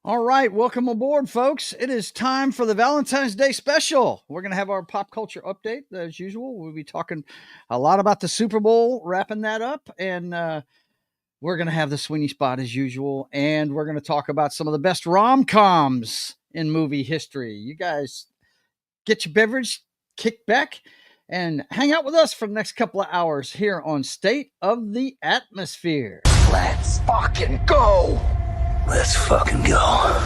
All right, welcome aboard, folks. It is time for the Valentine's Day special. We're going to have our pop culture update as usual. We'll be talking a lot about the Super Bowl, wrapping that up, and we're going to have the Sweeney Spot as usual, and we're going to talk about some of the best rom-coms in movie history. You guys get your beverage, kick back, and hang out with us for the next couple of hours here on State of the Atmosfere. Let's fucking go! Let's fucking go.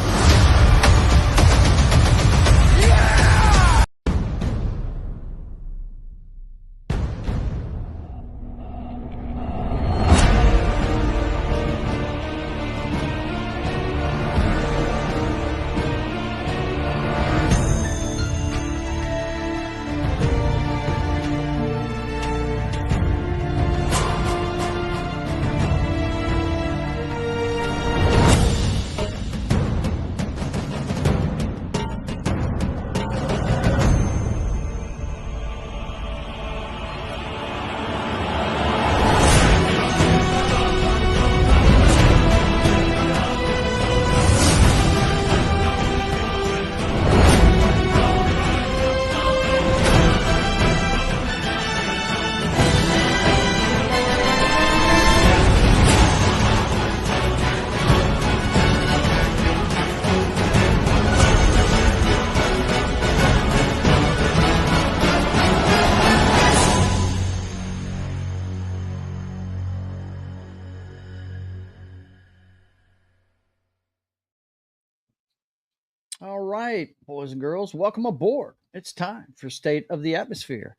All right, boys and girls, welcome aboard. It's time for State of the Atmosfere.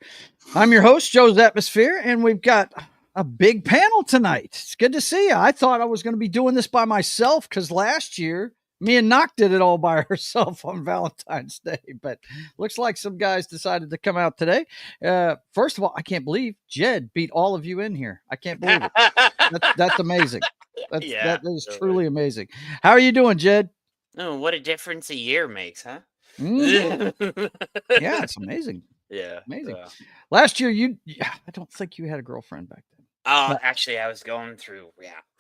I'm your host, Joe's Atmosphere, and we've got a big panel tonight. It's good to see you. I thought I was going to be doing this by myself because last year, me and Knock did it all by herself on Valentine's Day, but looks like some guys decided to come out today. First of all, I can't believe Jed beat all of you in here. I can't believe it. That's amazing. That is truly amazing. How are you doing, Jed? Oh, what a difference a year makes, huh? Yeah, it's amazing. Yeah. Amazing. Last year, I don't think you had a girlfriend back then. Oh, actually, I was going through,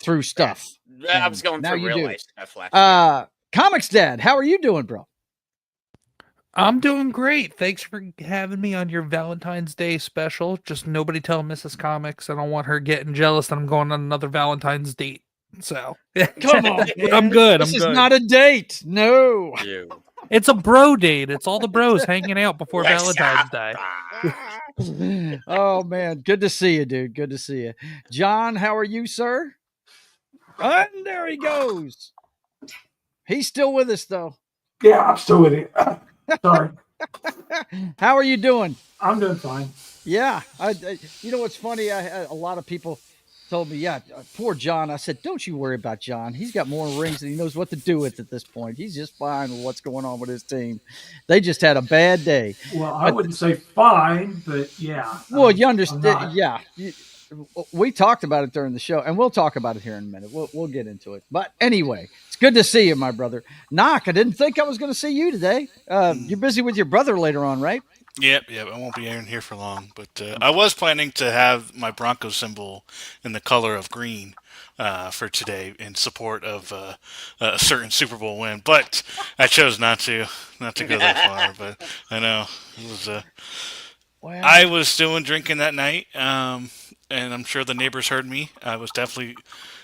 through stuff. I was going through real life stuff last year. Comics Dad, how are you doing, bro? I'm doing great. Thanks for having me on your Valentine's Day special. Just nobody tell Mrs. Comics. I don't want her getting jealous that I'm going on another Valentine's date. So come on, man. I'm good. This is not a date. No, it's a bro date. It's all the bros hanging out before Valentine's Day. Oh man, good to see you, dude. Good to see you, John. How are you, sir? And there he goes. He's still with us, though. Yeah, I'm still with you. Sorry. How are you doing? I'm doing fine. Yeah, you know what's funny? I had a lot of people told me, poor John. I said, don't you worry about John. He's got more rings than he knows what to do with at this point. He's just fine with what's going on with his team. They just had a bad day. Well, I wouldn't say fine, but yeah. Well, you understand. Yeah. We talked about it during the show, and we'll talk about it here in a minute. We'll get into it. But anyway, it's good to see you, my brother. Knock, I didn't think I was going to see you today. You're busy with your brother later on, right? Yep. I won't be in here for long, but I was planning to have my Bronco symbol in the color of green for today in support of a certain Super Bowl win, but I chose not to go that far. But I know it was Well, I was still drinking that night, and I'm sure the neighbors heard me. I was definitely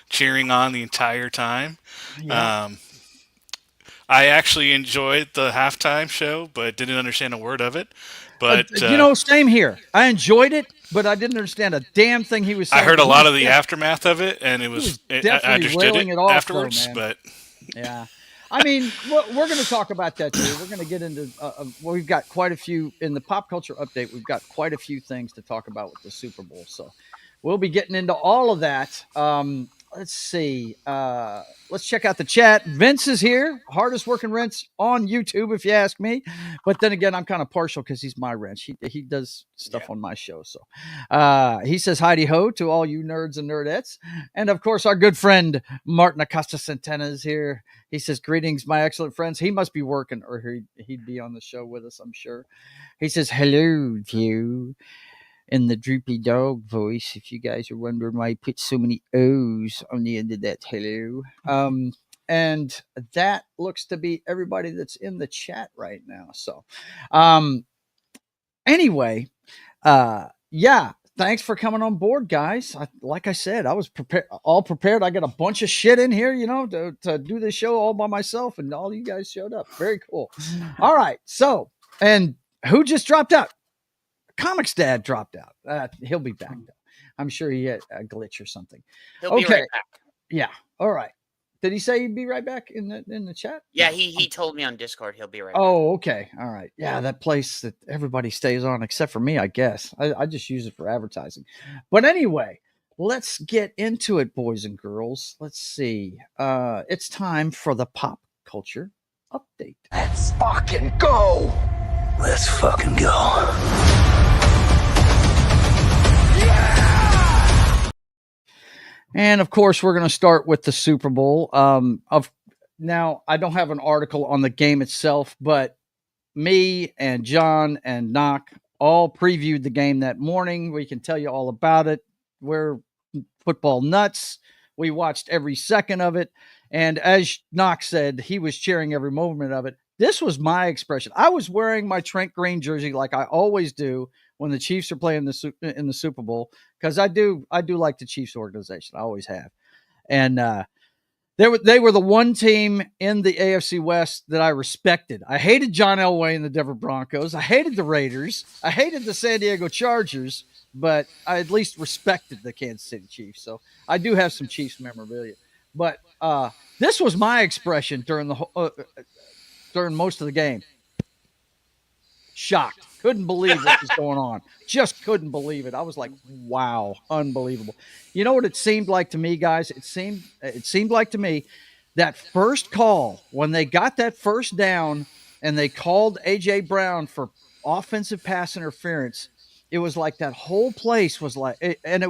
cheering on the entire time. yeah. I actually enjoyed the halftime show, but didn't understand a word of it. But Same here. I enjoyed it, but I didn't understand a damn thing he was I saying. heard a He lot was of the aftermath of it, and I definitely understood railing it it off, afterwards. though, man. But yeah, I mean, we're going to talk about that too. We're going to get into. We've got quite a few in the pop culture update. We've got quite a few things to talk about with the Super Bowl, so we'll be getting into all of that. Let's see. Let's check out the chat. Vince is here, hardest working Vince on YouTube, if you ask me. But then again, I'm kind of partial because he's my wrench. He does stuff on my show. So he says Heidi Ho to all you nerds and nerdettes. And of course, our good friend Martin Acosta Santana is here. He says, greetings, my excellent friends. He must be working or he'd be on the show with us, I'm sure. He says, hello, view. In the droopy dog voice, if you guys are wondering why he put so many O's on the end of that hello. And that looks to be everybody that's in the chat right now. So anyway, yeah, thanks for coming on board, guys. Like I said, I was all prepared. I got a bunch of shit in here, to do this show all by myself, and all you guys showed up. Very cool. All right. So, and who just dropped out? Comics Dad dropped out. He'll be back though. I'm sure he had a glitch or something. He'll be right back. Yeah. All right. Did he say he'd be right back in the chat? Yeah, he told me on Discord he'll be right back. Oh, okay. All right. Yeah, that place that everybody stays on except for me, I guess. I just use it for advertising. But anyway, let's get into it, boys and girls. Let's see. It's time for the pop culture update. Let's fucking go. Let's fucking go. And of course, we're going to start with the Super Bowl. Now, I don't have an article on the game itself, but me and John and Knock all previewed the game that morning. We can tell you all about it. We're football nuts. We watched every second of it. And as Knock said, he was cheering every moment of it. This was my expression. I was wearing my Trent Green jersey like I always do when the Chiefs are playing in the Super Bowl, because I do like the Chiefs organization. I always have. And they were the one team in the AFC West that I respected. I hated John Elway and the Denver Broncos. I hated the Raiders. I hated the San Diego Chargers, but I at least respected the Kansas City Chiefs. So I do have some Chiefs memorabilia. But this was my expression during most of the game. Shocked. Couldn't believe what was going on. Just couldn't believe it. I was like, wow, unbelievable. You know what it seemed like to me, guys? It seemed like to me that first call, when they got that first down and they called A.J. Brown for offensive pass interference, it was like that whole place was like, and it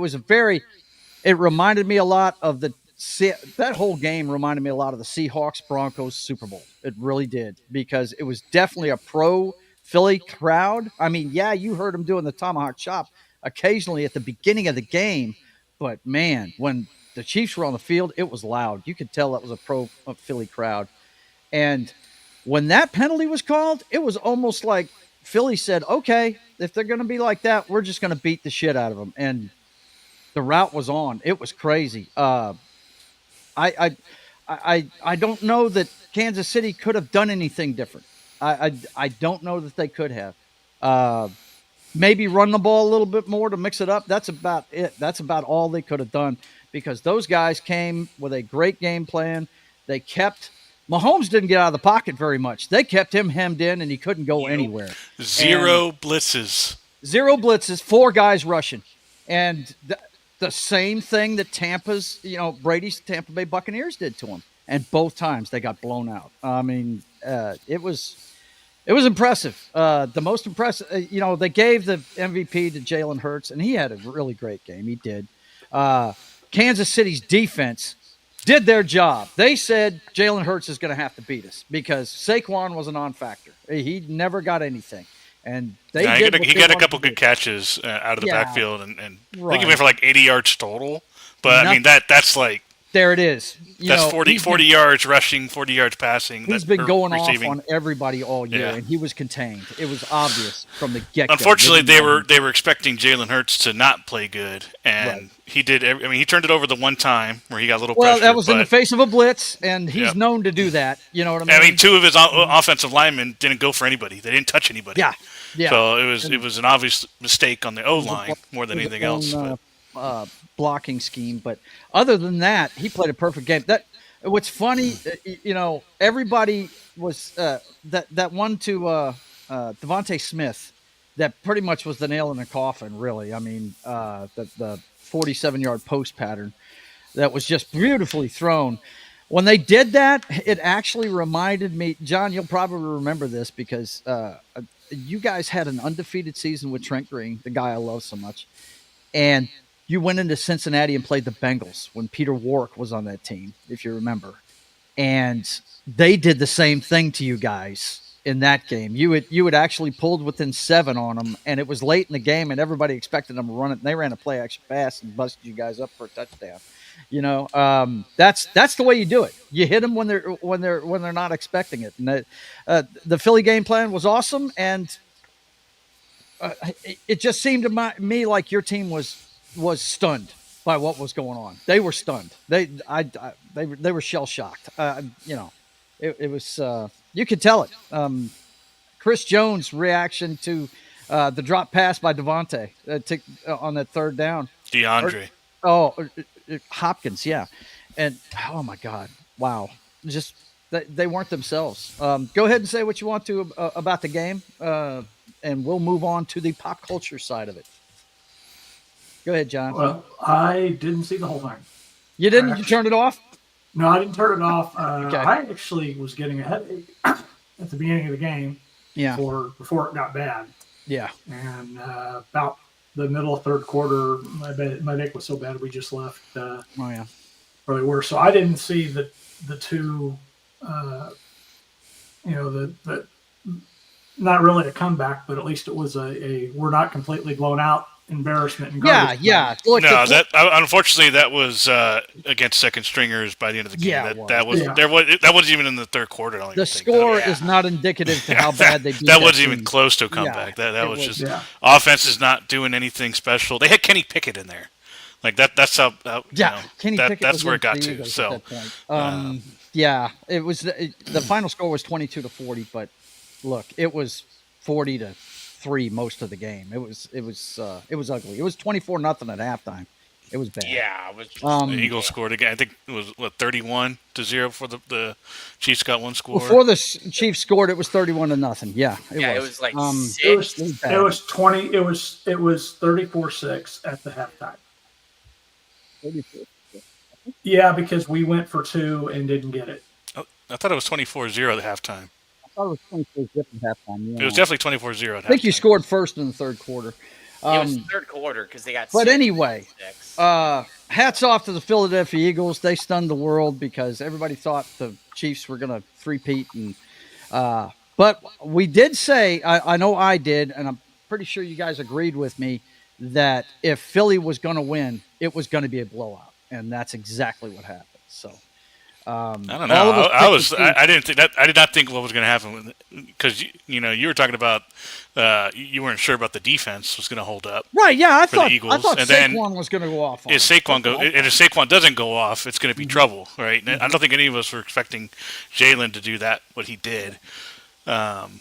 reminded me a lot of that whole game reminded me a lot of the Seahawks Broncos Super Bowl. It really did, because it was definitely a pro Philly crowd. I mean, yeah, you heard them doing the tomahawk chop occasionally at the beginning of the game, but man, when the Chiefs were on the field, it was loud. You could tell that was a pro Philly crowd. And when that penalty was called, it was almost like Philly said, okay, if they're going to be like that, we're just going to beat the shit out of them. And the route was on. It was crazy. I don't know that Kansas City could have done anything different. I don't know that they could have. Maybe run the ball a little bit more to mix it up. That's about it. That's about all they could have done, because those guys came with a great game plan. They kept Mahomes didn't get out of the pocket very much. They kept him hemmed in, and he couldn't go anywhere. Zero blitzes, 4 guys rushing, and the same thing that Brady's Tampa Bay Buccaneers did to him. And both times they got blown out. I mean, it was impressive. The most impressive, they gave the MVP to Jalen Hurts, and he had a really great game. He did. Kansas City's defense did their job. They said Jalen Hurts is going to have to beat us because Saquon was a non-factor. He never got anything. And he got a couple good catches out of the backfield, and I think he went for like 80 yards total. But I mean, that's like there it is. That's 40 yards rushing, 40 yards passing. He's been going receiving. off on everybody all year, and he was contained. It was obvious from the get-go. Unfortunately, they were expecting Jalen Hurts to not play good, and he did. He turned it over the one time where he got a little pressure. Well, that was in the face of a blitz, and he's known to do that. You know what I mean? I mean, two of his offensive linemen didn't go for anybody. They didn't touch anybody. Yeah. So it was an obvious mistake on the O-line more than anything else. Blocking scheme, but other than that, he played a perfect game. What's funny, everybody was that one to Devontae Smith, that pretty much was the nail in the coffin. Really, I mean, the 47-yard post pattern that was just beautifully thrown. When they did that, it actually reminded me, John, you'll probably remember this because you guys had an undefeated season with Trent Green, the guy I love so much, and you went into Cincinnati and played the Bengals when Peter Warrick was on that team, if you remember. And they did the same thing to you guys in that game. You had actually pulled within 7 on them, and it was late in the game, and everybody expected them to run it. And they ran a play action pass and busted you guys up for a touchdown. That's the way you do it. You hit them when they're not expecting it. And the Philly game plan was awesome, and it just seemed to me like your team was stunned by what was going on. They were stunned. They were shell shocked. It was you could tell it. Chris Jones' reaction to the drop pass by Devontae on that third down. DeAndre. Hopkins, yeah. And oh my God, wow! Just they weren't themselves. Go ahead and say what you want to about the game, and we'll move on to the pop culture side of it. Go ahead, John. Well, I didn't see the whole thing. You didn't? You turned it off? No, I didn't turn it off. Okay. I actually was getting a headache at the beginning of the game. Yeah. Before it got bad. Yeah. And about the middle of third quarter, my neck was so bad we just left. Where they were. So I didn't see the two. The not really a comeback, but at least it was a we're not completely blown out. Embarrassment and yeah. Look, that unfortunately that was against second stringers by the end of the game. Yeah, that wasn't even in the third quarter. The score is not indicative to how bad they beat that wasn't even close to a comeback. That was just offense is not doing anything special. They had Kenny Pickett in there, like that. That's how Kenny Pickett. That's where it got to. So at that point. It was the final score was 22-40, but look, it was 40-3 most of the game. It was ugly. It was 24-0 at halftime. It was bad. Yeah, it was. The Eagles scored again. I think it was 31-0 for the Chiefs got one score. Before the Chiefs scored, it was 31-0. Yeah, it was like 6. It was 20. It was 34-6 at the halftime. 34. Yeah, because we went for 2 and didn't get it. Oh, I thought it was 24-0 at halftime. I thought it was 24-0 at halftime. Yeah. It was definitely 24-0 at halftime. I think you scored first in the third quarter. It was third quarter because they got. But anyway, hats off to the Philadelphia Eagles. They stunned the world because everybody thought the Chiefs were going to three-peat. But we did say, I know I did, and I'm pretty sure you guys agreed with me, that if Philly was going to win, it was going to be a blowout. And that's exactly what happened. So I don't know. I didn't think that. I did not think what was going to happen because you were talking about you weren't sure about the defense was going to hold up. Right? Yeah, I thought and Saquon was going to go off. If Saquon doesn't go off, it's going to be trouble, right? And I don't think any of us were expecting Jalen to do that. What he did, and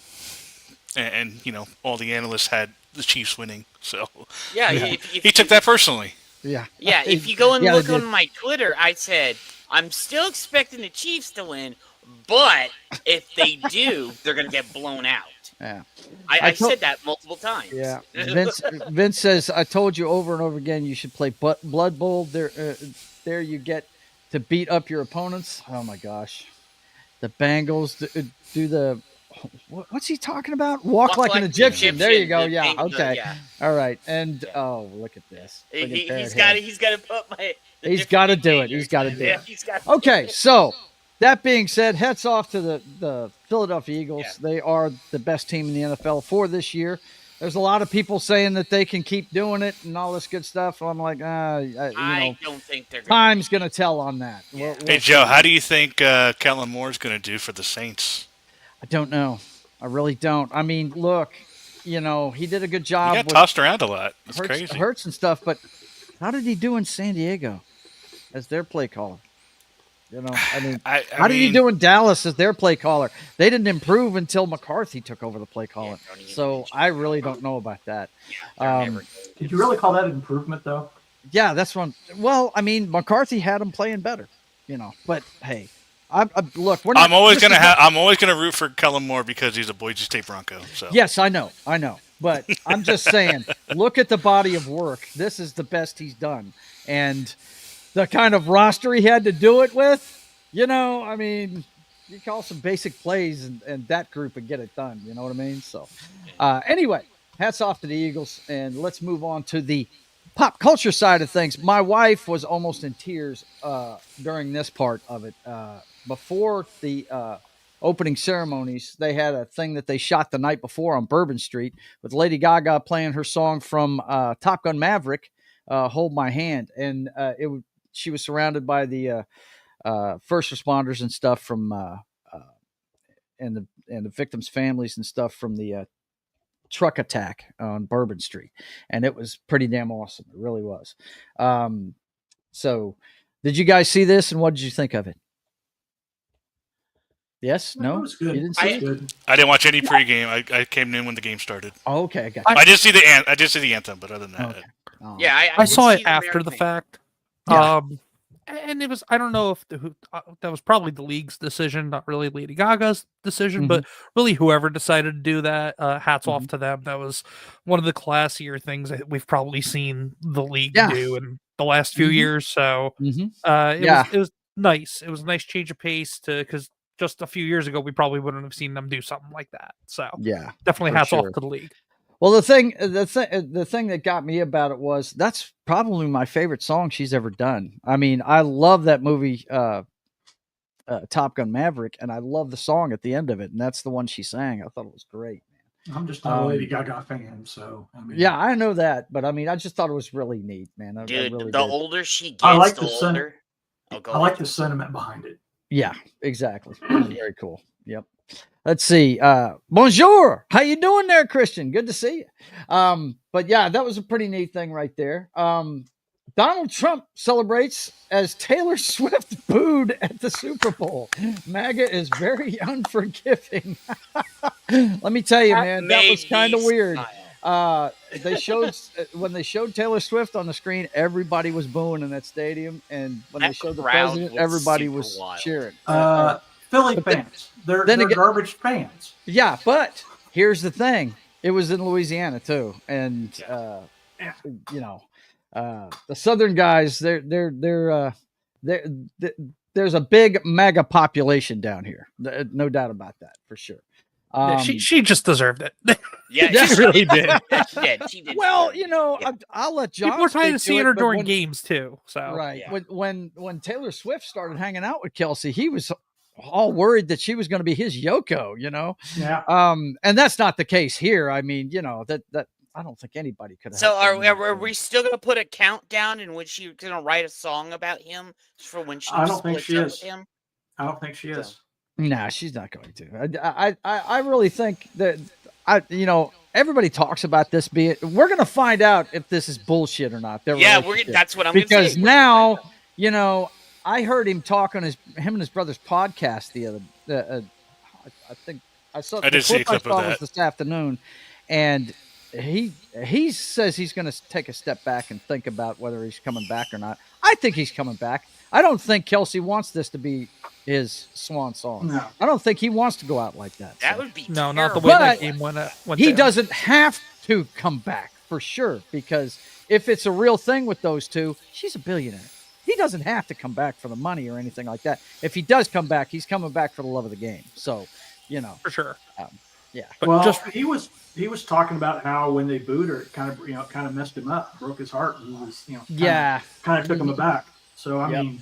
all the analysts had the Chiefs winning. So yeah, he took that personally. Yeah. Yeah, if you go and look on my Twitter, I said, I'm still expecting the Chiefs to win, but if they do, they're going to get blown out. Yeah. I said that multiple times. Yeah. Vince says, I told you over and over again, you should play Blood Bowl. There you get to beat up your opponents. Oh, my gosh. The Bengals do the... What's he talking about? Walk like an Egyptian. There you go. Yeah. Okay. All right. And look at this. He's got to put my. He's got to do it. He's got to do it. Okay. So that being said, hats off to the Philadelphia Eagles. Yeah. They are the best team in the NFL for this year. there's a lot of people saying that they can keep doing it and all this good stuff. I'm like, I don't think they're. Time's going to tell on that. Yeah. Hey, Joe, how do you think Kellen Moore's going to do for the Saints? I don't know. I really don't. I mean, look, he did a good job. He got tossed around a lot. It's crazy. Hurts and stuff, but how did he do in San Diego as their play caller? I mean, how did he do in Dallas as their play caller? They didn't improve until McCarthy took over the play caller. So I really don't know about that. Did you really call that improvement, though? Yeah, that's one. Well, I mean, McCarthy had him playing better, but hey. Look, I'm always gonna root for Kellen Moore because he's a Boise State Bronco. So yes, I know, but I'm just saying, look at the body of work. This is the best he's done, and the kind of roster he had to do it with. I mean, you call some basic plays, and that group would get it done. You know what I mean? So, anyway, hats off to the Eagles, and let's move on to the pop culture side of things. My wife was almost in tears during this part of it. Before the opening ceremonies, they had a thing that they shot the night before on Bourbon Street with Lady Gaga playing her song from Top Gun Maverick, "Hold My Hand," and she was surrounded by the first responders and stuff from and the victims' families and stuff from the truck attack on Bourbon Street, and it was pretty damn awesome. It really was. So, did you guys see this, and what did you think of it? Yes, no, it was good. You didn't see it? Good. I didn't watch any pregame. I came in when the game started. Oh, okay, I got I did see the anthem, but other than that, okay. Oh. Yeah, I saw it after the fact. Yeah. And it was, I don't know if that was probably the league's decision, not really Lady Gaga's decision, but really whoever decided to do that, hats off to them. That was one of the classier things that we've probably seen the league do in the last few years. So it was nice. It was a nice change of pace because just a few years ago, we probably wouldn't have seen them do something like that. So definitely hats off to the league. Well, the thing that got me about it was that's probably my favorite song she's ever done. I mean, I love that movie, Top Gun Maverick, and I love the song at the end of it, and that's the one she sang. I thought it was great. I'm just not a Lady Gaga fan, so I mean, yeah, I know that, but I mean, I just thought it was really neat, man. Dude, I really the did. older she gets, I like the older. I like the sentiment behind it. Yeah, exactly. Very cool. Yep. Let's see. Bonjour. How you doing there, Christian? Good to see you. But yeah, that was a pretty neat thing right there. Donald Trump celebrates as Taylor Swift booed at the Super Bowl. MAGA is very unforgiving. Let me tell you, man, that was kind of weird. They showed when they showed Taylor Swift on the screen, everybody was booing in that stadium, and when they showed the president, everybody was cheering. Philly fans, they're garbage fans. Yeah, but here's the thing: it was in Louisiana too, and the Southern guys, there's a big MAGA population down here. No doubt about that, for sure. She just deserved it. Yeah, she really did. She did. Well, I'll let John. People were trying to see her during games too. So right, when Taylor Swift started hanging out with Kelsey, he was all worried that she was going to be his Yoko. Yeah. And that's not the case here. I mean, that I don't think anybody could have. So are we still going to put a countdown in which she's going to write a song about him for when she splits up with him? I don't think she is. No, she's not going to. I really think that everybody talks about this being. We're going to find out if this is bullshit or not. That's what I'm going to say. Because now, I heard him talk on him and his brother's podcast the other. I think I saw. I did see a clip of that this afternoon, and he says he's going to take a step back and think about whether he's coming back or not. I think he's coming back. I don't think Kelsey wants this to be his swan song. No. I don't think he wants to go out like that. That would be no, terrible. not the way that game went he down. doesn't have to come back for sure, because if it's a real thing with those two, she's a billionaire. He doesn't have to come back for the money or anything like that. If he does come back, he's coming back for the love of the game. So, for sure. Yeah. But he was talking about how when they booed her, it kind of messed him up, broke his heart. He was, kind of took him aback. So I mean,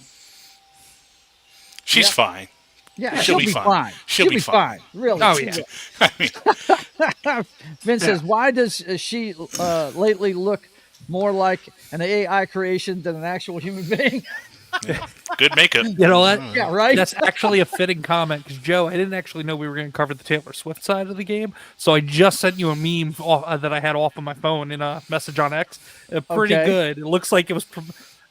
she's fine. Yeah, she'll be fine. She'll be fine. Really. Oh yeah. I mean, Vince says, why does she lately look more like an AI creation than an actual human being? good makeup. You know what? Yeah, right. That's actually a fitting comment because Joe, I didn't actually know we were going to cover the Taylor Swift side of the game, so I just sent you a meme that I had off of my phone in a message on X. Pretty good. It looks like it was.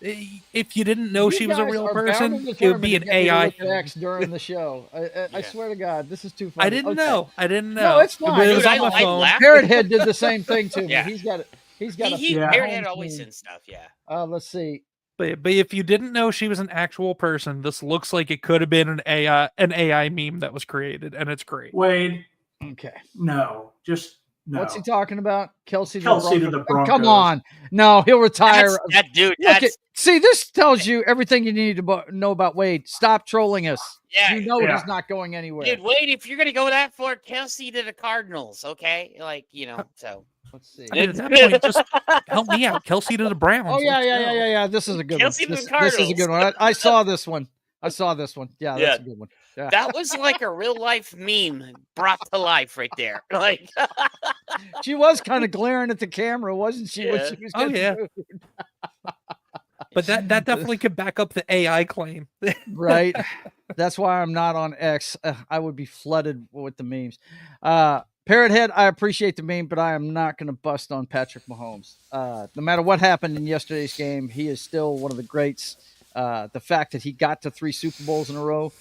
If you didn't know she was a real person, it would be an AI. X during the show. I swear to God, this is too funny. I didn't know. No, it's fine. It was Dude, on my phone. Parrot Head did the same thing to me. Yeah. He's got it. Parrot Head always in stuff. Yeah. Let's see. But if you didn't know she was an actual person, this looks like it could have been an AI meme that was created, and it's great. Wade. Okay. No. What's he talking about? Kelsey to the Broncos. Come on. No, he'll retire. That dude. See, this tells you everything you need to know about Wade. Stop trolling us. Yeah. You know he's not going anywhere. Dude, Wade, if you're going to go that far, Kelsey to the Cardinals, okay? So. Let's see. I mean, at that point, just help me out. Kelsey to the Browns. Oh, yeah. This is a good Kelsey one. to the Cardinals. This is a good one. I saw this one. Yeah, that's a good one. Yeah. That was like a real life meme brought to life right there. Like she was kind of glaring at the camera, wasn't she? Yeah. When she was getting food? But that definitely could back up the AI claim. Right. That's why I'm not on X. I would be flooded with the memes. Parrot Head, I appreciate the meme, but I am not going to bust on Patrick Mahomes. No matter what happened in yesterday's game, he is still one of the greats. The fact that he got to 3 Super Bowls in a row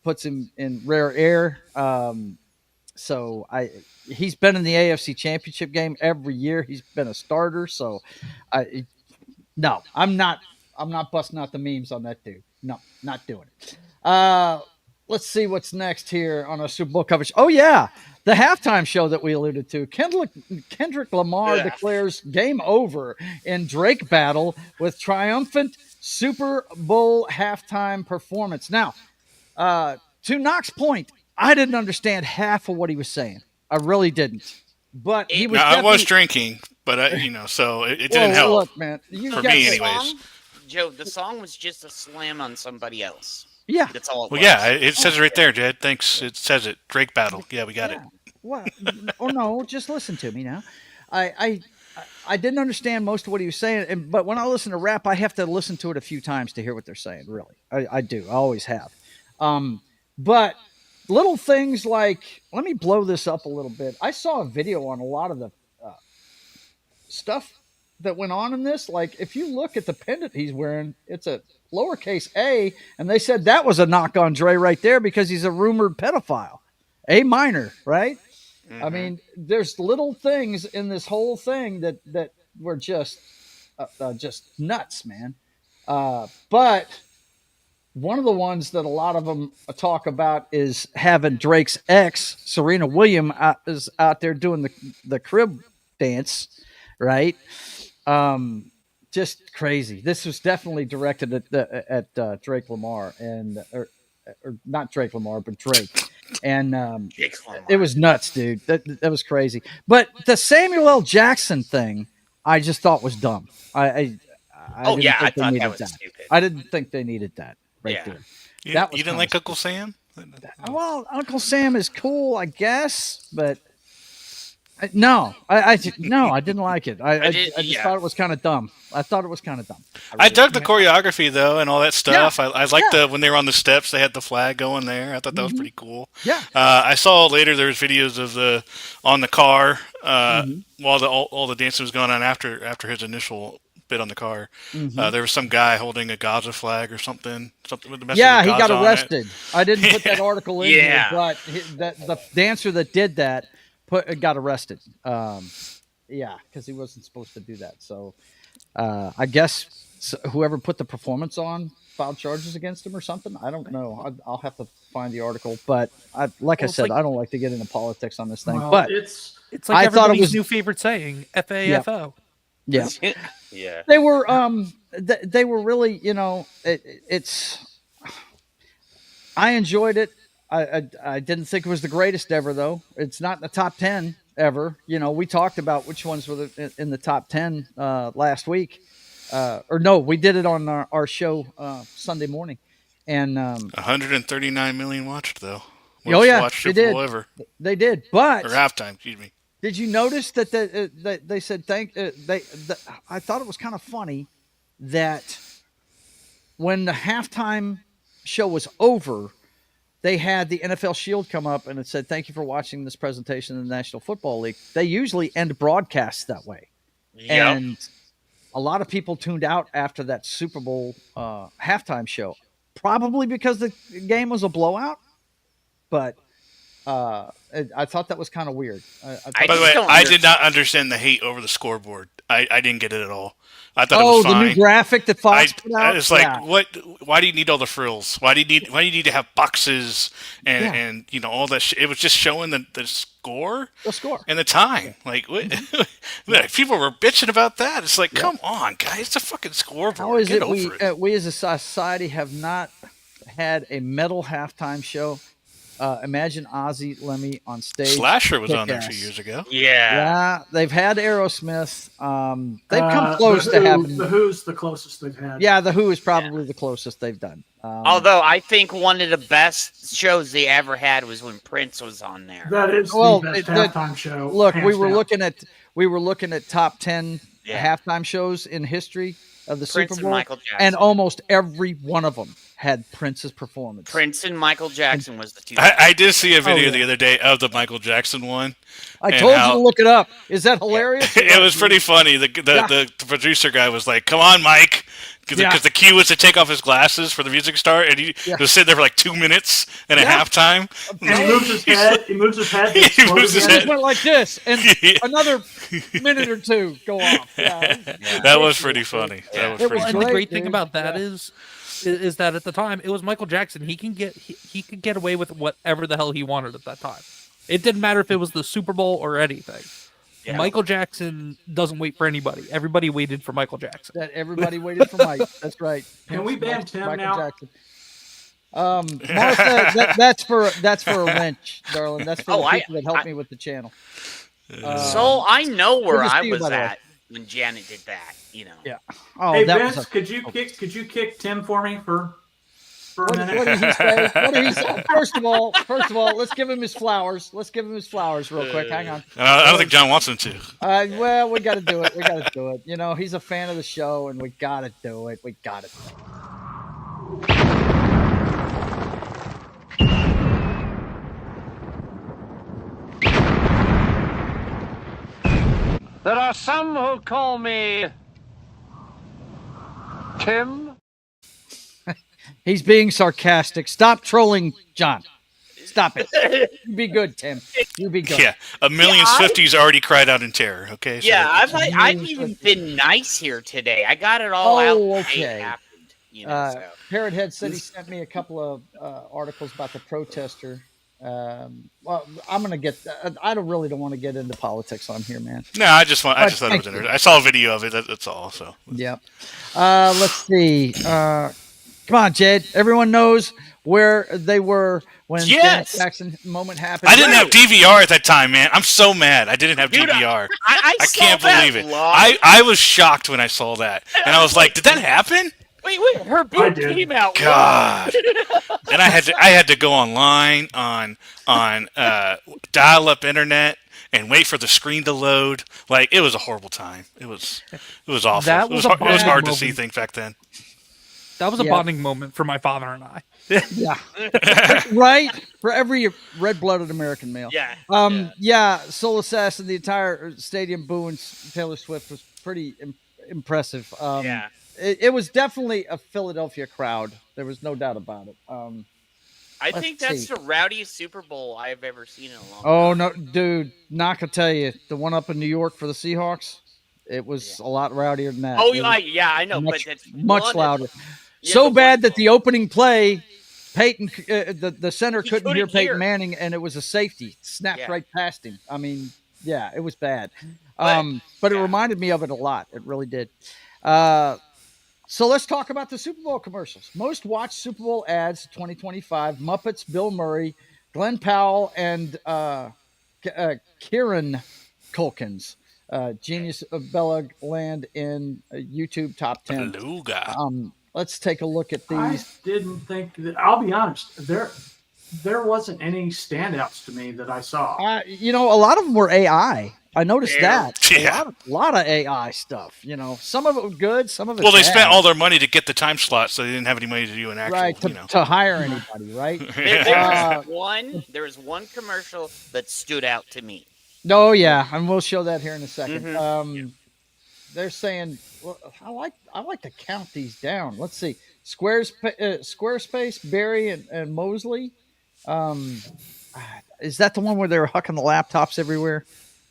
puts him in rare air. So he's been in the AFC Championship game every year. He's been a starter. So no, I'm not busting out the memes on that dude. No, not doing it. Let's see what's next here on our Super Bowl coverage. Oh yeah, the halftime show that we alluded to. Kendrick Lamar declares game over in Drake battle with triumphant Super Bowl halftime performance. Now, to Knox's point, I didn't understand half of what he was saying. I really didn't. But he was. I was drinking, but so it didn't help. Look, man, for me, anyways. Joe, the song was just a slam on somebody else. Yeah, that's all. It says it right there, Jed. Thanks. It says it. Drake battle. Yeah, we got it. What? Oh no, just listen to me now. I didn't understand most of what he was saying, but when I listen to rap, I have to listen to it a few times to hear what they're saying. Really, I do. I always have. But little things like, let me blow this up a little bit. I saw a video on a lot of the stuff that went on in this. Like, if you look at the pendant he's wearing, it's a lowercase a, and they said that was a knock on Dre right there because he's a rumored pedophile. A minor, right? Mm-hmm. I mean, there's little things in this whole thing that were just nuts, man. But one of the ones that a lot of them talk about is having Drake's ex, Serena Williams, is out there doing the crib dance, right? Just crazy. This was definitely directed at Drake Lamar or not Drake Lamar, but Drake. And it was nuts, dude. That was crazy. But the Samuel L. Jackson thing, I just thought was dumb. I thought that was stupid. I didn't think they needed that there. You didn't like Uncle Sam? Well, Uncle Sam is cool, I guess, but no, I didn't like it. I just thought it was kind of dumb. I thought it was kind of dumb. I dug the choreography though, and all that stuff. Yeah. I liked when they were on the steps, they had the flag going there. I thought that was pretty cool. Yeah. I saw later there was videos of on the car while all the dancing was going on after his initial bit on the car. There was some guy holding a Gaza flag or something with the message. Yeah, he got arrested. I didn't put that article in here, but the dancer that did that got arrested. Because he wasn't supposed to do that. So I guess whoever put the performance on filed charges against him or something. I don't know. I'll have to find the article. But I don't like to get into politics on this thing. Well, but it's like everybody's new favorite saying, FAFO. Yeah. Yeah. They were they were really, I enjoyed it. I didn't think it was the greatest ever, though. It's not in the top 10 ever. We talked about which ones were in the top 10 last week. We did it on our show Sunday morning. And 139 million watched though. Oh yeah, watched they Super did. Bowl ever. They did, but Or halftime, excuse me. did you notice that they said I thought it was kind of funny that when the halftime show was over, they had the NFL Shield come up and it said, "Thank you for watching this presentation of the National Football League." They usually end broadcasts that way, and a lot of people tuned out after that Super Bowl halftime show, probably because the game was a blowout. But I thought that was kind of weird. By the way, I did not understand the hate over the scoreboard. I didn't get it at all. I thought it was fine. The new graphic that Fox put out. It's like, what? Why do you need all the frills? Why do you need to have boxes and all that? It was just showing the score, and the time. Like, what? People were bitching about that. It's like, come on, guys, it's a fucking scoreboard. How is it we as a society have not had a metal halftime show? Imagine Ozzy Lemmy on stage. Slasher was on there a few years ago. Yeah, they've had Aerosmith. They've come close to having. The Who's the closest they've had. Yeah, the Who is probably the closest they've done. Although I think one of the best shows they ever had was when Prince was on there. That is the best halftime show. Look, we were looking at top 10 halftime shows in history of the Prince Super Bowl, and Michael Jackson. and almost every one of them had Prince's performance. Prince and Michael Jackson was the two. I did see a video the other day of the Michael Jackson one. I told you to look it up. Is that hilarious? It was pretty funny. The producer guy was like, "Come on, Mike," because the cue was to take off his glasses for the music start, and he was sitting there for like 2 minutes and a halftime. And he moves his head. He moves his head. He moves his head. Went like this, and another minute or two go off. That was pretty funny. That was pretty And funny. the great thing about that is that at the time it was Michael Jackson. He could get away with whatever the hell he wanted at that time. It didn't matter if it was the Super Bowl or anything. Yeah. Michael Jackson doesn't wait for anybody. Everybody waited for Michael Jackson. Everybody waited for Mike. That's right. Can we ban Tim Michael now? Jackson. Martha, that's for a wrench, darling. That's for the people that helped me with the channel. So I know where I was at when Janet did that. Yeah. Oh, hey Vince, could you kick Tim for me for a minute? What did he say? What did he say? First of all, let's give him his flowers. Let's give him his flowers real quick. Hang on. I don't think John wants him to. Well, we got to do it. He's a fan of the show, and we got to do it. There are some who call me Tim. He's being sarcastic. Stop trolling, John. Stop it. You be good, Tim. You be good. Yeah, 1,000,000 Swifties already cried out in terror. Okay. So I've even been nice here today. I got it all out. Okay. It happened, Parrot Head said he sent me a couple of articles about the protester. Well, I'm gonna get. I don't want to get into politics on here, man. No, I just thought it was interesting. I saw a video of it. That's all. So. Yep. Let's see. Come on, Jed. Everyone knows where they were when the Janet Jackson moment happened. I didn't have DVR at that time, man. I'm so mad. I didn't have DVR. I can't believe it. I was shocked when I saw that, and I was like, "Did that happen?" Wait, her boob came out. God. And I had to go online on dial-up internet and wait for the screen to load. Like, it was a horrible time. It was awful. It was hard to see things back then. That was a bonding moment for my father and I. Yeah. Right? For every red-blooded American male. Yeah. Soul Assassin, the entire stadium booing Taylor Swift was pretty impressive. It was definitely a Philadelphia crowd. There was no doubt about it. I think that's the rowdiest Super Bowl I've ever seen in a long time. Oh, no, dude. Not gonna tell you. The one up in New York for the Seahawks, it was a lot rowdier than that. Oh, I know. Much, but that's much louder. So bad that the opening play, Peyton, the center couldn't hear Peyton Manning, and it was a safety. Snapped right past him. I mean, it was bad. But it reminded me of it a lot. It really did. So let's talk about the Super Bowl commercials. Most watched Super Bowl ads 2025, Muppets, Bill Murray, Glenn Powell, and Kieran Culkins. Genius of Bella land in YouTube top 10. Let's take a look at I these. didn't think that. I'll be honest. There wasn't any standouts to me that I saw. A lot of them were AI. I noticed that. Yeah. A lot of AI stuff. Some of it was good, some of it. Well, they spent all their money to get the time slot, so they didn't have any money to do an actual. Right, to hire anybody, right? There was one commercial that stood out to me. Oh yeah, and we'll show that here in a second. They're saying, well, I like to count these down. Let's see, Squarespace, Barry, and Mosley. Is that the one where they were hucking the laptops everywhere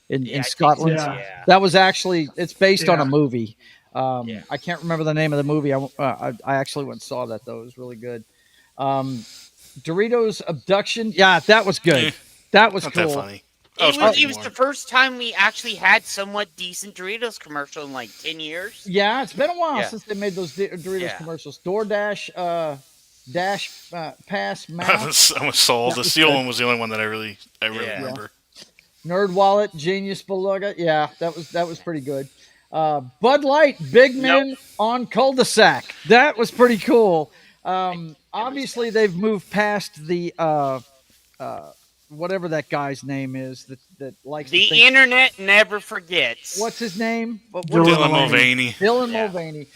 in Scotland? Yeah. That was actually, it's based on a movie. I can't remember the name of the movie. I actually went and saw that though. It was really good. Doritos Abduction. Yeah, that was good. That was Not cool. that funny. It was the first time we actually had somewhat decent Doritos commercial in like 10 years. Yeah, it's been a while since they made those Doritos commercials. DoorDash, Dash Pass Mouse. I was sold. The Seal one was the only one that I really remember. Nerd Wallet, Genius Beluga. Yeah, that was pretty good. Bud Light, Big Men on Cul-de-sac. That was pretty cool. Obviously, they've moved past the whatever that guy's name is that likes the internet never forgets. What's his name? Dylan Mulvaney. Dylan Mulvaney.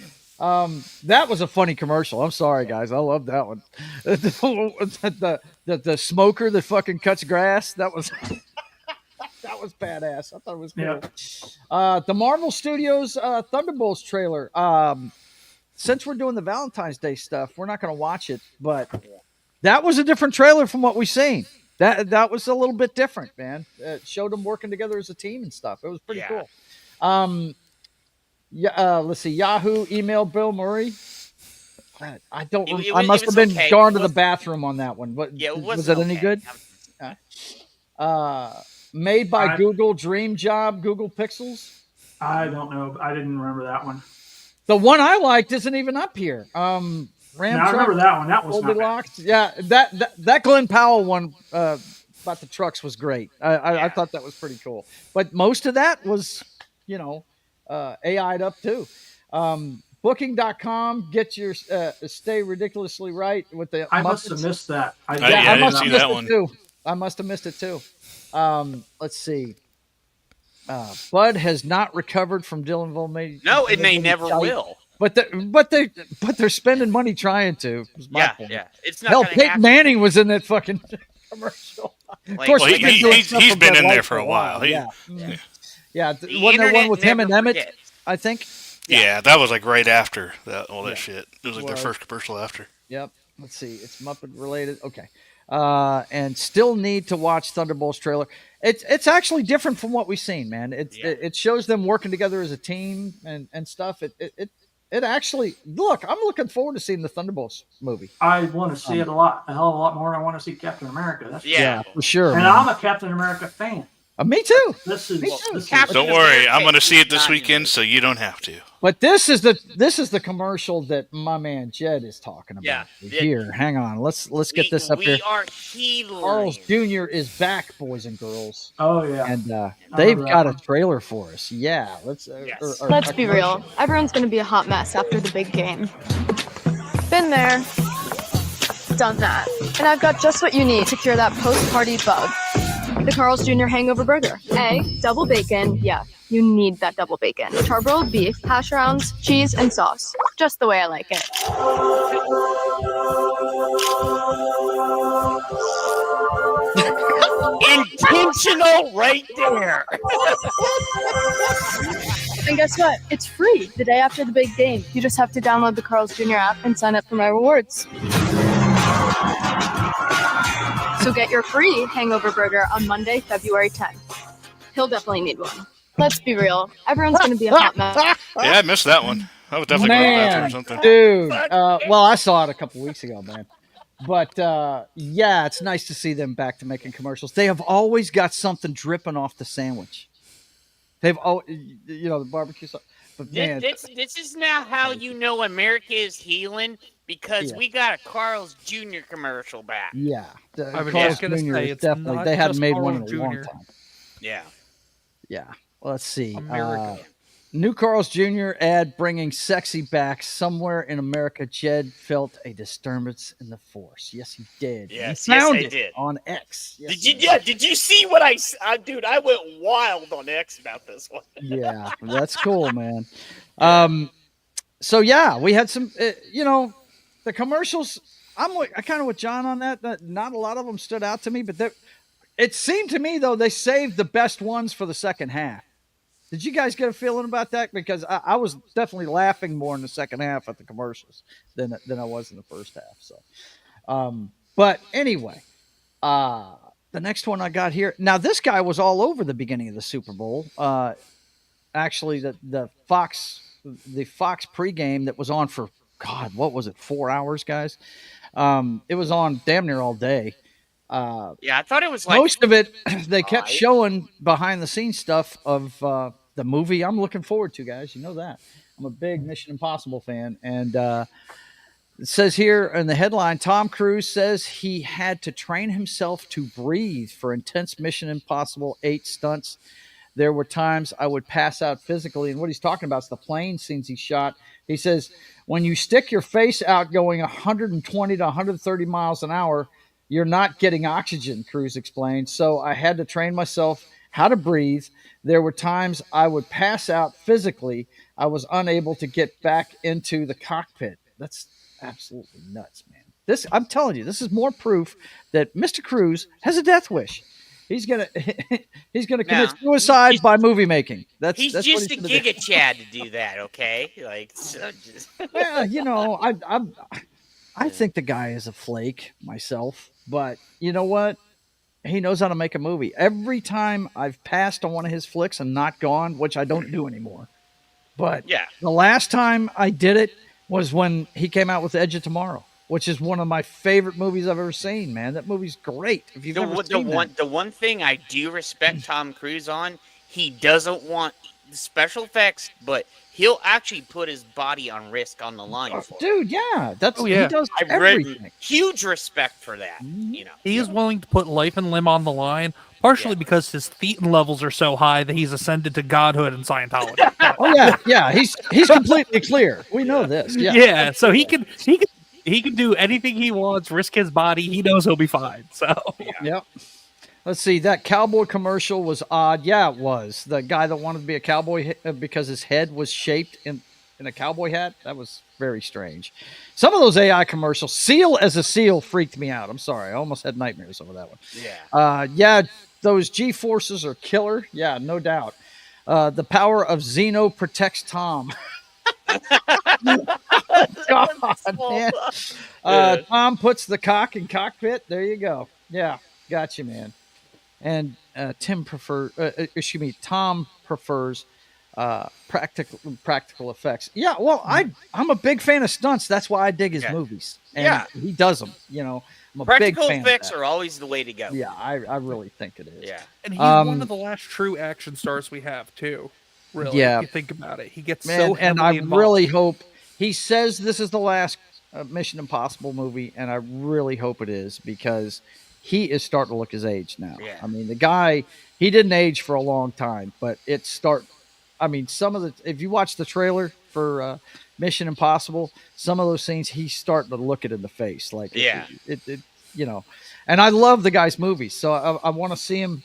That was a funny commercial. I'm sorry, guys. I love that one. the smoker that fucking cuts grass. That was that was badass. I thought it was cool. Yeah. The Marvel Studios Thunderbolts trailer. Since we're doing the Valentine's Day stuff, we're not going to watch it, but that was a different trailer from what we've seen. That was a little bit different, man. It showed them working together as a team and stuff. It was pretty cool. Let's see. Yahoo email Bill Murray. I don't. I must have been gone to the bathroom on that one. But was it any good? Made by Google, Dream Job, Google Pixels. I don't know. I didn't remember that one. The one I liked isn't even up here. I remember that one. That was Goldilocks. Yeah, that Glenn Powell one about the trucks was great. I thought that was pretty cool. But most of that was, AI'd up too. Booking.com, get your stay ridiculously right with the. I must have missed that. I must have missed it too. I must have missed it too. Let's see. Bud has not recovered from Dylan Mulvaney. No, and they never will. But they're spending money trying to. Yeah. It's not. Hell, Peyton Manning was in that fucking commercial. Of course, he's been in there for a while. Yeah. Wasn't there one with him and Emmett? I think. Yeah, that was like right after all that shit. It was like their first commercial after. Yep. Let's see. It's Muppet related. Okay. And still need to watch Thunderbolts trailer. It's actually different from what we've seen, man. It shows them working together as a team and stuff. It actually, look, I'm looking forward to seeing the Thunderbolts movie. I want to see it a hell of a lot more than I want to see Captain America. That's for sure. And I'm a Captain America fan. Me too. Don't worry, I'm going to see it this weekend, so you don't have to. But this is the commercial that my man Jed is talking about. Here, hang on. Let's get this up here. Carl's Jr. is back, boys and girls. Oh yeah, and they've got a trailer for us. Yeah, let's be real. Everyone's going to be a hot mess after the big game. Been there, done that, and I've got just what you need to cure that post-party bug. The Carl's Jr. Hangover Burger. Egg, double bacon. Yeah, you need that double bacon. Charbroiled beef, hash browns, cheese, and sauce. Just the way I like it. Intentional right there. And guess what? It's free the day after the big game. You just have to download the Carl's Jr. app and sign up for my rewards. So get your free hangover burger on Monday, February 10th. He'll definitely need one. Let's be real. Everyone's going to be a hot mess. Yeah, I missed that one. I was definitely going to bathroom or something. Dude. Well, I saw it a couple weeks ago, man. But, it's nice to see them back to making commercials. They have always got something dripping off the sandwich. They've always, the barbecue sauce. But man, this is now how you know America is healing. Because we got a Carl's Jr. commercial back. Yeah. I was Carl's just going to say, it's definitely, they hadn't made one in a long time. Yeah. Yeah. Let's see. New Carl's Jr. ad bringing sexy back. Somewhere in America, Jed felt a disturbance in the force. Yes, he did. Yes, He yes, found I it did. on X. Yes, Did you? Yeah. Did you see what dude? I went wild on X about this one. Yeah, that's cool, man. So yeah, we had some. The commercials. I kind of with John on that. Not a lot of them stood out to me, but it seemed to me though they saved the best ones for the second half. Did you guys get a feeling about that? Because I was definitely laughing more in the second half at the commercials than I was in the first half. So, but anyway, the next one I got here. Now this guy was all over the beginning of the Super Bowl. Actually, the Fox pregame that was on for God, what was it? 4 hours, guys. It was on damn near all day. Yeah, I thought it was like Most of it, they kept showing behind the scenes stuff of the movie I'm looking forward to, guys. You know that. I'm a big Mission Impossible fan. And it says here in the headline, Tom Cruise says he had to train himself to breathe for intense Mission Impossible 8 stunts. There were times I would pass out physically. And what he's talking about is the plane scenes he shot. He says, when you stick your face out going 120 to 130 miles an hour, you're not getting oxygen, Cruise explained. So I had to train myself how to breathe. There were times I would pass out physically. I was unable to get back into the cockpit. That's absolutely nuts, man. I'm telling you, this is more proof that Mr. Cruise has a death wish. He's gonna commit suicide by movie making. He's that's just what a he's Giga Chad to do that. Okay, well, I think the guy is a flake myself, but you know what? He knows how to make a movie. Every time I've passed on one of his flicks and not gone, which I don't do anymore. But the last time I did it was when he came out with Edge of Tomorrow, which is one of my favorite movies I've ever seen, man. That movie's great. If you've ever seen the one thing I do respect Tom Cruise on, he doesn't want special effects, but he'll actually put his body on risk on the line for dude, yeah. He does everything. Huge respect for that. You know, he is willing to put life and limb on the line, partially because his thetan levels are so high that he's ascended to godhood in Scientology. He's completely clear. We know this. Yeah, so he can do anything he wants, risk his body. He knows he'll be fine. So Yep. Let's see. That cowboy commercial was odd. Yeah, it was. The guy that wanted to be a cowboy because his head was shaped in a cowboy hat. That was very strange. Some of those AI commercials, Seal as a Seal, freaked me out. I'm sorry. I almost had nightmares over that one. Yeah. Those G-forces are killer. Yeah, no doubt. The power of Zeno protects Tom. God, man. Tom puts the cock in cockpit. There you go. Yeah, got you, man. And Tom prefers practical effects. Yeah, well, I'm a big fan of stunts. That's why I dig his movies. And he does them. You know, I'm a practical big fan effects of that. are always the way to go. Yeah, I really think it is. Yeah, and he's one of the last true action stars we have too. Really, if you think about it, he gets so and I involved. really hope he says this is the last Mission Impossible movie, and I really hope it is because he is starting to look his age now. Yeah. I mean, the guy, he didn't age for a long time, but some of the, if you watch the trailer for Mission Impossible, some of those scenes, he's starting to look it in the face. Like, it and I love the guy's movies. So I want to see him,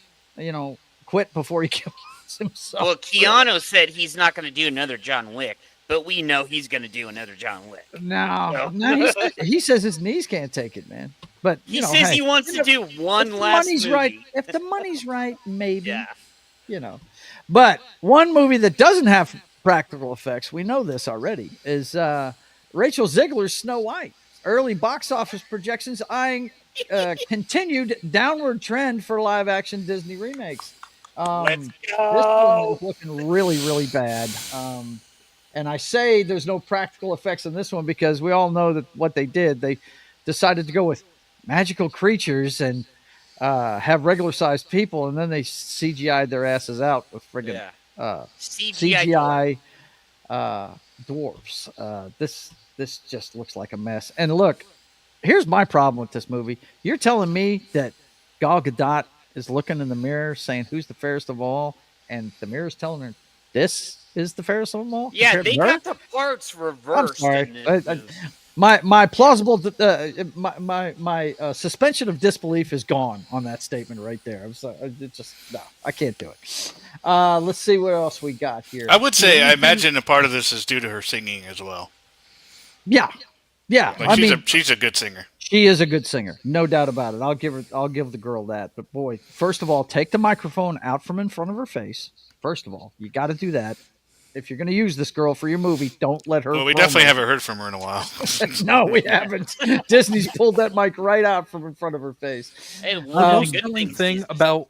quit before he kills himself. Well, Keanu said he's not going to do another John Wick, but we know he's going to do another John Wick. No, he says his knees can't take it, man. But he says he wants to do one last movie. Right, if the money's right, maybe. Yeah. But one movie that doesn't have practical effects, we know this already, is Rachel Ziegler's Snow White. Early box office projections eyeing continued downward trend for live-action Disney remakes. Let's go. This one is looking really, really bad. And I say there's no practical effects in this one because we all know that what they did. They decided to go with magical creatures and have regular-sized people, and then they CGI'd their asses out with friggin' CGI dwarfs. This just looks like a mess. And look, here's my problem with this movie. You're telling me that Gal Gadot is looking in the mirror saying, who's the fairest of all? And the mirror's telling her, this is the fairest of them all. Yeah, compared to they her? got the parts reversed. I'm in sorry. this movie. My plausible my suspension of disbelief is gone on that statement right there. I'm sorry. It just no, I can't do it. Let's see what else we got here. I would say I imagine a part of this is due to her singing as well. Yeah. Like she's a good singer. She is a good singer, no doubt about it. I'll give the girl that. But boy, first of all, take the microphone out from in front of her face. First of all, you got to do that. If you're going to use this girl for your movie, don't let her. Well, we definitely haven't heard from her in a while. No, we haven't. Disney's pulled that mic right out from in front of her face. Hey, The most good telling things thing is- about.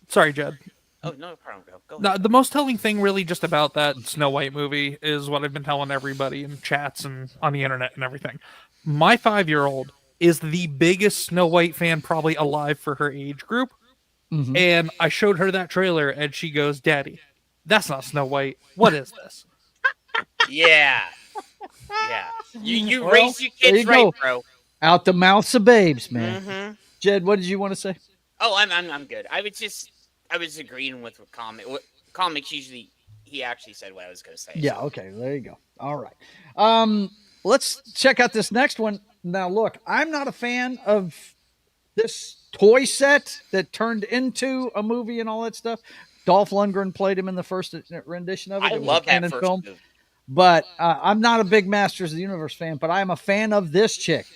Sorry, Jed. Oh, no problem. Go No, ahead. the most telling thing really just about that Snow White movie is what I've been telling everybody in chats and on the internet and everything. My 5-year-old is the biggest Snow White fan probably alive for her age group. Mhm. And I showed her that trailer and she goes, "Daddy, that's not Snow White. What is this?" Yeah. You Well, raised your there kids you right, go. bro. Out the mouths of babes, man. Mm-hmm. Jed, what did you want to say? Oh, I'm good. I was agreeing with what comics usually. He actually said what I was going to say. Yeah, so. okay, there you go. All right. Let's check out this next one. Now, look, I'm not a fan of this toy set that turned into a movie and all that stuff. Dolph Lundgren played him in the first rendition of it. I It was love a that canon first film. movie. But I'm not a big Masters of the Universe fan, but I am a fan of this chick.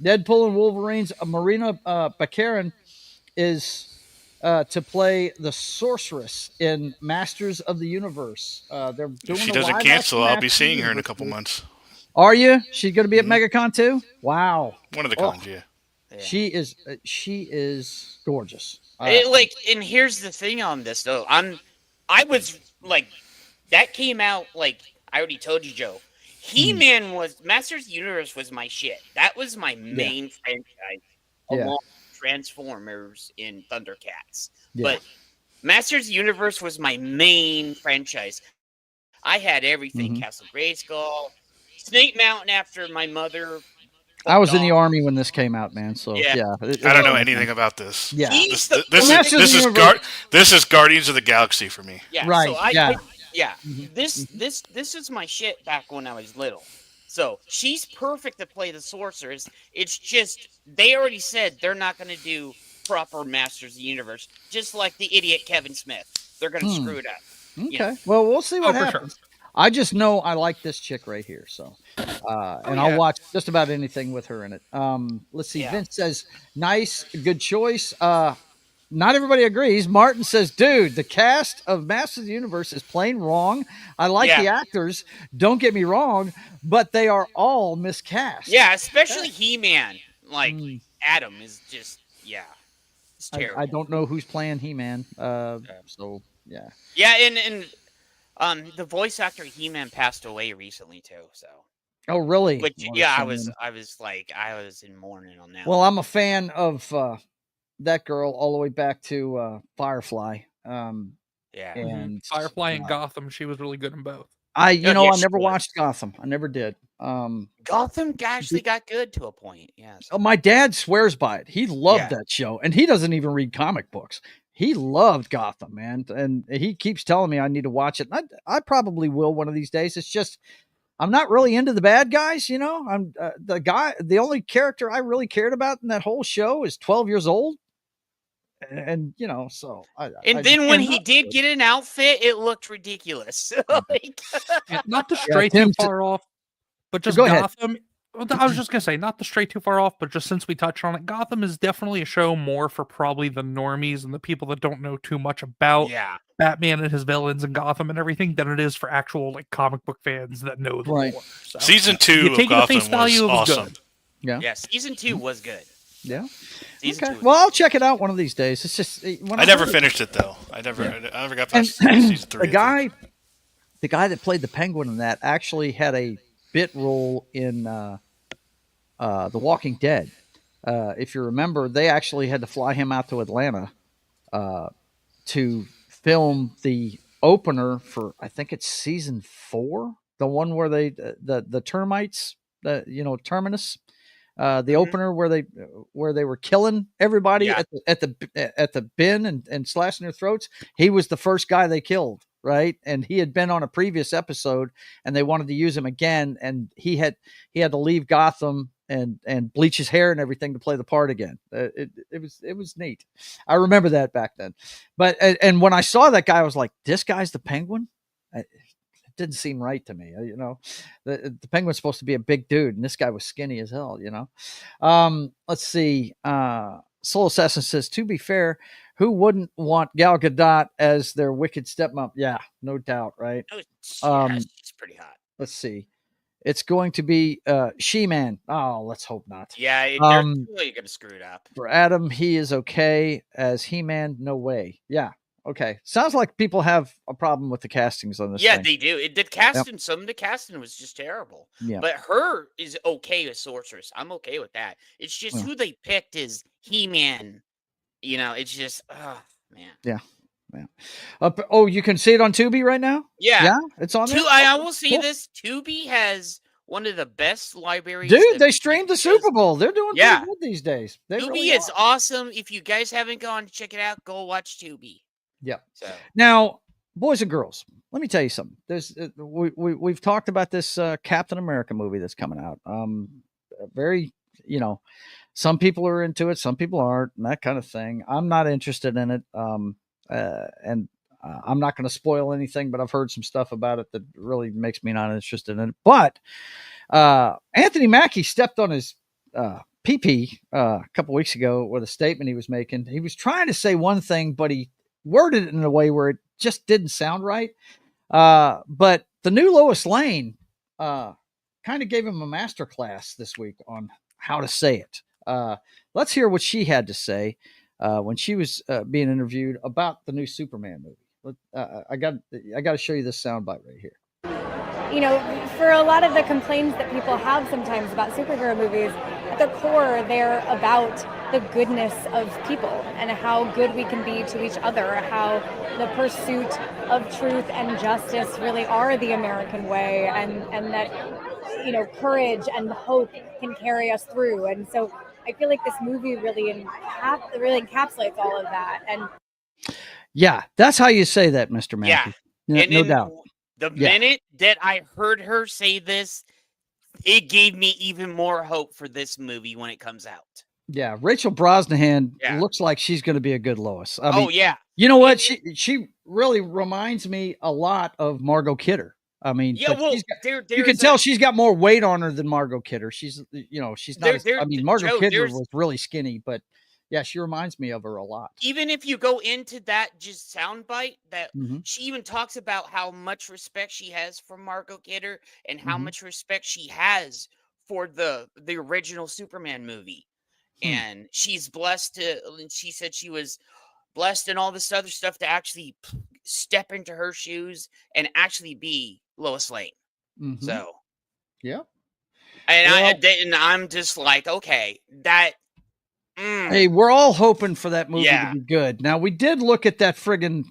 Deadpool and Wolverine's Marina Baccarin is to play the sorceress in Masters of the Universe. They're doing If she a doesn't live cancel, action I'll be Masters seeing her in a Universe couple movie. months. Are you? She's going to be at MegaCon too? Wow. One of the cons, yeah. Yeah. She is gorgeous. And here's the thing on this though. I was like, that came out like I already told you, Joe. He-Man was Masters of the Universe was my shit. That was my main franchise, along with Transformers and Thundercats. Yeah. But Masters of the Universe was my main franchise. I had everything: Castle Grayskull, Snake Mountain. After my mother. I was in the Army when this came out, man. So Yeah. I don't know anything about this. Yeah. This is Guardians of the Galaxy for me. Yeah, Right, So yeah. This is my shit back when I was little. So she's perfect to play the sorceress. It's just they already said they're not going to do proper Masters of the Universe, just like the idiot Kevin Smith. They're going to screw it up. Okay. Well, we'll see what for happens. sure. I just know I like this chick right here. So, and I'll watch just about anything with her in it. Let's see. Yeah. Vince says, nice, good choice. Not everybody agrees. Martin says, dude, the cast of Masters of the Universe is plain wrong. I like the actors. Don't get me wrong, but they are all miscast. Yeah, especially He-Man. Like, Adam is just, it's terrible. I don't know who's playing He-Man. So, yeah. Yeah, and the voice actor He-Man passed away recently too. So. Oh, really? Which, What a I shame. was in mourning on that. Well, I'm a fan of that girl all the way back to Firefly. And Firefly and Gotham, she was really good in both. I never she was. watched Gotham. I never did. Gotham actually got good to a point. Yes. My dad swears by it. He loved that show, and he doesn't even read comic books. He loved Gotham, man, and he keeps telling me I need to watch it. And I probably will one of these days. It's just I'm not really into the bad guys. I'm the only character I really cared about in that whole show is 12 years old. And so then when he did get an outfit, it looked ridiculous. Not to stray too far off, but just Go ahead. Gotham. I was just gonna say, not to stray too far off, but just since we touched on it, Gotham is definitely a show more for probably the normies and the people that don't know too much about Batman and his villains and Gotham and everything than it is for actual comic book fans that know the lore. So, Season 2 of Gotham was awesome. Yeah, season 2 was good. Yeah. Season 2. Well, I'll check it out one of these days. It's just I never finished it though. I never got past season 3. The guy that played the Penguin in that actually had a bit role in The Walking Dead. If you remember, they actually had to fly him out to Atlanta to film the opener for, I think it's season 4, the one where they the termites, Terminus. The opener where they were killing everybody at the bin and slashing their throats. He was the first guy they killed right? And he had been on a previous episode, and they wanted to use him again, and he had to leave Gotham and bleach his hair and everything to play the part again. It was neat. I remember that back then. But and when I saw that guy, I was like, this guy's the Penguin. It didn't seem right to me. The Penguin's supposed to be a big dude, and this guy was skinny as hell. Let's see. Soul Assassin says, to be fair, who wouldn't want Gal Gadot as their wicked stepmom? Yeah, no doubt, right? She's pretty hot. Let's see. It's going to be She-Man. Oh, let's hope not. Yeah, they're really going to screw it up. For Adam, he is okay. As He-Man, no way. Yeah, okay. Sounds like people have a problem with the castings on this thing. They do. The casting, some of the casting was just terrible. Yeah. But her is okay as Sorceress. I'm okay with that. It's just who they picked is He-Man. It's just, oh, man. Yeah. You can see it on Tubi right now? Yeah, it's on there. I will say this: Tubi has one of the best libraries. Dude, they streamed the Super Bowl. They're doing pretty good these days. Tubi is awesome. If you guys haven't gone to check it out, go watch Tubi. Yeah. So now, boys and girls, let me tell you something. There's we've talked about this Captain America movie that's coming out. Very, some people are into it, some people aren't, and that kind of thing. I'm not interested in it. And I'm not going to spoil anything, but I've heard some stuff about it that really makes me not interested in it. But Anthony Mackie stepped on his PP a couple weeks ago with a statement he was making. He was trying to say one thing, but he worded it in a way where it just didn't sound right. But the new Lois Lane kind of gave him a master class this week on how to say it. Let's hear what she had to say when she was being interviewed about the new Superman movie. I got to show you this soundbite right here. For a lot of the complaints that people have sometimes about superhero movies, at their core, they're about the goodness of people and how good we can be to each other, how the pursuit of truth and justice really are the American way, and that, courage and hope can carry us through. And so I feel like this movie really encapsulates all of that. And yeah, that's how you say that, Mr. Mackey. Yeah, no doubt. The minute that I heard her say this, it gave me even more hope for this movie when it comes out. Yeah, Rachel Brosnahan looks like she's going to be a good Lois. I mean, you know what? She really reminds me a lot of Margot Kidder. I mean, you can tell she's got more weight on her than Margot Kidder. She's not. Margot Kidder was really skinny, but yeah, she reminds me of her a lot. Even if you go into that just soundbite, that she even talks about how much respect she has for Margot Kidder and how much respect she has for the original Superman movie. And she's blessed she said she was blessed and all this other stuff to actually step into her shoes and actually be Lois Lane. So, yeah. And I'm just like, okay, that. Hey, we're all hoping for that movie to be good. Now, we did look at that friggin'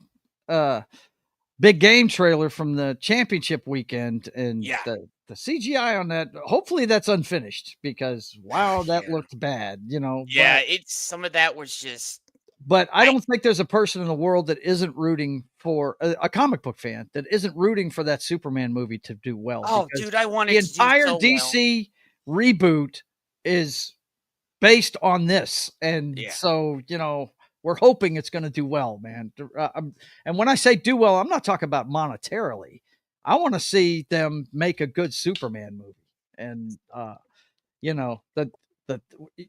big game trailer from the championship weekend, and the CGI on that, hopefully that's unfinished, because wow, that looked bad, Yeah, it's some of that was just. But I don't think there's a person in the world that isn't rooting for a comic book fan that isn't rooting for that Superman movie to do well. Oh, dude, I wanted the entire DC reboot is based on this, and so we're hoping it's going to do well, man. And when I say do well, I'm not talking about monetarily. I want to see them make a good Superman movie, and that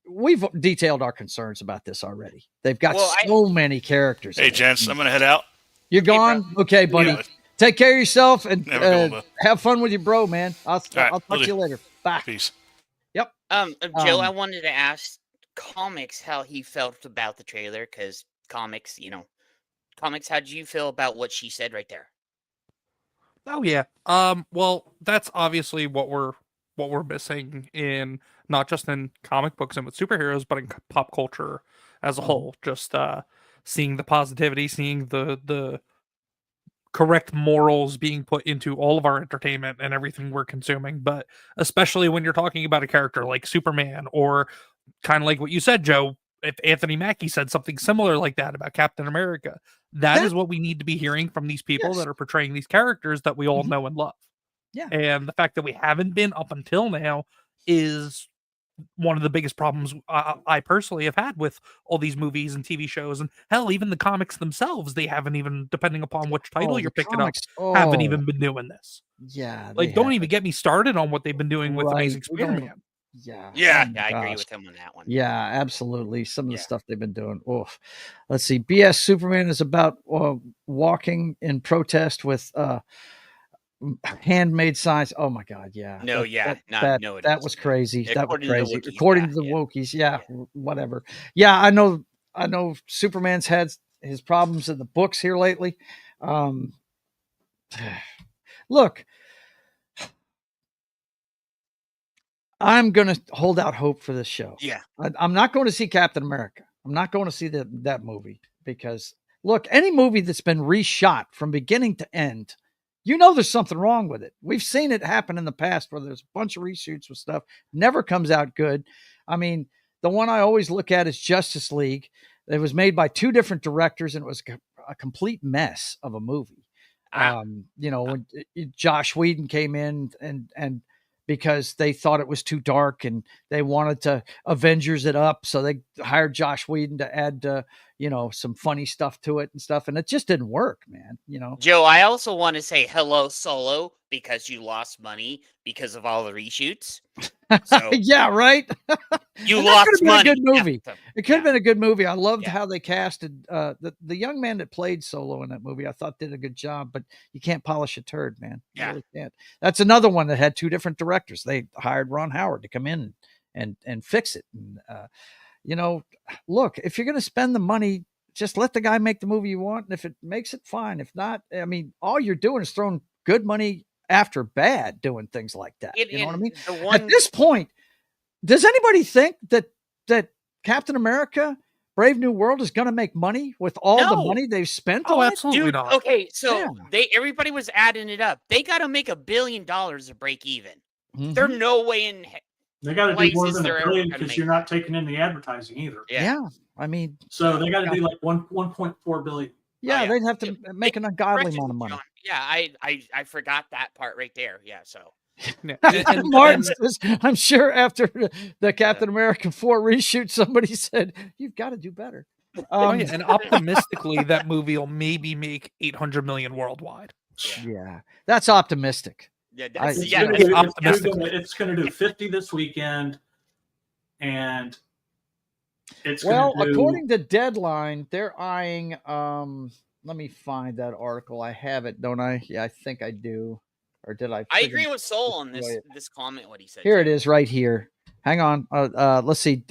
we've detailed our concerns about this already. They've got so many characters. Hey, gents, I'm gonna head out. You're gone? Okay, buddy. Yeah. Take care of yourself and have fun with your bro, man. I'll talk to you later. Bye. Peace. Yep. Joe, I wanted to ask Comics how he felt about the trailer, because Comics, how did you feel about what she said right there? Oh yeah. Well, that's obviously what we're missing in not just in comic books and with superheroes, but in pop culture as a whole. Just seeing the positivity, seeing the correct morals being put into all of our entertainment and everything we're consuming. But especially when you're talking about a character like Superman, or kind of like what you said, Joe, if Anthony Mackie said something similar like that about Captain America, That is what we need to be hearing from these people that are portraying these characters that we all know and love. Yeah. And the fact that we haven't been up until now is one of the biggest problems I personally have had with all these movies and TV shows, and hell, even the comics themselves, they haven't even, depending upon which title you're picking up, haven't even been doing this. Yeah. Like, don't even get me started on what they've been doing with Amazing Spider-Man. Yeah. Yeah, I agree with him on that one. Yeah, absolutely. Some of the stuff they've been doing. Oof. Let's see. BS Superman is about walking in protest with handmade signs. Oh my God, yeah. No, that was crazy. That was crazy. Wookies, According to the Wokies, whatever. Yeah, I know Superman's had his problems in the books here lately. Look, I'm going to hold out hope for this show. Yeah. I'm not going to see Captain America. I'm not going to see that movie because, look, any movie that's been reshot from beginning to end, there's something wrong with it. We've seen it happen in the past where there's a bunch of reshoots with stuff, never comes out good. I mean, the one I always look at is Justice League. It was made by two different directors, and it was a complete mess of a movie. When Josh Whedon came in and because they thought it was too dark and they wanted to Avengers it up. So they hired Josh Whedon to add, some funny stuff to it and stuff. And it just didn't work, man. Joe, I also want to say hello, Solo, because you lost money because of all the reshoots. So yeah, right. You lost money. A good movie. It could have been a good movie. I loved how they casted the young man that played Solo in that movie. I thought did a good job, but you can't polish a turd, man. You really can't. That's another one that had two different directors. They hired Ron Howard to come in and fix it. And look, if you're going to spend the money, just let the guy make the movie you want. And if it makes it, fine. If not, I mean, all you're doing is throwing good money after bad doing things like that. You know what I mean? At this point, does anybody think that Captain America Brave New World is going to make money with all the money they've spent on absolutely it? not. Okay, so everybody was adding it up. They got to make $1 billion to break even. Mm-hmm. There's no way in they got to do more than $1 billion because you're not taking in the advertising either. Yeah. I mean, so they got to do like 1.4 billion. Yeah, they'd have to make an ungodly amount of money. John. Yeah, I forgot that part right there. Yeah, so. Martin says, I'm sure after the Captain America 4 reshoot, somebody said, you've got to do better. And optimistically, that movie will maybe make 800 million worldwide. Yeah, that's optimistic. Yeah, it's going to do 50 this weekend, and it's according to Deadline, they're eyeing. Let me find that article. I have it, don't I? Yeah, I think I do. Or did I? I agree with Soul on this comment. What he said. Here it is, right here. Hang on. Let's see.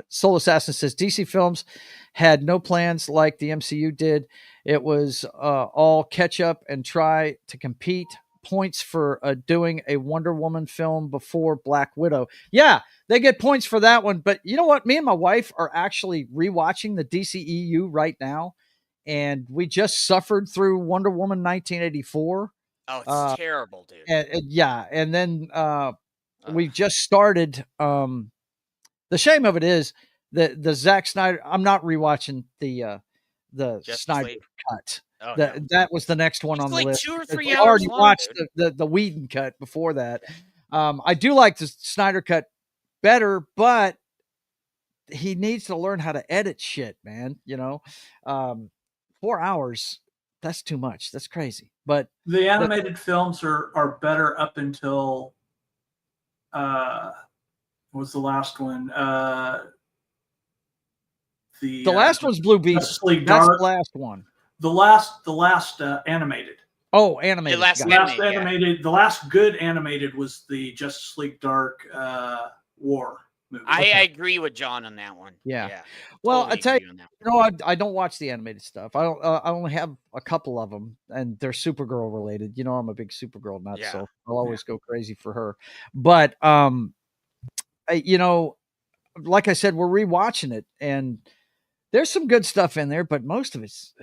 Soul Assassin says DC Films had no plans like the MCU did. It was all catch up and try to compete. Points for doing a Wonder Woman film before Black Widow. Yeah, they get points for that one. But you know what? Me and my wife are actually rewatching the DCEU right now, and we just suffered through Wonder Woman 1984. Oh, it's terrible, dude. And then we just started. The shame of it is that the Zack Snyder. I'm not rewatching the Snyder cut. Oh, that was the next one on the list. 2 or 3 hours. I already watched the Whedon cut before that. I do like the Snyder cut better, but he needs to learn how to edit shit, man. 4 hours. That's too much. That's crazy. But the animated films are better up until what was the last one? The last one's Blue Beetle. That's the last one. The last animated. Oh, animated. The last good animated was the Justice League Dark War movie. I agree with John on that one. Yeah. Well, totally I tell you, I don't watch the animated stuff. I only have a couple of them, and they're Supergirl related. I'm a big Supergirl nut, so I'll always go crazy for her. But like I said, we're rewatching it, and there's some good stuff in there, but most of it's,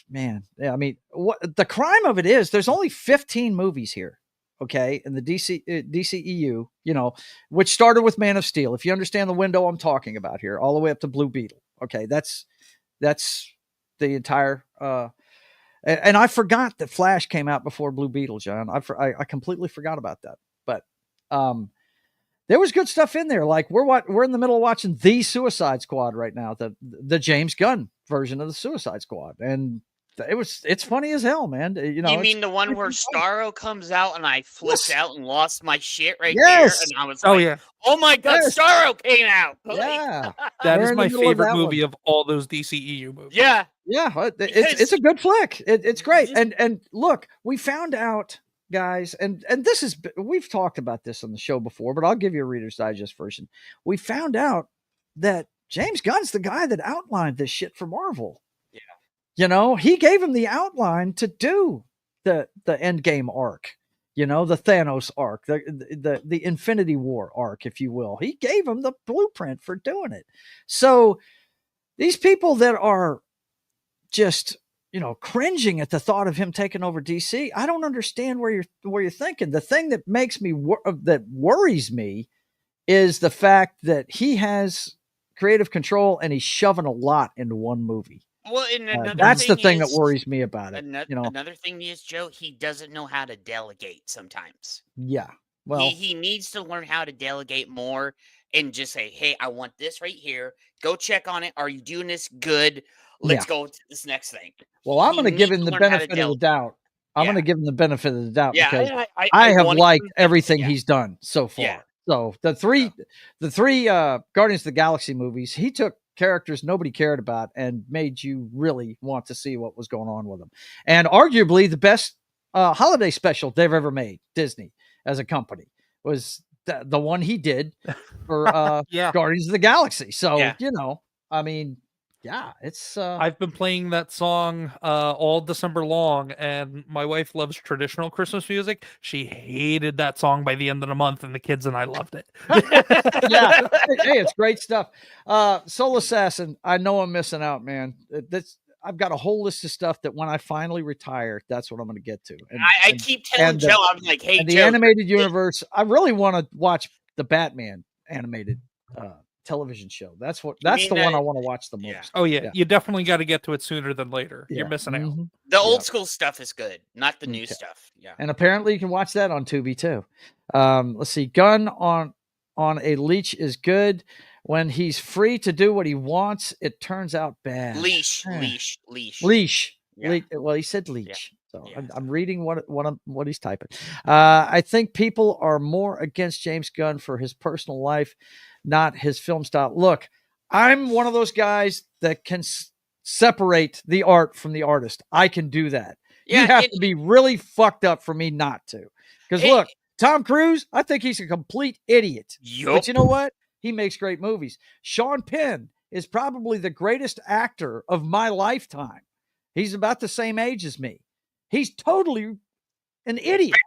man. Yeah, I mean, what the crime of it is, there's only 15 movies here, okay, in the DCEU, which started with Man of Steel. If you understand the window I'm talking about here, all the way up to Blue Beetle, okay, that's the entire And I forgot that Flash came out before Blue Beetle, John. I completely forgot about that. But there was good stuff in there. Like we're in the middle of watching The Suicide Squad right now, the James Gunn version of the Suicide Squad, and it's funny as hell, man. You mean the one where Starro comes out and I flipped out and lost my shit there, Yes. and I was Oh like, yeah. oh my god, Yes. Starro came out. Yeah. That We're is in the my middle of favorite that movie one. of all those DCEU movies. Yeah. Yeah, Because- it's a good flick. It's great. Just- And look, we found out, guys, and this is, we've talked about this on the show before, but I'll give you a Reader's Digest version. We found out that James Gunn's the guy that outlined this shit for Marvel. Yeah. You know, he gave him the outline to do the Endgame arc, you know, the Thanos arc, the Infinity War arc, if you will. He gave him the blueprint for doing it. So these people that are just, you know, cringing at the thought of him taking over DC, I don't understand where you're thinking. The thing that makes me that worries me is the fact that he has creative control and he's shoving a lot into one movie. Well, and That's the thing that worries me about it. Another thing is, Joe, he doesn't know how to delegate sometimes. Yeah. Well, he needs to learn how to delegate more and just say, hey, I want this right here. Go check on it. Are you doing this good? Let's go to this next thing. Well, I'm going to give him the benefit of the doubt. I'm going to give him the benefit of the doubt because I have liked everything he's done so far. Yeah. So the three Guardians of the Galaxy movies, he took characters nobody cared about and made you really want to see what was going on with them. And arguably the best holiday special they've ever made, Disney as a company, was the one he did for Guardians of the Galaxy. So, you know, I mean, yeah, it's I've been playing that song all December long, and my wife loves traditional Christmas music. She hated that song by the end of the month, and the kids and I loved it. Yeah. Hey, it's great stuff. Soul Assassin, I know I'm missing out, man. I've got a whole list of stuff that when I finally retire, that's what I'm going to get to. And I keep telling Joe, I'm like, hey, the Joe, animated universe, I really want to watch the Batman animated television show. That's the one I want to watch the most. Yeah. Oh yeah, you definitely got to get to it sooner than later. You're missing out. The old school stuff is good, not the new stuff. Yeah. And apparently you can watch that on Tubi too. Let's see. Gun on a leash is good. When he's free to do what he wants, it turns out bad. Leash. Yeah. Well, he said leash. So I'm reading what he's typing. I think people are more against James Gunn for his personal life, not his film style. Look, I'm one of those guys that can separate the art from the artist. I can do that. You have to be really fucked up for me not to. Because look, Tom Cruise, I think he's a complete idiot. But you know what? He makes great movies. Sean Penn is probably the greatest actor of my lifetime. He's about the same age as me. He's totally an idiot.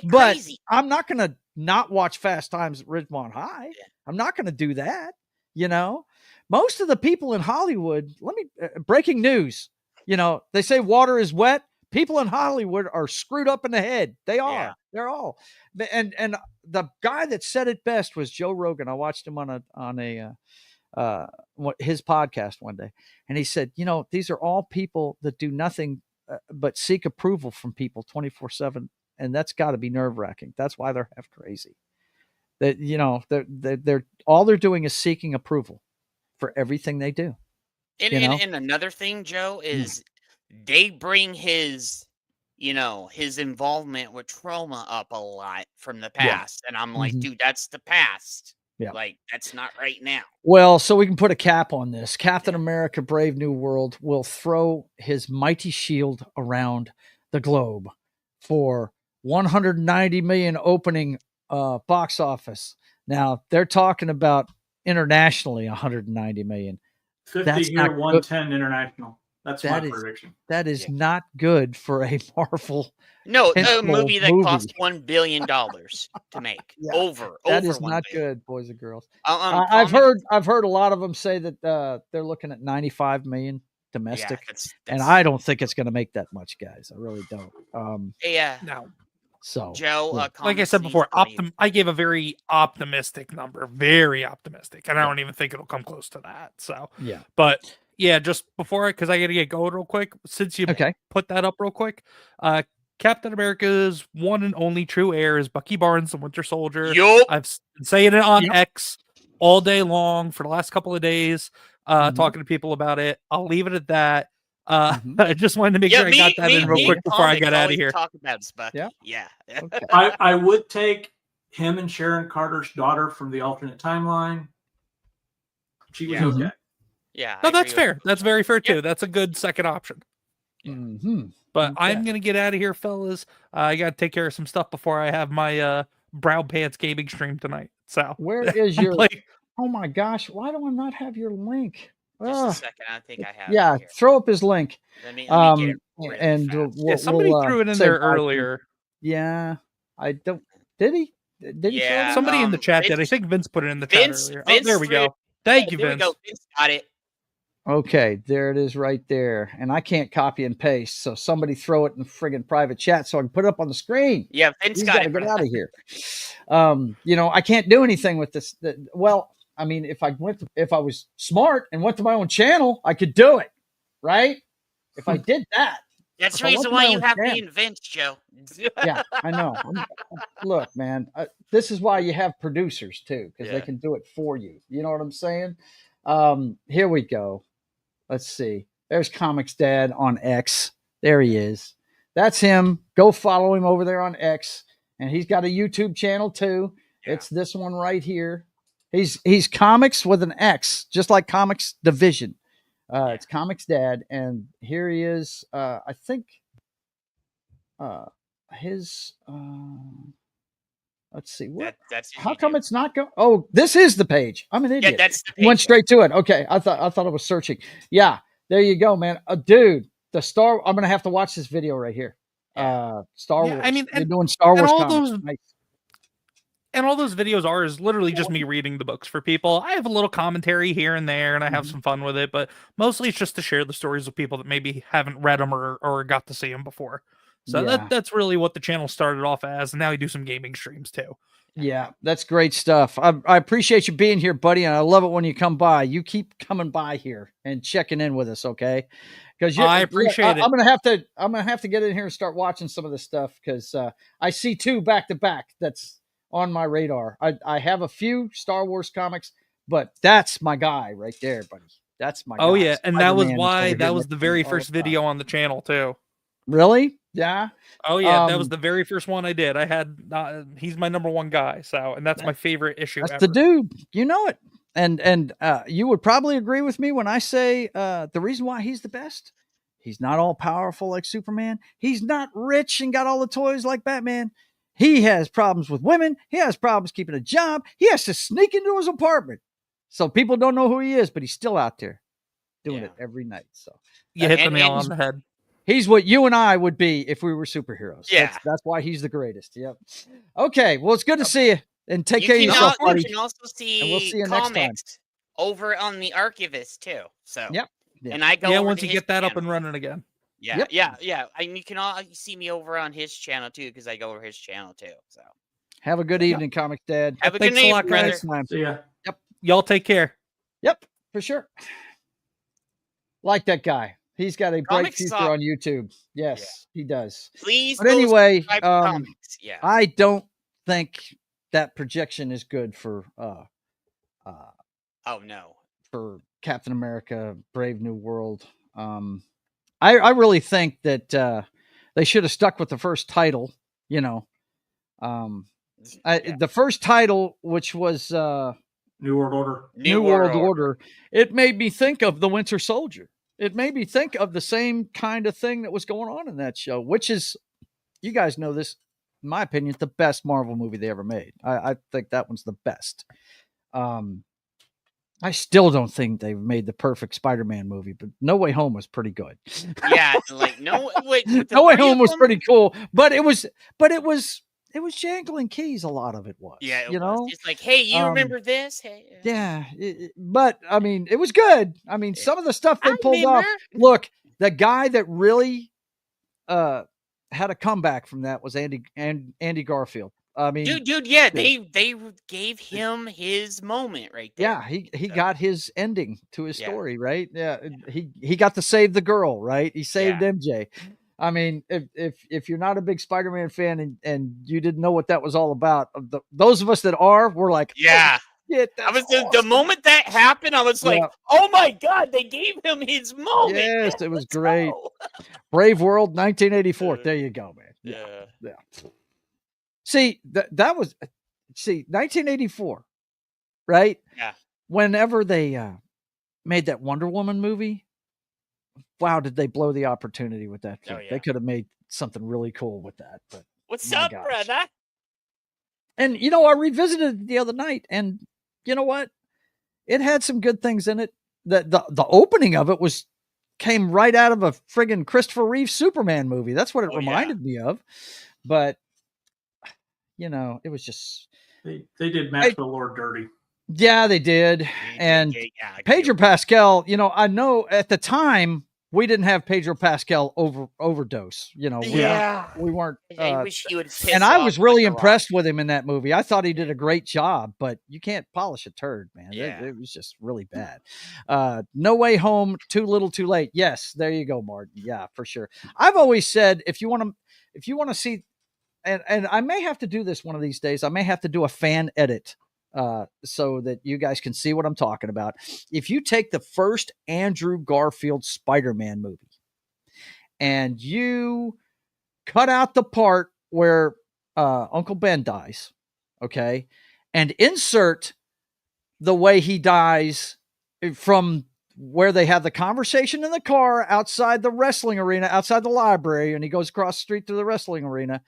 But I'm not going to not watch Fast Times at Ridgemont High. I'm not going to do that. You know, most of the people in Hollywood, breaking news, you know, they say water is wet. People in Hollywood are screwed up in the head. They are. Yeah. They're all. And the guy that said it best was Joe Rogan. I watched him on his podcast one day, and he said, you know, these are all people that do nothing but seek approval from people 24/7, and that's got to be nerve-wracking. That's why they're half crazy. That, you know, they're all they're doing is seeking approval for everything they do. And another thing, Joe, is they bring his involvement with trauma up a lot from the past. And I'm like, dude, that's the past. Yeah. Like, that's not right now. Well, so we can put a cap on this. Captain America Brave New World will throw his mighty shield around the globe for 190 million opening box office. Now, they're talking about internationally 190 million. 50 here, 110 international. That's my prediction. That is not good for a Marvel. No, a movie that cost $1 billion to make. That is not good, boys and girls. I've heard a lot of them say that they're looking at 95 million domestic, and I don't think it's going to make that much, guys. I really don't. No. So, Joe, like I said before, I gave a very optimistic number, very optimistic, and I don't even think it'll come close to that. So, yeah. But Yeah, just before because I got to get going real quick. Since you Okay. put that up real quick, Captain America's one and only true heir is Bucky Barnes, the Winter Soldier. Yup. I've been saying it on Yep. X all day long for the last couple of days, talking to people about it. I'll leave it at that. I just wanted to make sure I got that in real quick before I got out of here. Talk about Bucky. Yeah. Yeah. Okay. I would take him and Sharon Carter's daughter from the alternate timeline. She was okay. Yeah. No, I that's agree with fair. That's very fair too. That's a good second option. But Okay. I'm gonna get out of here, fellas. I gotta take care of some stuff before I have my Brown Pants gaming stream tonight. So Where is I'm your? playing- Oh my gosh! Why do I not have your link? Just Ugh. a second. I think I have. Yeah, it here. throw up his link. Let me get it really and fast. we'll, somebody we'll, threw it in say there bye to- earlier. Yeah, I don't. Did he? Did he? throw it Yeah, in? Somebody in the chat did. I Vince- think Vince put it in the chat Vince- earlier. Vince oh, there we threw go. it- Thank you, There we Vince. go. Vince got it. Okay, there it is right there. And I can't copy and paste, so somebody throw it in the friggin' private chat so I can put it up on the screen. Yeah, Vince He's got got to it. get out of here. I can't do anything with this. Well, I mean, if I was smart and went to my own channel, I could do it, right? If I did that, That's If the I reason want why my you own have me channel. and Vince, Joe. yeah, I know. Look, man, this is why you have producers too, because they Yeah. can do it for you. You know what I'm saying? Here we go. Let's see. There's Comics Dad on X. There he is. That's him. Go follow him over there on X, and he's got a YouTube channel too. Yeah. It's this one right here. He's Comics with an X, just like Comics Division. It's Comics Dad, and here he is. I think his. Let's see. What? That's his How come YouTube. it's not going? Oh, this is the page. I'm an Yeah, idiot. that's the page. Went straight to it. Okay, I thought I was searching. Yeah, there you go, man. Dude, I'm gonna have to watch this video right here. Star Yeah, Wars. I mean, you're and- doing Star and Wars all comics. those- Nice. And all those videos is literally just me reading the books for people. I have a little commentary here and there, and I have some fun with it, but mostly it's just to share the stories with people that maybe haven't read them or got to see them before. So Yeah. that's really what the channel started off as, and now we do some gaming streams too. Yeah, that's great stuff. I appreciate you being here, buddy, and I love it when you come by. You keep coming by here and checking in with us, okay? Because I appreciate it. I'm gonna have to get in here and start watching some of this stuff because I see two back to back. That's on my radar. I have a few Star Wars comics, but that's my guy right there, buddy. That's my Oh guy. yeah, and that was Spider-Man is why over that here was next the to me very all first the time. video on the channel too. Really? Yeah. Oh yeah, that was Um, the very first one I did. I had he's my number one guy, so and that's my favorite issue. That's ever. the dude. You know it. And you would probably agree with me when I say the reason why he's the best. He's not all powerful like Superman. He's not rich and got all the toys like Batman. He has problems with women. He has problems keeping a job. He has to sneak into his apartment. So people don't know who he is, but he's still out there doing it every night. So You hit the and- nail and- on the head. he's what you and I would be if we were superheroes. Yeah. That's why he's the greatest. Yep. Okay. Well, it's good to see you and take care of You yourself, can buddy. also see, And we'll see you next time. comics over on the Archivist too. So Yep. Yeah. and I go Yeah, over once to you his get that up channel. and running again. Yeah, Yep. yeah. And you can all see me over on his channel too, because I go over his channel too. So Have a good evening, Comics Dad. have a Thanks good a night, lot, brother. guys. Time. See ya. Y'all take care. Yep, for sure. Like that guy. He's got a bright Comics future suck. on YouTube. Yes, he does. Please. But go anyway, subscribe to comics. Yeah. I don't think that projection is good for Oh no. Captain America: Brave New World. I really think that they should have stuck with the first title. You know, the first title, which was New World Order. New World Order, it made me think of the Winter Soldier. It made me think of the same kind of thing that was going on in that show, which is, you guys know this, in my opinion, the best Marvel movie they ever made. I think that one's the best. I still don't think they've made the perfect Spider-Man movie, but No Way Home was pretty good. Yeah, like no. Wait, with the No Way three of Home was them? pretty cool, but it was jangling keys. A lot of it was. Yeah, it you know. was. It's like, hey, you remember this? Hey, Yeah, but I mean, it was good. I mean, some of the stuff they I pulled off. remember. Look, the guy that really had a comeback from that was Andy Garfield. I mean, dude, yeah, they gave him his moment right there. Yeah, he got his ending to his story, right? Yeah, he got to save the girl, right? He saved MJ. I mean, if you're not a big Spider-Man fan and you didn't know what that was all about, those of us that are, we're like, yeah. Shit, I was the moment that happened, I was like, "Oh my god, they gave him his moment!" Yes, it was great. Brave World, 1984. There you go, man. Yeah. See, that was 1984, right? Yeah. Whenever they made that Wonder Woman movie, wow, did they blow the opportunity with that? Oh, yeah. They could have made something really cool with that. But what's up, brother? And I revisited it the other night, and you know what? It had some good things in it. The opening of it came right out of a friggin' Christopher Reeve Superman movie. That's what it reminded me of. But it was just they did Max Lord dirty. Yeah, they did. And Pedro Pascal, I know at the time we didn't have Pedro Pascal overdose. We weren't. I wish he would. And I was really impressed with him in that movie. I thought he did a great job, but you can't polish a turd, man. Yeah. It was just really bad. No Way Home, Too Little, Too Late. Yes, there you go, Martin. Yeah, for sure. I've always said if you want to see, and I may have to do this one of these days. I may have to do a fan edit. So that you guys can see what I'm talking about. If you take the first Andrew Garfield Spider-Man movie and you cut out the part where Uncle Ben dies, okay, and insert the way he dies from where they have the conversation in the car outside the wrestling arena, outside the library, and he goes across the street to the wrestling arena,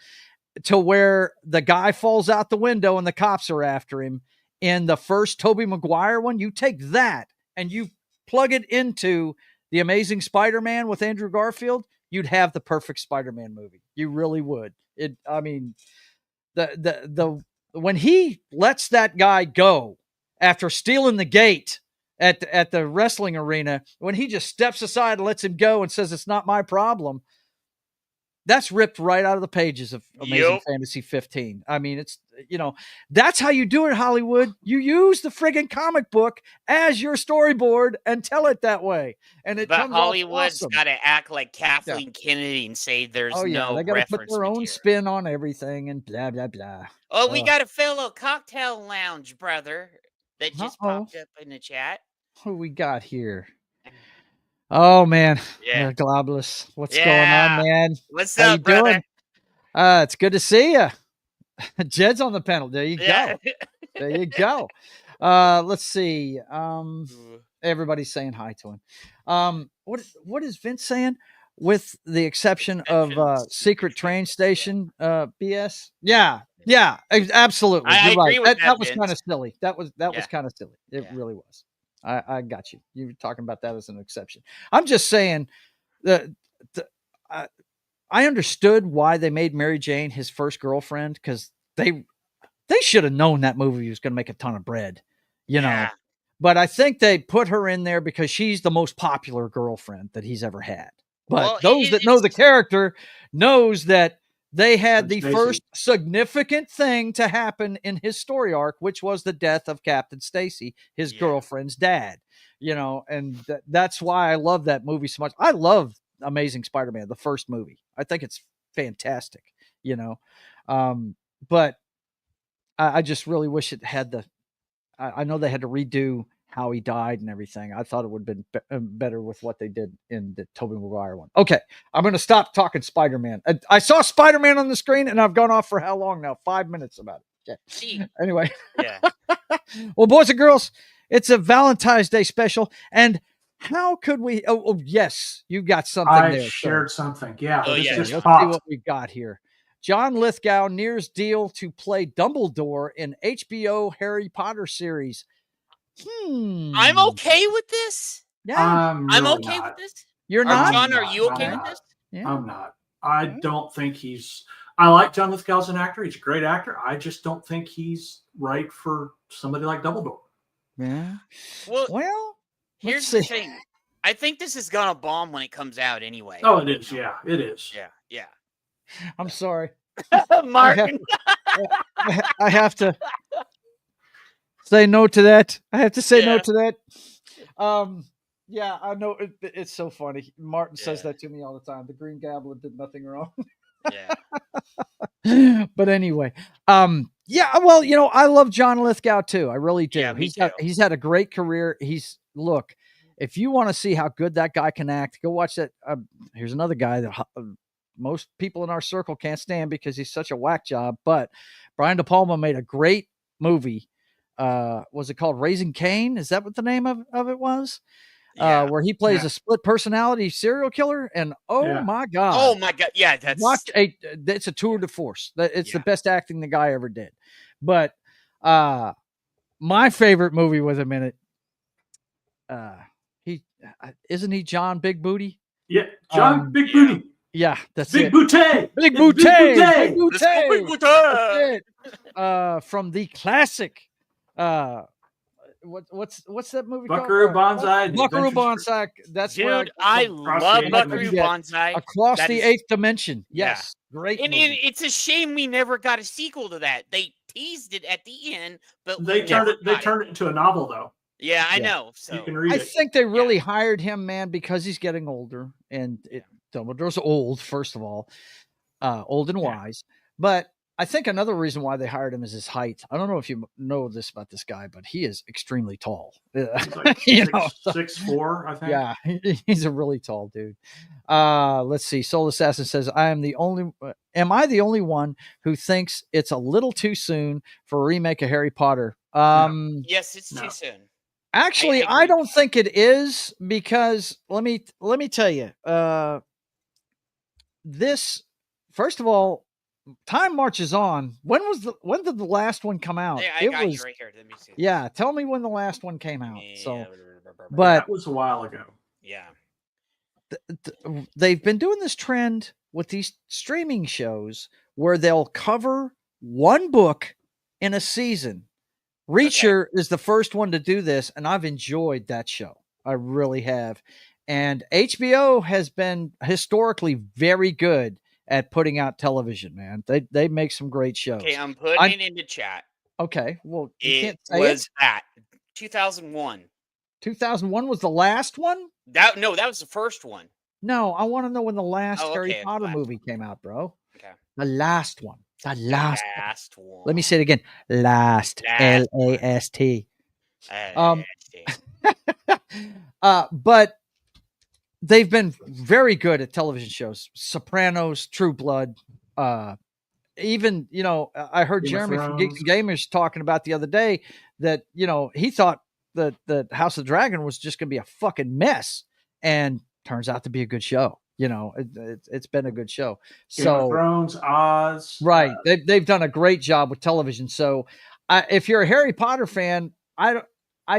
to where the guy falls out the window and the cops are after him in the first Tobey Maguire one. You take that and you plug it into The Amazing Spider-Man with Andrew Garfield, you'd have the perfect Spider-Man movie. You really would. When he lets that guy go after stealing the gate at the wrestling arena, when he just steps aside and lets him go and says, "It's not my problem," that's ripped right out of the pages of Amazing Fantasy 15. I mean, it's, that's how you do it, Hollywood. You use the friggin' comic book as your storyboard and tell it that way. And it comes Hollywood's awesome. got to act like Kathleen Kennedy and say there's no they got to put their own material. spin on everything and blah, blah, blah. Oh, we got a fellow cocktail lounge brother that just popped up in the chat. Who we got here? Oh, man. Yeah. Globulus. What's going on, man? What's How up, you brother? doing? It's good to see you. Jed's on the panel. There you go. There you go. Let's see. Everybody's saying hi to him. What is Vince saying? With the exception of Secret Train Station BS. Yeah, absolutely. I You're agree right. with That was Vince. kind of silly. That was kind of silly. It really was. I got you. You were talking about that as an exception. I'm just saying that I understood why they made Mary Jane his first girlfriend, because they should have known that movie was going to make a ton of bread, know. But I think they put her in there because she's the most popular girlfriend that he's ever had. But those that know the character knows that they had the first significant thing to happen in his story arc, which was the death of Captain Stacy, his girlfriend's dad, and that's why I love that movie so much. I love Amazing Spider-Man, the first movie. I think it's fantastic, but I just really wish it had I know they had to redo how he died and everything. I thought it would have been better with what they did in the Tobey Maguire one. Okay, I'm going to stop talking Spider-Man. I saw Spider-Man on the screen, and I've gone off for how long now? 5 minutes about it. Okay. Anyway. Yeah. Well, boys and girls, it's a Valentine's Day special, and how could we? Oh yes, you got something there. I shared something. Yeah. Oh, yeah. Let's see what we got here. John Lithgow nears deal to play Dumbledore in HBO Harry Potter series. I'm okay with this. Yeah, I'm okay with this. You're not, John. Are you okay with this? Yeah. I'm not. I don't think he's. I like John Lithgow as an actor. He's a great actor. I just don't think he's right for somebody like Dumbledore. Yeah. Well, here's the thing. I think this is gonna bomb when it comes out anyway. Oh, it is. Yeah, it is. Yeah. I'm sorry, Martin. I have to say no to that. I have to say no to that. Yeah, I know it's so funny. Martin says that to me all the time. The Green Goblin did nothing wrong. Yeah. But anyway, yeah, well, I love John Lithgow too. I really do. Yeah, me too. He's had a great career. Look, if you want to see how good that guy can act, go watch that. Here's another guy that most people in our circle can't stand because he's such a whack job. But Brian De Palma made a great movie. Was it called Raising Cain? Is that what the name of it was? Where he plays a split personality serial killer, and my god, yeah, it's a tour de force. It's the best acting the guy ever did. But my favorite movie with him in it, isn't he John Big Booty? Yeah, John Big Booty. Yeah, that's Big it. Booty. Big Booty. Big Booty. Big Booty. From the classic. What's that movie Buckaroo called? Banzai. Buckaroo Banzai. That's dude. I love Buckaroo Banzai. Across the Eighth Dimension. Yes, great. And movie. it's a shame we never got a sequel to that. They teased it at the end, but they turned it into a novel though. Yeah, I know. So you can read it. I think they really hired him, man, because he's getting older, and Dumbledore's old. First of all, old and wise, but. I think another reason why they hired him is his height. I don't know if you know this about this guy, but he is extremely tall. He's like 6'4", I think. Yeah, he's a really tall dude. Let's see. Soul Assassin says, am I the only one who thinks it's a little too soon for a remake of Harry Potter? Yes, it's too soon. Actually, I don't think it is, because let me tell you, this, first of all, time marches on. When did the last one come out? Yeah, I got you right here. Let me see. Yeah, tell me when the last one came out. So, but that was a while ago. Yeah, they've been doing this trend with these streaming shows where they'll cover one book in a season. Reacher is the first one to do this, and I've enjoyed that show. I really have. And HBO has been historically very good at putting out television, man. They make some great shows. Okay, I'm putting it in the chat. Okay, well, you can't say was that 2001. 2001 was the last one? That was the first one. No, I want to know when the last Harry Potter movie came out, bro. Okay. The last one. The last one. Let me say it again. Last. L-A-S-T. But they've been very good at television shows. Sopranos, True Blood. Even, I heard Jeremy from Geeks and Gamers talking about the other day that, he thought that House of the Dragon was just going to be a fucking mess. And turns out to be a good show. It's been a good show. Game of Thrones, Oz. Right. They've done a great job with television. So if you're a Harry Potter fan, I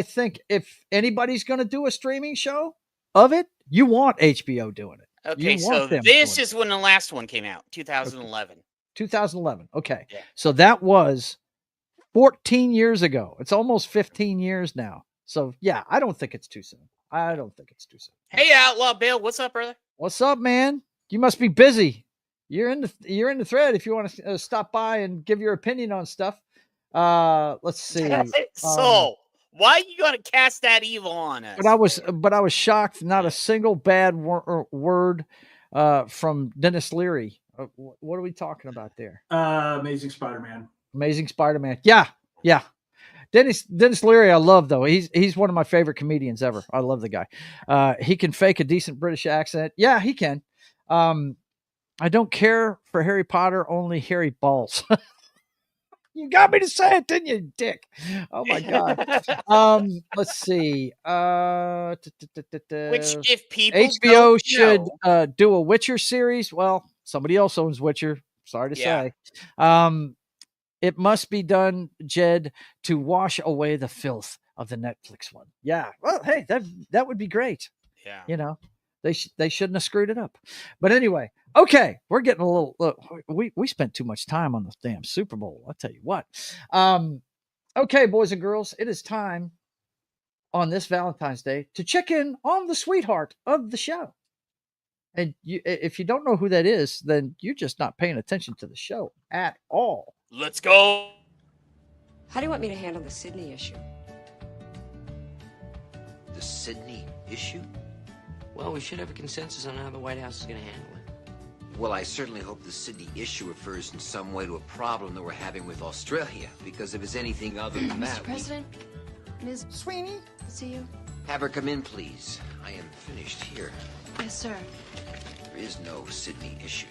think if anybody's going to do a streaming show of it, you want HBO doing it. Okay, so this is when the last one came out, 2011. 2011. Okay. Yeah. So that was 14 years ago. It's almost 15 years now. So yeah, I don't think it's too soon. Hey, Outlaw Bill, what's up, brother? What's up, man? You must be busy. You're in the thread if you want to stop by and give your opinion on stuff. Let's see. So why are you gonna cast that evil on us? But I was shocked. Not a single bad word from Dennis Leary. What are we talking about there? Amazing Spider-Man. Amazing Spider-Man. Yeah. Dennis Leary, I love though. He's one of my favorite comedians ever. I love the guy. He can fake a decent British accent. Yeah, he can. I don't care for Harry Potter. Only Harry balls. You got me to say it, didn't you, dick? Oh my god. Let's see. Which, if people HBO should do a Witcher series. Well, somebody else owns Witcher. Sorry to say. It must be done, Jed, to wash away the filth of the Netflix one. Yeah. Well, hey, that would be great. Yeah. They shouldn't have screwed it up. But anyway, okay, we're getting a little. We spent too much time on the damn Super Bowl. I'll tell you what. Okay, boys and girls, it is time on this Valentine's Day to check in on the sweetheart of the show. And if you don't know who that is, then you're just not paying attention to the show at all. Let's go. How do you want me to handle the Sydney issue? The Sydney issue? Well, we should have a consensus on how the White House is going to handle it. Well, I certainly hope the Sydney issue refers in some way to a problem that we're having with Australia, because if it's anything other than that... Mr. President, Ms. Sweeney? To see you. Have her come in, please. I am finished here. Yes, sir. There is no Sydney issue.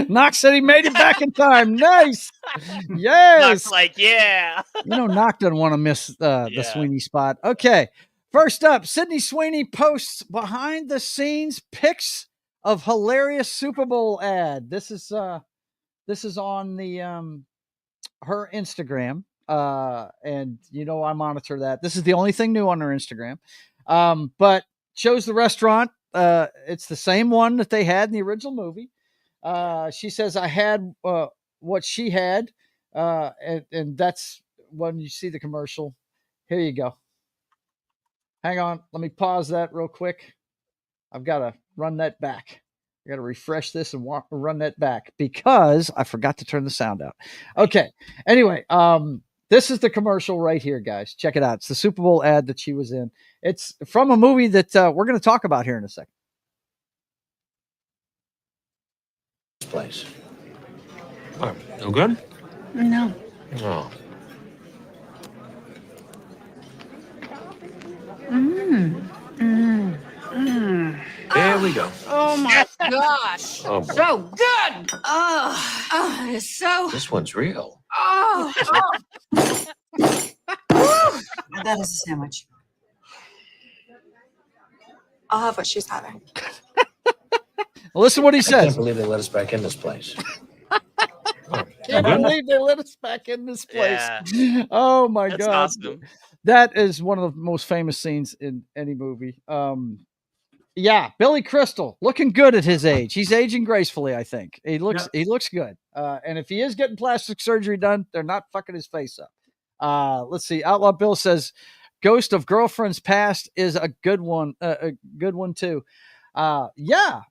Knox said he made it back in time. Nice. Yes. Knox like, yeah. Knox doesn't want to miss the Sweeney Spot. Okay. First up, Sydney Sweeney posts behind the scenes pics of hilarious Super Bowl ad. This is on the her Instagram. And I monitor that. This is the only thing new on her Instagram. But shows the restaurant. It's the same one that they had in the original movie. She says, I had what she had, and that's when you see the commercial. Here you go. Hang on. Let me pause that real quick. I've got to run that back. I got to refresh this and run that back because I forgot to turn the sound out. Okay. Anyway, this is the commercial right here, guys. Check it out. It's the Super Bowl ad that she was in. It's from a movie that we're going to talk about here in a second. Place. Oh, no good? No. Oh. There we go. Oh my gosh. Oh, boy. So good. Oh, it's so. This one's real. Oh. That is a sandwich. I'll have what she's having. Listen what he I says. can't believe they let us back in this place. Can't believe they let us back in this place. Yeah. Oh my That's God. awesome. That is one of the most famous scenes in any movie. Yeah, Billy Crystal looking good at his age. He's aging gracefully, I think. He looks good. And if he is getting plastic surgery done, they're not fucking his face up. Let's see. Outlaw Bill says Ghost of Girlfriends Past is a good one. A good one too. Yeah.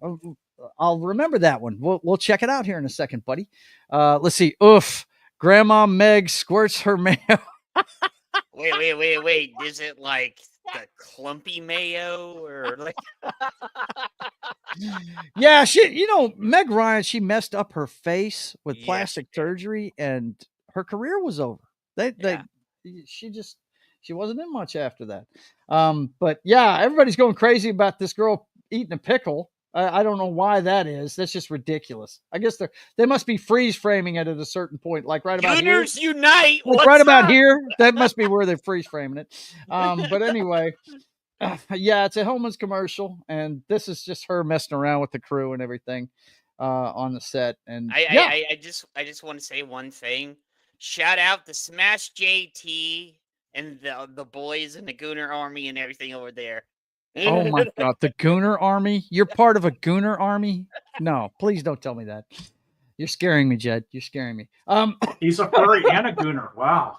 I'll remember that one. We'll check it out here in a second, buddy. Let's see. Oof. Grandma Meg squirts her mayo. Wait. Is it like the clumpy mayo or like? Yeah, Meg Ryan, she messed up her face with plastic surgery and her career was over. She wasn't in much after that. But yeah, everybody's going crazy about this girl eating a pickle. I don't know why that is. That's just ridiculous. I guess they must be freeze framing it at a certain point, like right about here. Uners unite. Like right about here. That must be where they're freeze framing it. But anyway, yeah, it's a Hellman's commercial, and this is just her messing around with the crew and everything on the set. And I just want to say one thing. Shout out to Smash JT and the boys in the Gooner Army and everything over there. Oh my God, the Gooner Army? You're part of a Gooner Army? No, please don't tell me that. You're scaring me, Jed. You're scaring me. He's a furry and a Gooner. Wow.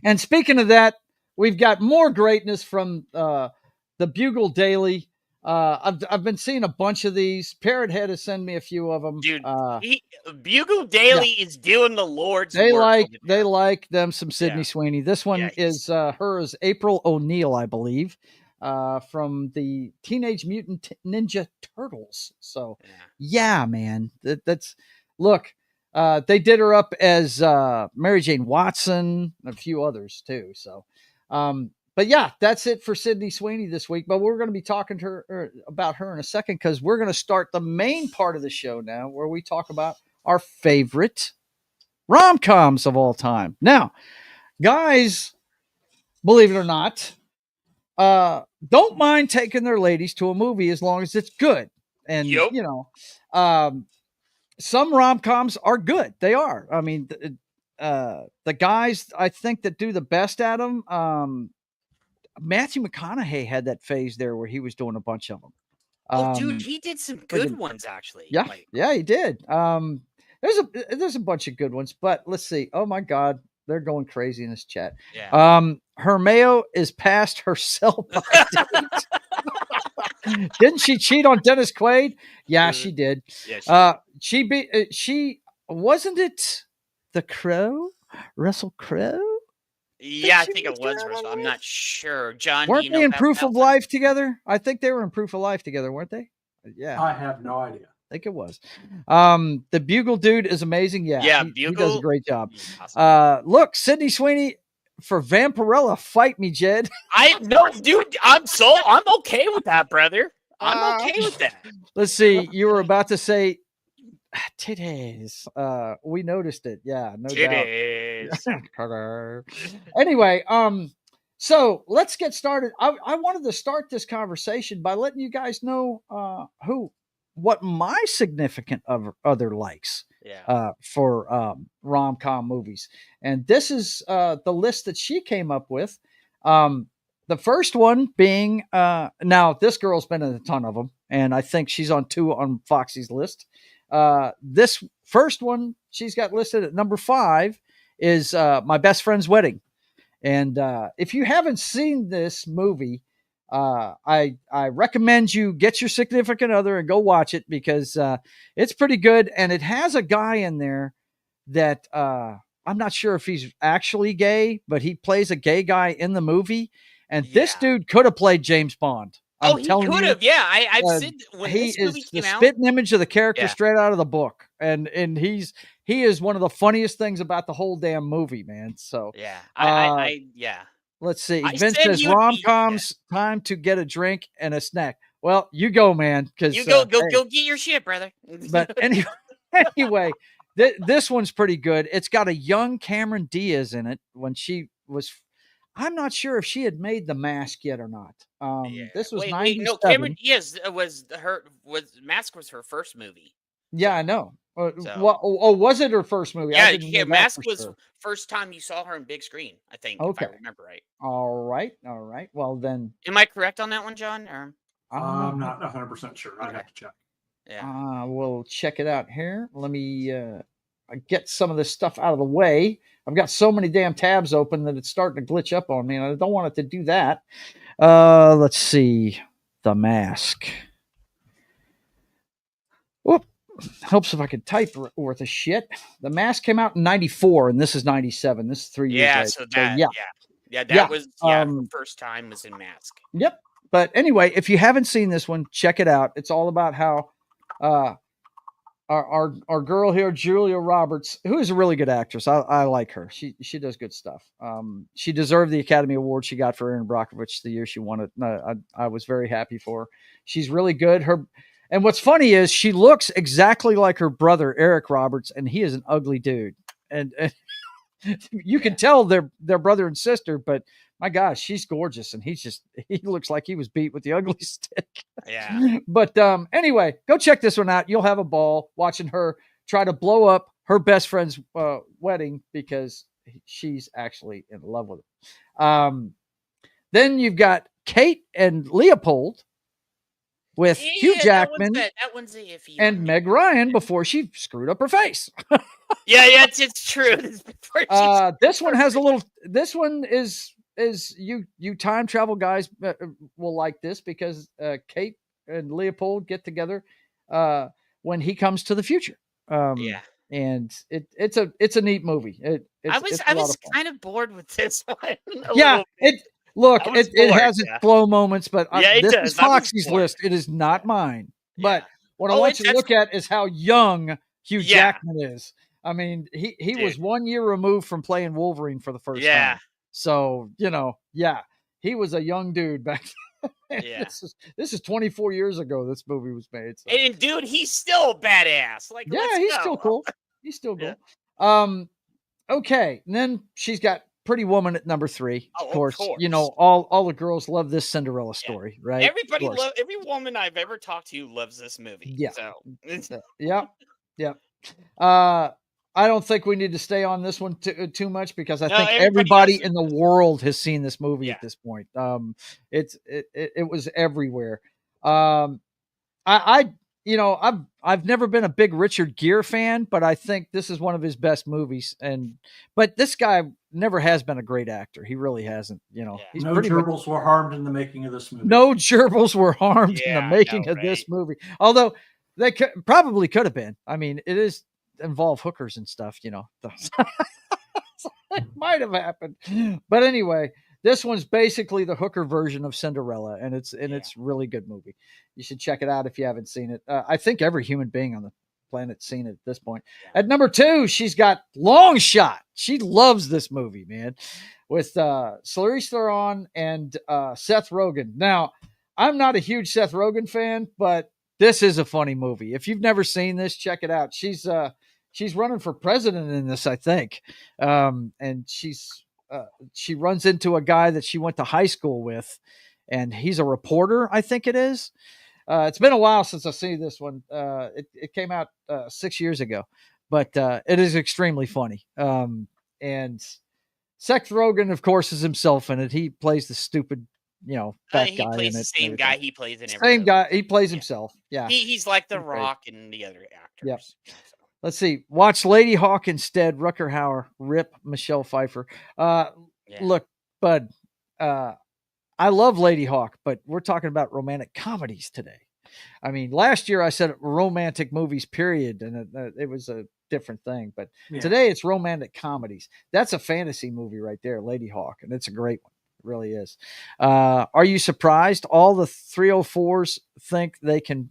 And speaking of that, we've got more greatness from the Bugle Daily. I've been seeing a bunch of these. Parrot Head has sent me a few of them. Dude, Bugle Daily is doing the Lord's work. They like them some Sydney Sweeney. This one is hers, April O'Neil, I believe. From the Teenage Mutant Ninja Turtles. So yeah, man, that's look, they did her up as Mary Jane Watson and a few others too. So, but yeah, that's it for Sydney Sweeney this week, but we're going to be talking to her about her in a second, because we're going to start the main part of the show now, where we talk about our favorite rom-coms of all time. Now, guys, believe it or not, don't mind taking their ladies to a movie as long as it's good. And some rom-coms are good. They are. I mean, the guys I think that do the best at them, Matthew McConaughey had that phase there where he was doing a bunch of them. Dude, he did some good ones actually. Yeah, yeah, he did. There's a bunch of good ones, but let's see. Oh my God, they're going crazy in this chat. Yeah. Hermeo is past her sell-by date. Didn't she cheat on Dennis Quaid? Yeah, she did. Yeah, she wasn't it the Crow, Russell Crowe? Yeah, I think it was Russell. I'm not sure. John, Weren't do you know they in about Proof that of one? Life together? I think they were in Proof of Life together, weren't they? Yeah, I have no idea. I think it was. The Bugle dude is amazing. Yeah, Yeah, he does a Bugle. great job. Awesome. Look, Sydney Sweeney for Vampirella. Fight me, Jed. No, dude, I'm okay with that, brother. I'm okay with that. Let's see. You were about to say titties. We noticed it. Yeah, no Titties. doubt. Anyway, so let's get started. I wanted to start this conversation by letting you guys know what my significant other likes for rom-com movies. And this is the list that she came up with. The first one being now this girl's been in a ton of them, and I think she's on 2 on Foxy's list. This first one she's got listed at number 5 is My Best Friend's Wedding. And if you haven't seen this movie, I recommend you get your significant other and go watch it, because it's pretty good. And it has a guy in there that I'm not sure if he's actually gay, but he plays a gay guy in the movie. And this dude could have played James Bond. He could have. Yeah, I've said when he this movie is the came out. spitting image of the character straight out of the book, and he is one of the funniest things about the whole damn movie, man. So yeah, let's see. Vince says rom-coms, time to get a drink and a snack. Well, you go, man. Because you go get your shit, brother. But anyway, this one's pretty good. It's got a young Cameron Diaz in it when she was. I'm not sure if she had made The Mask yet or not. This was 97. No, Cameron Diaz Mask was her first movie. Yeah, I know. Was it her first movie? Yeah, Mask was first time you saw her in big screen, I think, if I remember right. All right. Well, then. Am I correct on that one, John? Or? I'm not 100% sure. I'd have to check. Yeah. We'll check it out here. Let me get some of this stuff out of the way. I've got so many damn tabs open that it's starting to glitch up on me, and I don't want it to do that. Let's see. The Mask. Whoop. Helps if I could type worth of shit. The Mask came out in 94, and this is 97. This is 3 years later. So that was her first time was in Mask. Yep. But anyway, if you haven't seen this one, check it out. It's all about how our girl here, Julia Roberts, who is a really good actress. I like her. She does good stuff. She deserved the Academy Award she got for Erin Brockovich the year she won it. I was very happy for her. She's really good. And what's funny is she looks exactly like her brother, Eric Roberts, and he is an ugly dude. And you can tell they're brother and sister, but my gosh, she's gorgeous, and he looks like he was beat with the ugly stick. Yeah. But anyway, go check this one out. You'll have a ball watching her try to blow up her best friend's wedding because she's actually in love with him. Then you've got Kate and Leopold with Hugh Jackman that one's a iffy and one. Meg Ryan before she screwed up her face. Yeah, it's true. This one has a little. This one is you time travel guys will like this because Kate and Leopold get together when he comes to the future. And it's a neat movie. I was kind of bored with this one. It has its slow moments, but this does. is Foxy's list. It is not mine. But what I want you to look at is how young Hugh Jackman is. I mean, he was 1 year removed from playing Wolverine for the first time. So, he was a young dude back then. Yeah. This is 24 years ago this movie was made. So. And dude, he's still badass. Like, he's still cool. He's still cool. Okay. And then she's got Pretty Woman at number 3. Of course. You know, all the girls love this Cinderella story, right? Every woman I've ever talked to loves this movie. Yeah. So. Yeah. I don't think we need to stay on this one too much because I think everybody in the world has seen this movie at this point. It was everywhere. I've never been a big Richard Gere fan, but I think this is one of his best movies. But this guy never has been a great actor. He really hasn't. He's No pretty much gerbils were harmed in the making of this movie. no gerbils were harmed in the making of this movie. Although they probably could have been. I mean, it is involve hookers and stuff. It might have happened. But anyway, this one's basically the hooker version of Cinderella, and it's really good movie. You should check it out if you haven't seen it. I think every human being on the planet's seen it at this point. At number 2, she's got Long Shot. She loves this movie, man, with Charlize Theron and Seth Rogen. Now, I'm not a huge Seth Rogen fan, but this is a funny movie. If you've never seen this, check it out. She's running for president in this, I think, and she runs into a guy that she went to high school with, and he's a reporter, I think it is. It's been a while since I've seen this one. It came out 6 years ago, but it is extremely funny. And Seth Rogen, of course, is himself in it. He plays the stupid, fat he guy plays in the it. same guy he plays in every Same guy. He plays himself. Yeah. He's like The He's great. Rock and the other actors. Yep. Let's see. Watch Lady Hawk instead. Rucker Hauer. Rip Michelle Pfeiffer. Look, bud, I love Lady Hawk, but we're talking about romantic comedies today. I mean, last year I said romantic movies, period, and it was a different thing. But today it's romantic comedies. That's a fantasy movie right there, Lady Hawk, and it's a great one. It really is. Are you surprised? All the 304s think they can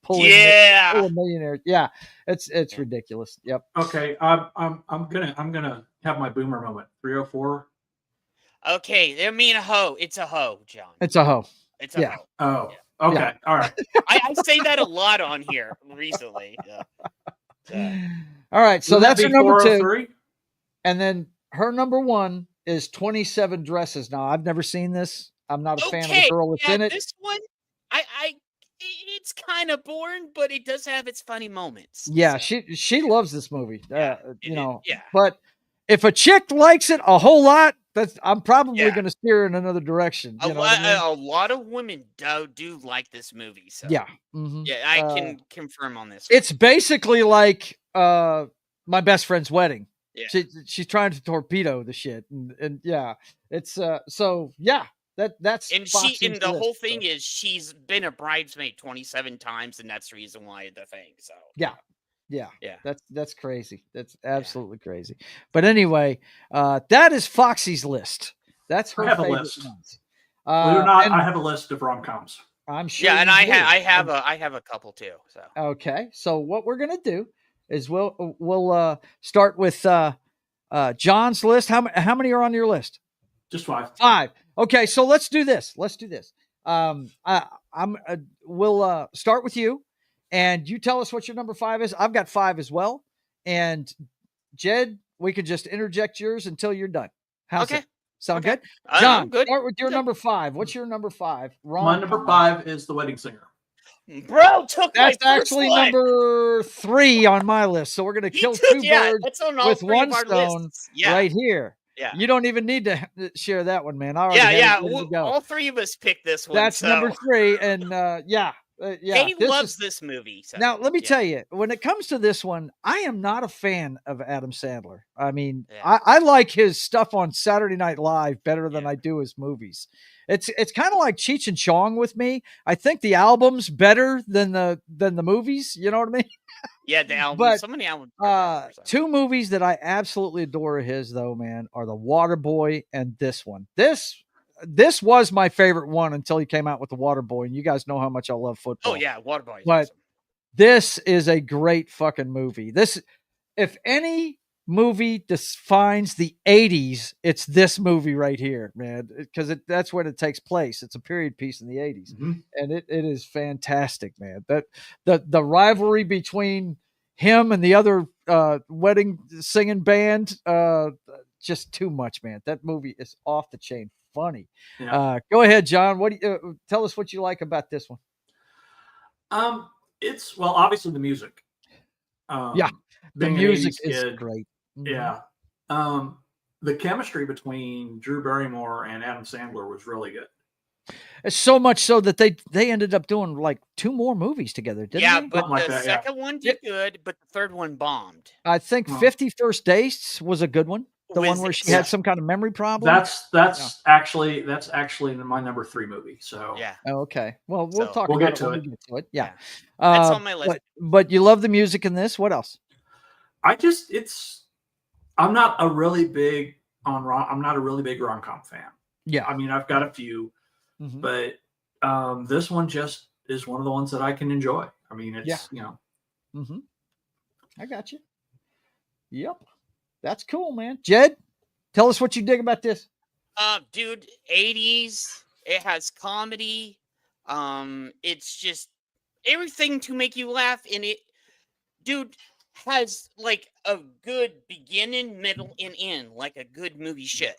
pull in a millionaire. Yeah, it's ridiculous. Yep. Okay, I'm gonna have my boomer moment. 304. Okay, I mean a hoe. It's a hoe, John. It's a hoe. It's a hoe. Oh, okay. Yeah. All right. I say that a lot on here recently. All right, so Wouldn't that's that her be number 403? 2. And then her number 1 is 27 Dresses. Now, I've never seen this. I'm not a fan of the girl that's in it. This one, it's kind of boring, but it does have its funny moments. Yeah, she loves this movie. Yeah. But if a chick likes it a whole lot, I'm probably going to steer in another direction. A lot of women do like this movie. So yeah. Mm-hmm. Yeah, I can confirm on this. It's basically like My Best Friend's Wedding. Yeah. She's trying to torpedo the shit, and yeah, it's so yeah. That's and the whole thing is she's been a bridesmaid 27 times, and that's the reason why the thing. So yeah. That's crazy. That's absolutely crazy. But anyway, that is Foxy's list. That's her favorite ones. Believe it or not, I have a list of rom-coms. I'm sure. Yeah, and I have a couple too. So okay, so what we're gonna do is we'll start with John's list. How many are on your list? Just 5. 5. Okay, so let's do this. We'll start with you, and you tell us what your number 5 is. I've got 5 as well, and Jed, we could just interject yours until you're done. How's it? Sound good? John, good. Start with your number 5. What's your number 5? My number 5 is The Wedding Singer. Bro, that's actually number 3 on my list. So we're gonna kill 2 birds with 1 stone right here. Yeah, you don't even need to share that one, man. All 3 of us picked this one. That's number 3, and He loves this movie. So. Now, let me tell you, when it comes to this one, I am not a fan of Adam Sandler. I mean, I like his stuff on Saturday Night Live better than I do his movies. It's kind of like Cheech and Chong with me. I think the album's better than the movies. You know what I mean? Yeah, the album. But, so many albums. 2 movies that I absolutely adore of his, though, man, are The Waterboy and this one. This was my favorite one until he came out with The Waterboy, and you guys know how much I love football. Oh yeah, Waterboy. But awesome. This is a great fucking movie. If any movie defines the 80s, it's this movie right here, man, because that's when it takes place. It's a period piece in the 80s, and it is fantastic, man. That the rivalry between him and the other wedding singing band, just too much, man. That movie is off the chain funny. Go ahead, John. Tell us what you like about this one? It's obviously the music. The music is great. Yeah. The chemistry between Drew Barrymore and Adam Sandler was really good. So much so that they ended up doing like 2 more movies together, didn't Yeah, they? but Something like the that, yeah. second one did good, but the third one bombed. I think Well. 51st Dates was a good one. The one Was where it? she had some kind of memory problem. That's actually my number 3 movie. So Yeah. Oh, okay. Well, we'll So- talk We'll about get it to when it. we get to it. Yeah. That's on my list. But you love the music in this. What else? I'm not a really big rom-com fan. Yeah. I mean, I've got a few, Mhm. but this one just is one of the ones that I can enjoy. I mean, it's Mm-hmm. I got you. Yep. That's cool, man. Jed, tell us what you dig about this. Dude, 80s. It has comedy. It's just everything to make you laugh, and it, dude, has like a good beginning, middle, and end, like a good movie should.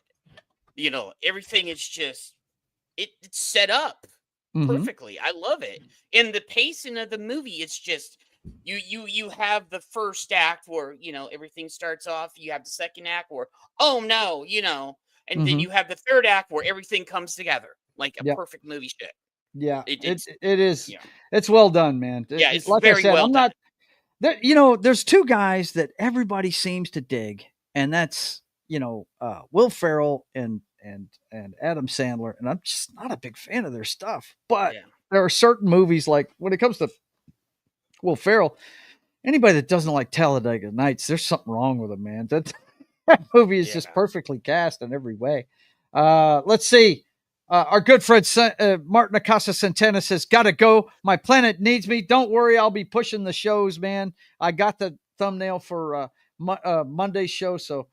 You know, everything is just it's set up Mhm. perfectly. I love it. And the pacing of the movie, it's just you have the first act where, you know, everything starts off, you have the second act where, oh no, you know, and then Mhm. you have the third act where everything comes together like a Yep. perfect movie should. Yeah. It's It is. yeah. It's well done, man. Yeah, it's like I very said, well I'm done. not there, you know, there's 2 guys that everybody seems to dig, and that's, you know, Will Ferrell and Adam Sandler, and I'm just not a big fan of their stuff. But Yeah. there are certain movies, like when it comes to Will Ferrell, anybody that doesn't like Talladega Nights, there's something wrong with them, man. That movie is just Yeah. perfectly cast in every way. Let's see. Our good friend Martin Acasa Centena says, "Gotta go. My planet needs me. Don't worry, I'll be pushing the shows, man. I got the thumbnail for Monday's show, so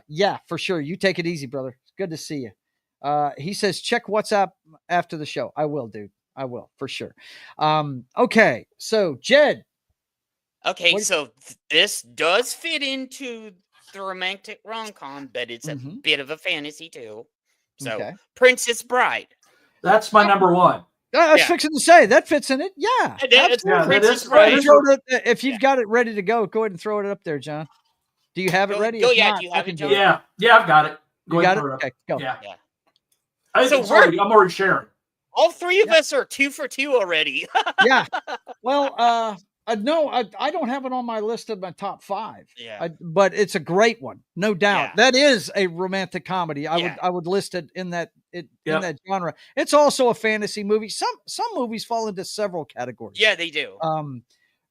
yeah, for sure. You take it easy, brother. It's good to see you." He says, "Check WhatsApp after the show." I will, dude. I will for sure. Okay, so Jed. Okay, What- so this does fit into the romantic rom-com, but it's a Mhm. bit of a fantasy too. So, Okay. Princess Bride. That's my number 1. I was Yeah. fixing to say that fits in it. Yeah, It's absolutely. that Princess is- Go ahead and Bride. throw it, if you've got it ready to go ahead and throw it up there, John. Do you have it Go- ready? go, If yeah, not, do you I have can it, do John? it. Yeah, I've got it. Go You ahead got and it? throw up. Okay, go. Yeah. Yeah. I'm already sharing. All three of us are 2 for 2 already. Yeah. Well, no, I don't have it on my list of my top 5. Yeah. But it's a great one, no doubt. Yeah. That is a romantic comedy. Yeah. I would list it in that in Yep. that genre. It's also a fantasy movie. Some movies fall into several categories. Yeah, they do.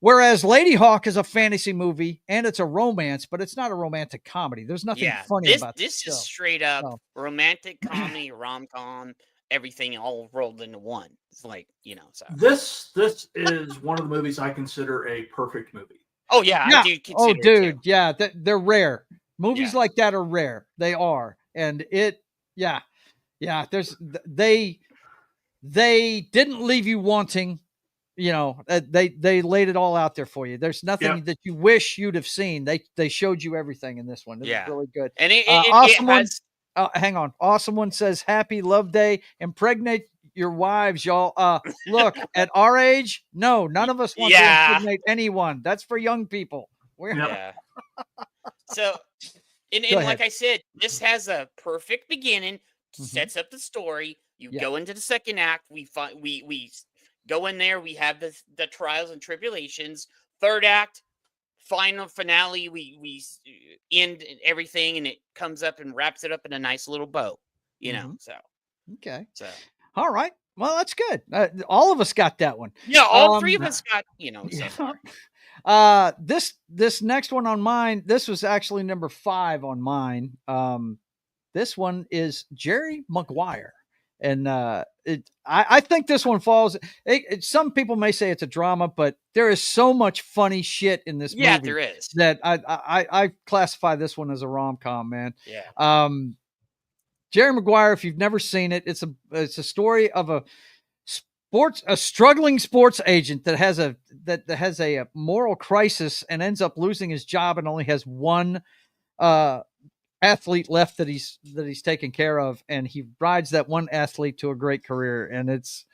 Whereas Lady Hawk is a fantasy movie and it's a romance, but it's not a romantic comedy. There's nothing Yeah, funny this about this show. is straight up No. romantic comedy, rom-com, everything all rolled into one. It's like, you know, so. This is one of the movies I consider a perfect movie. Oh yeah, Yeah. I do consider Oh, it too. dude, yeah, they're rare. Movies Yeah. like that are rare. They are, and yeah. There's they didn't leave you wanting. You know, they laid it all out there for you. There's nothing Yep. that you wish you'd have seen. They showed you everything in this one. It's Yeah. really good. And it Awesome one. has Hang on. Awesome one says, "Happy Love Day. Impregnate your wives, y'all." Look, at our age, no, none of us want to Yeah. impregnate anyone. That's for young people. We're Yep. yeah. So and Go like ahead. I said, this has a perfect beginning, Mhm. sets up the story. You Yeah. go into the second act, we go in there, we have the trials and tribulations. Third act, final finale, we end everything and it comes up and wraps it up in a nice little bow, you know. Mhm. So Okay. so All right. Well, that's good. All of us got that one. yeah, all three of us got, you know, so Yeah. far. This next one on mine, this was actually number 5 on mine. This one is Jerry Maguire. And I think this one falls. Some people may say it's a drama, but there is so much funny shit in this Yeah, movie there is. that I classify this one as a rom-com, man. Yeah. Jerry Maguire, if you've never seen it, it's a story of a struggling sports agent that has a moral crisis and ends up losing his job and only has one athlete left that he's taken care of, and he rides that one athlete to a great career. And it's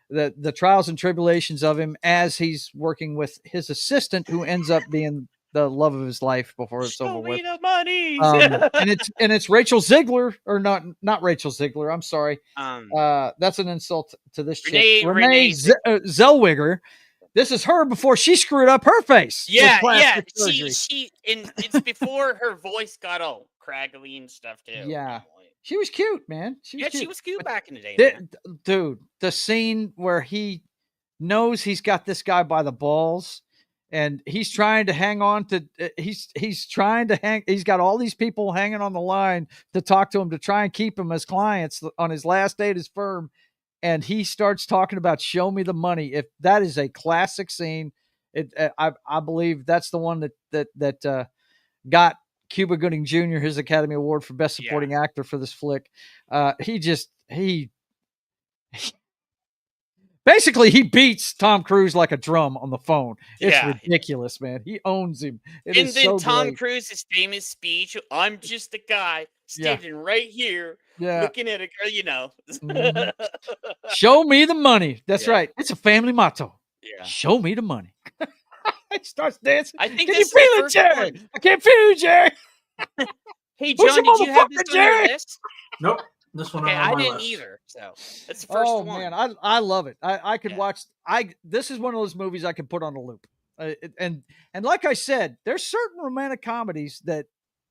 the trials and tribulations of him as he's working with his assistant, who ends up being the love of his life before it's over Show with. me the money. And it's Rachel Ziegler, or not Rachel Ziegler. I'm sorry. That's an insult to this chick. Renee Zellweger. This is her before she screwed up her face. Yeah, with yeah. plastic surgery. And it's before her voice got all craggly and stuff too. Yeah, she was cute, man. She was cute back in the day. Dude, the scene where he knows he's got this guy by the balls, and he's trying to hang on to. He's trying to hang. He's got all these people hanging on the line to talk to him to try and keep him as clients on his last day at his firm. And he starts talking about "Show me the money." If that is a classic scene, I believe that's the one that got Cuba Gooding Jr. his Academy Award for Best Supporting Actor for this flick. He basically he beats Tom Cruise like a drum on the phone. It's ridiculous, man. He owns him. And then Tom Cruise's famous speech, "I'm just a guy standing right here looking at a girl, you know." Show me the money. That's right. It's a family motto. Yeah. Show me the money. He starts dancing. I think Can you feel it, Jerry? I can't feel you, Jerry. Hey, John, did you have this on your list? Nope. This one I didn't either. So that's the first one. Man, I love it. I could watch. This is one of those movies I could put on a loop. And like I said, there's certain romantic comedies that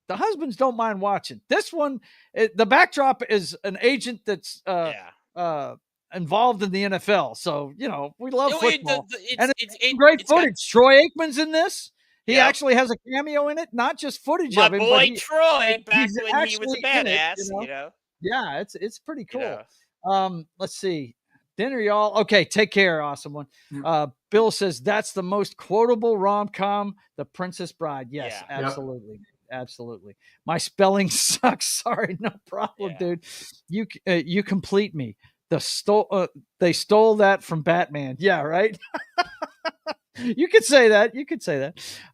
the husbands don't mind watching. This one, the backdrop is an agent that's involved in the NFL. So we love football. It's great footage. Troy Aikman's in this. He actually has a cameo in it, not just footage of him. My boy Troy, back when he was a badass. Yeah, it's pretty cool. Let's see. Dinner, y'all. Okay, take care. Awesome one. Bill says that's the most quotable rom-com, The Princess Bride. Yes, absolutely. Absolutely. My spelling sucks. Sorry, no problem, dude. You complete me. They stole that from Batman. Yeah, right. You could say that.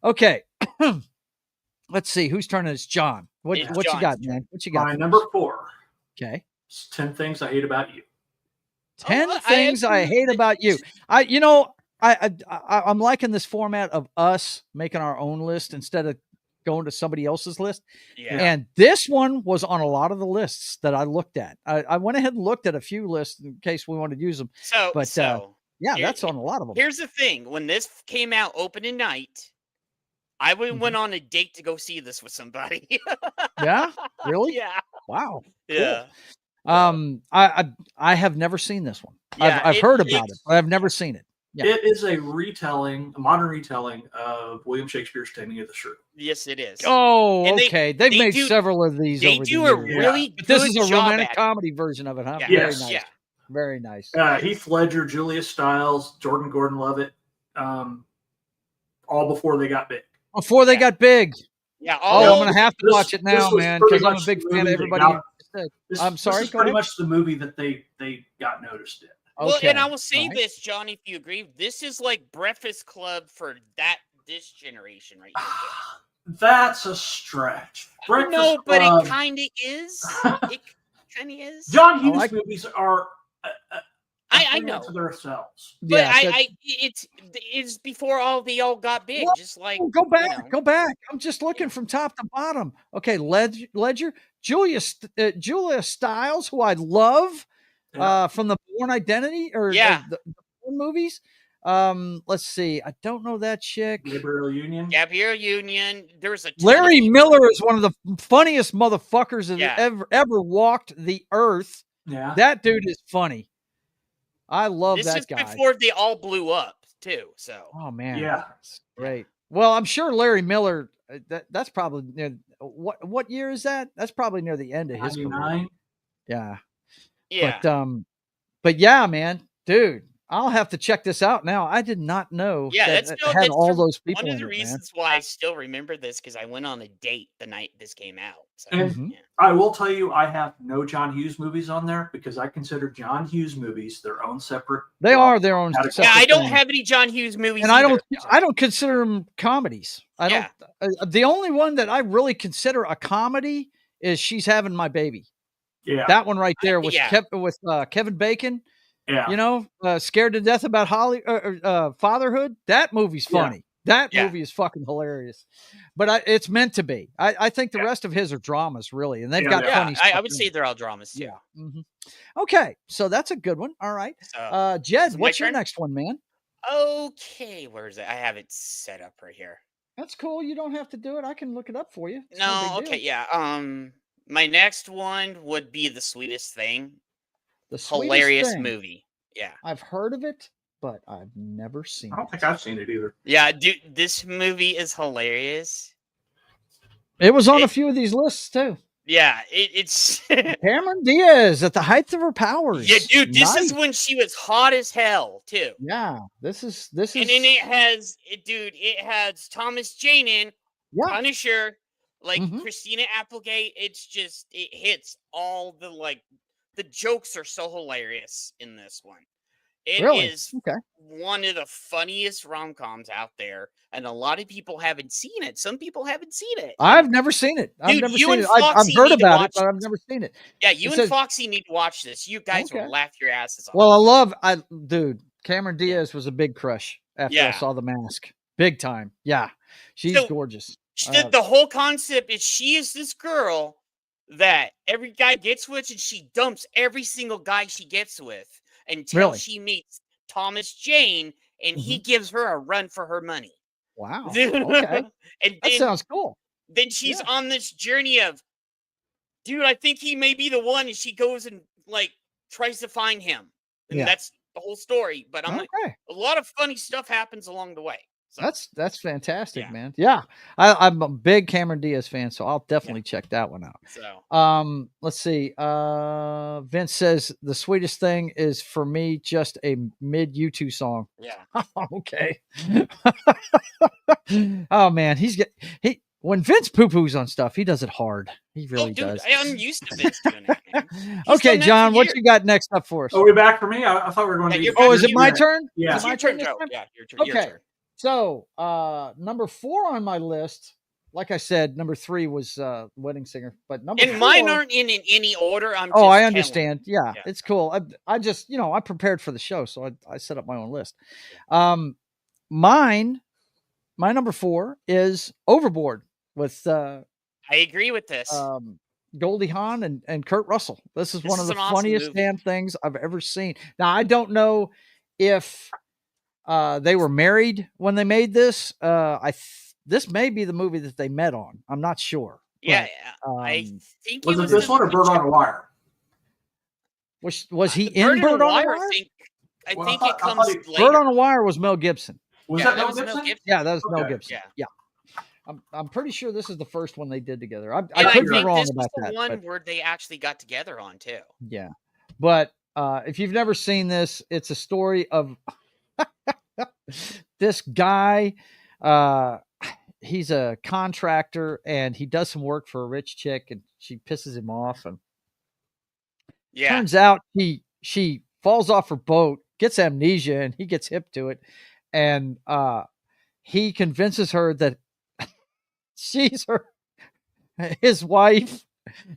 Okay. Let's see whose turn it is. John. What you got, man? What you got? My number 4. Okay. It's 10 Things I Hate About You. 10 Things I Hate About You. I'm liking this format of us making our own list instead of going to somebody else's list. Yeah. And this one was on a lot of the lists that I looked at. I went ahead and looked at a few lists in case we wanted to use them. That's on a lot of them. Here's the thing. When this came out opening night, I went on a date to go see this with somebody. Yeah? Really? Yeah. Wow. Cool. Yeah. I have never seen this one. Yeah, I've heard about it, but I've never seen it. Yeah. It is a modern retelling of William Shakespeare's Taming of the Shrew. Yes, it is. Oh, okay. They've made several of these. They do a really good This is a job romantic comedy version of it, huh? Yeah. Very nice. Yeah. Very nice. Heath Ledger, Julia Stiles, Jordan Gordon-Levitt, all before they got big. Before they got big. Yeah. I'm going to have to watch it now, man, because I'm a big fan of everybody. I'm sorry. This is pretty much the movie that they got noticed in. Well, and I will say this, John, if you agree, this is like Breakfast Club for this generation right now. That's a stretch. No, but it kind of is. It kind of is. John Hughes movies are I know to themselves, but it's before they all got big. Well, just like go back. I'm just looking from top to bottom. Okay, Ledger, Julia Stiles, who I love. From the Bourne Identity or the Bourne movies. Let's see. I don't know that chick. Gabrielle Union. There's Larry Miller is one of the funniest motherfuckers that ever walked the earth. Yeah, that dude is funny. I love that guy. This is before they all blew up too. So. Oh man. Yeah. That's great. Well, I'm sure Larry Miller. That's probably near what year is that? That's probably near the end of his career. Yeah. Yeah. But yeah, man, dude, I'll have to check this out now. I did not know that it had all those people. One of the reasons why I still remember this because I went on a date the night this came out. So, and I will tell you, I have no John Hughes movies on there because I consider John Hughes movies their own separate. They are their own. Separate I don't have any John Hughes movies, and I don't consider them comedies. I don't. The only one that I really consider a comedy is She's Having My Baby. Yeah, that one right there was with Kevin Bacon. Yeah, Scared to death about fatherhood. That movie's funny. That movie is fucking hilarious, but it's meant to be. I think the rest of his are dramas, really, and they've got funny stuff. I would say they're all dramas too. Yeah. Mm-hmm. Okay, so that's a good one. All right, Jed, what's your next one, man? Okay, where is it? I have it set up right here. That's cool. You don't have to do it. I can look it up for you. It's no okay, yeah. My next one would be The Sweetest Thing. The hilarious movie. Yeah, I've heard of it, but I've never seen it. I don't think I've seen it either. Yeah, dude, this movie is hilarious. It was on a few of these lists too. Yeah, it's Cameron Diaz at the height of her powers. Yeah, dude, this is when she was hot as hell too. Yeah, this is. And then it has Thomas Jane in, Punisher, like Christina Applegate. It's just, it hits all the jokes are so hilarious in this one. It is one of the funniest rom-coms out there, and a lot of people haven't seen it. Some people haven't seen it. I've never seen it. I've never seen it. I've heard about it, but I've never seen it. Yeah, you and Foxy need to watch this. You guys will laugh your asses off. Well, dude, Cameron Diaz was a big crush after I saw The Mask. Big time. Yeah, she's gorgeous. The whole concept is she is this girl that every guy gets with, and she dumps every single guy she gets with until she meets Thomas Jane, and he gives her a run for her money. Wow. Okay. And that sounds cool. Then she's on this journey of, dude, I think he may be the one, and she goes and tries to find him. And that's the whole story. But I'm a lot of funny stuff happens along the way. So, that's fantastic, man. Yeah. I'm a big Cameron Diaz fan, so I'll definitely check that one out. So let's see. Vince says The Sweetest Thing is for me just a mid U2 song. Yeah. Okay. Oh man, when Vince poo-poos on stuff, he does it hard. He really does. I'm used to Vince doing it, man. Okay, John, what you got next up for us? Are we back for me? I thought we were going to be. Oh, is it my turn? Yeah. Is it my turn, this Joe. time? Yeah, your turn. Okay. Your turn. So, number 4 on my list, like I said, number 3 was Wedding Singer, but number 4, mine aren't in any order. I understand. Yeah, it's cool. I just, I prepared for the show, so I set up my own list. My number 4 is Overboard with I agree with this. Goldie Hawn and Kurt Russell. This is one of the funniest awesome damn things I've ever seen. Now, I don't know if they were married when they made this. This may be the movie that they met on. I'm not sure. Yeah, I think was it this one or Bird on a Wire? Was he in Bird on a Wire? I think it comes later. Bird on a Wire was Mel Gibson. Was that Mel Gibson? Yeah, that was Mel Gibson. Yeah. I'm pretty sure this is the first one they did together. I could be wrong about that. This was the one where they actually got together on too. Yeah, but if you've never seen this, it's a story of this guy. He's a contractor and he does some work for a rich chick, and she pisses him off. And turns out she falls off her boat, gets amnesia, and he gets hip to it, and he convinces her that she's his wife,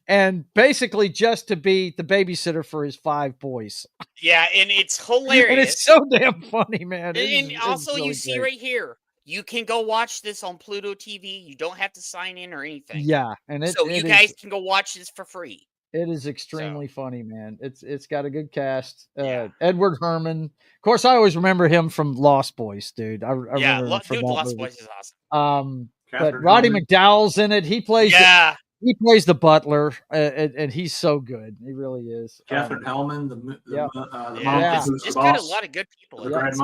and basically just to be the babysitter for his 5 boys. Yeah, and it's hilarious. And it's so damn funny, man. And also, really you see right here, you can go watch this on Pluto TV. You don't have to sign in or anything. Yeah, and you guys can go watch this for free. It is extremely funny, man. It's got a good cast. Edward Herrmann. Of course, I always remember him from Lost Boys, dude. I remember him from Lost Boys is awesome. But Roddy McDowell's in it. He plays the butler, and he's so good. He really is. Catherine Hellman, the mom. Just got a lot of good people in it.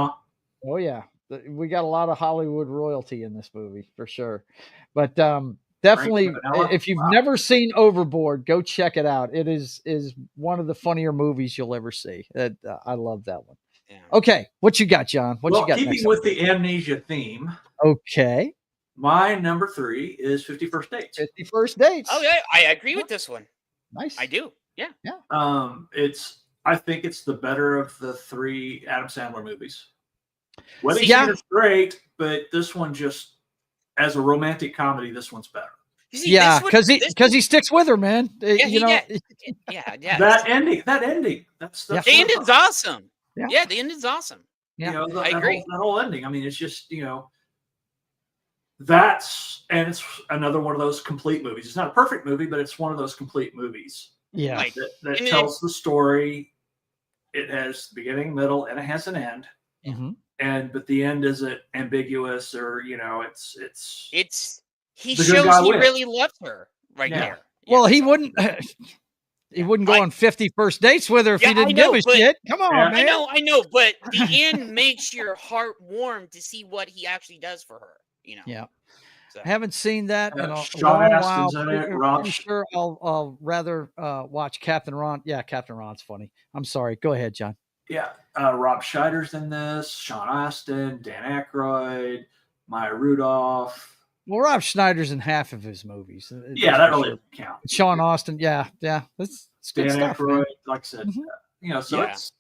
Oh yeah, we got a lot of Hollywood royalty in this movie for sure. But definitely, if you've never seen Overboard, go check it out. It is one of the funnier movies you'll ever see. I love that one. Yeah. Okay, what you got, John? What you got? Keeping with the amnesia theme. Okay. My number 3 is 51st Dates. 51st Dates. Oh yeah, I agree with this one. Nice. I do. Yeah. I think it's the better of the 3 Adam Sandler movies. Wedding Singer's great, but this one just, as a romantic comedy, this one's better. Yeah, because he sticks with her, man. Yeah. That ending. That's the ending's awesome. Yeah, the ending's awesome. Yeah, I agree. That whole ending. I mean, it's just It's another one of those complete movies. It's not a perfect movie, but it's one of those complete movies. Yeah. Like, That tells the story. It has the beginning, middle, and it has an end. But the end isn't ambiguous, or he the good shows guy he wins. really loves her there. Yeah, well, he wouldn't. He wouldn't go on 50 first dates with her if he didn't give a shit. Come on, man. I know, but the end makes your heart warm to see what he actually does for her. Yeah. So. I haven't seen that in a Sean long Astin's while. in it. Pretty sure I'll rather watch Captain Ron. Yeah, Captain Ron's funny. I'm sorry. Go ahead, John. Yeah, Rob Schneider's in this. Sean Astin, Dan Aykroyd, Maya Rudolph. Well, Rob Schneider's in half of his movies. Yeah, that really doesn't count. Sean Astin. Yeah. It's good Dan stuff, Aykroyd, man. like I said,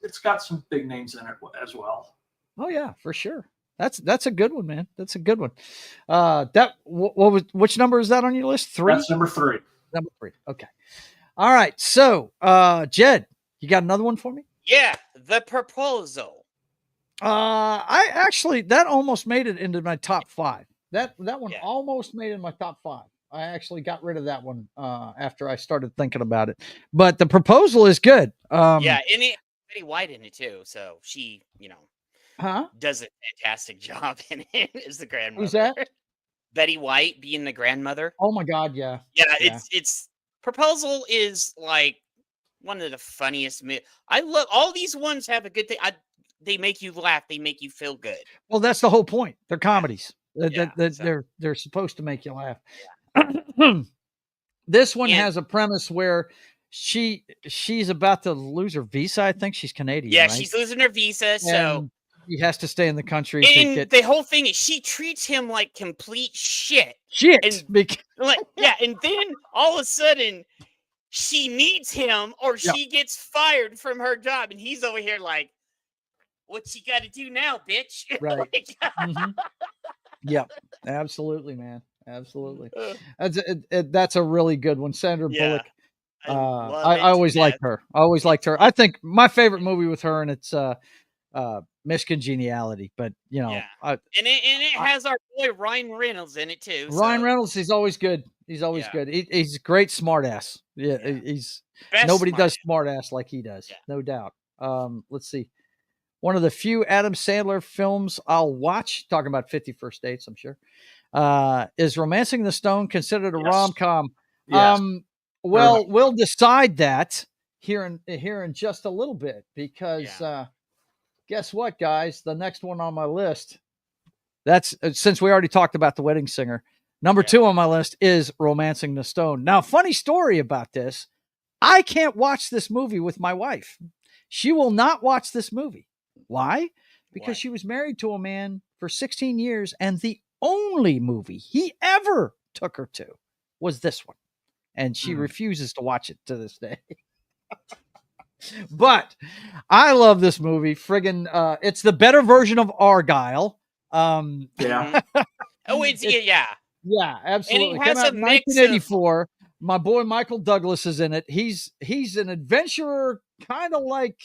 it's got some big names in it as well. Oh yeah, for sure. That's a good one, man. That's a good one. Which number is that on your list? 3? That's number 3. Number 3. Okay. All right. So, Jed, you got another one for me? Yeah, The Proposal. I actually that almost made it into my top 5. That one almost made it in my top 5. I actually got rid of that one after I started thinking about it. But The Proposal is good. And it Betty White in it too, so she, does a fantastic job in it as the grandmother. Who's that? Betty White being the grandmother. Oh my God, yeah. Yeah, it's Proposal is like one of the funniest. I love all these ones have a good thing. They make you laugh. They make you feel good. Well, that's the whole point. They're comedies. They're supposed to make you laugh. Yeah. This one has a premise where she's about to lose her visa. I think she's Canadian. Yeah, right? she's losing her visa, so he has to stay in the country. And the whole thing is she treats him like complete shit. And then all of a sudden she needs him, or she gets fired from her job, and he's over here like, "What you got to do now, bitch?" Right. Yeah, absolutely, man. Absolutely. That's a really good one. Sandra Bullock. I always liked her. I think my favorite movie with her, and it's Miss Congeniality. But and it has our boy Ryan Reynolds in it too. Ryan Reynolds, he's always good. He's always good. He's a great smartass. Yeah, he's nobody does smartass like he does. Yeah. No doubt. Let's see. One of the few Adam Sandler films I'll watch, talking about 50 First Dates, I'm sure, is Romancing the Stone considered a rom-com? Yes. Well, we'll decide that here in just a little bit, because guess what, guys? The next one on my list, that's since we already talked about The Wedding Singer, number 2 on my list is Romancing the Stone. Now, funny story about this. I can't watch this movie with my wife. She will not watch this movie. Why? Because she was married to a man for 16 years, and the only movie he ever took her to was this one. And she refuses to watch it to this day. But I love this movie. Friggin' it's the better version of Argyle. Yeah, absolutely. And it has Came out a in mix 1984. My boy Michael Douglas is in it. He's an adventurer, kind of like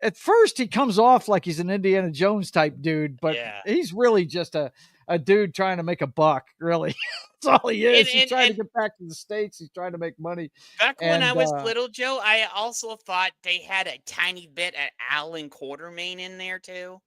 at first he comes off like he's an Indiana Jones type dude, but he's really just a dude trying to make a buck. Really, that's all he is. He's trying to get back to the States. He's trying to make money. Back when I was little, Joe, I also thought they had a tiny bit of Alan Quartermain in there too.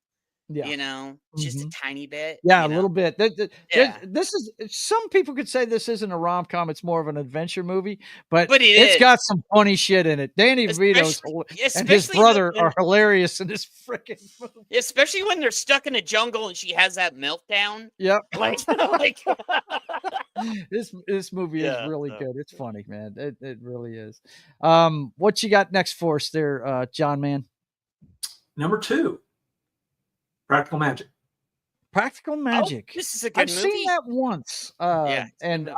Yeah. Just a tiny bit. Yeah, a little bit. This is, some people could say this isn't a rom-com, it's more of an adventure movie, but it's got some funny shit in it. Danny DeVito and his brother are hilarious in this freaking movie. Especially when they're stuck in a jungle and she has that meltdown. Yep. Like this movie is really good. It's funny, man. It really is. What you got next for us there, John, man? Number 2. Practical Magic. Practical Magic. This is a good movie. I've seen that once. And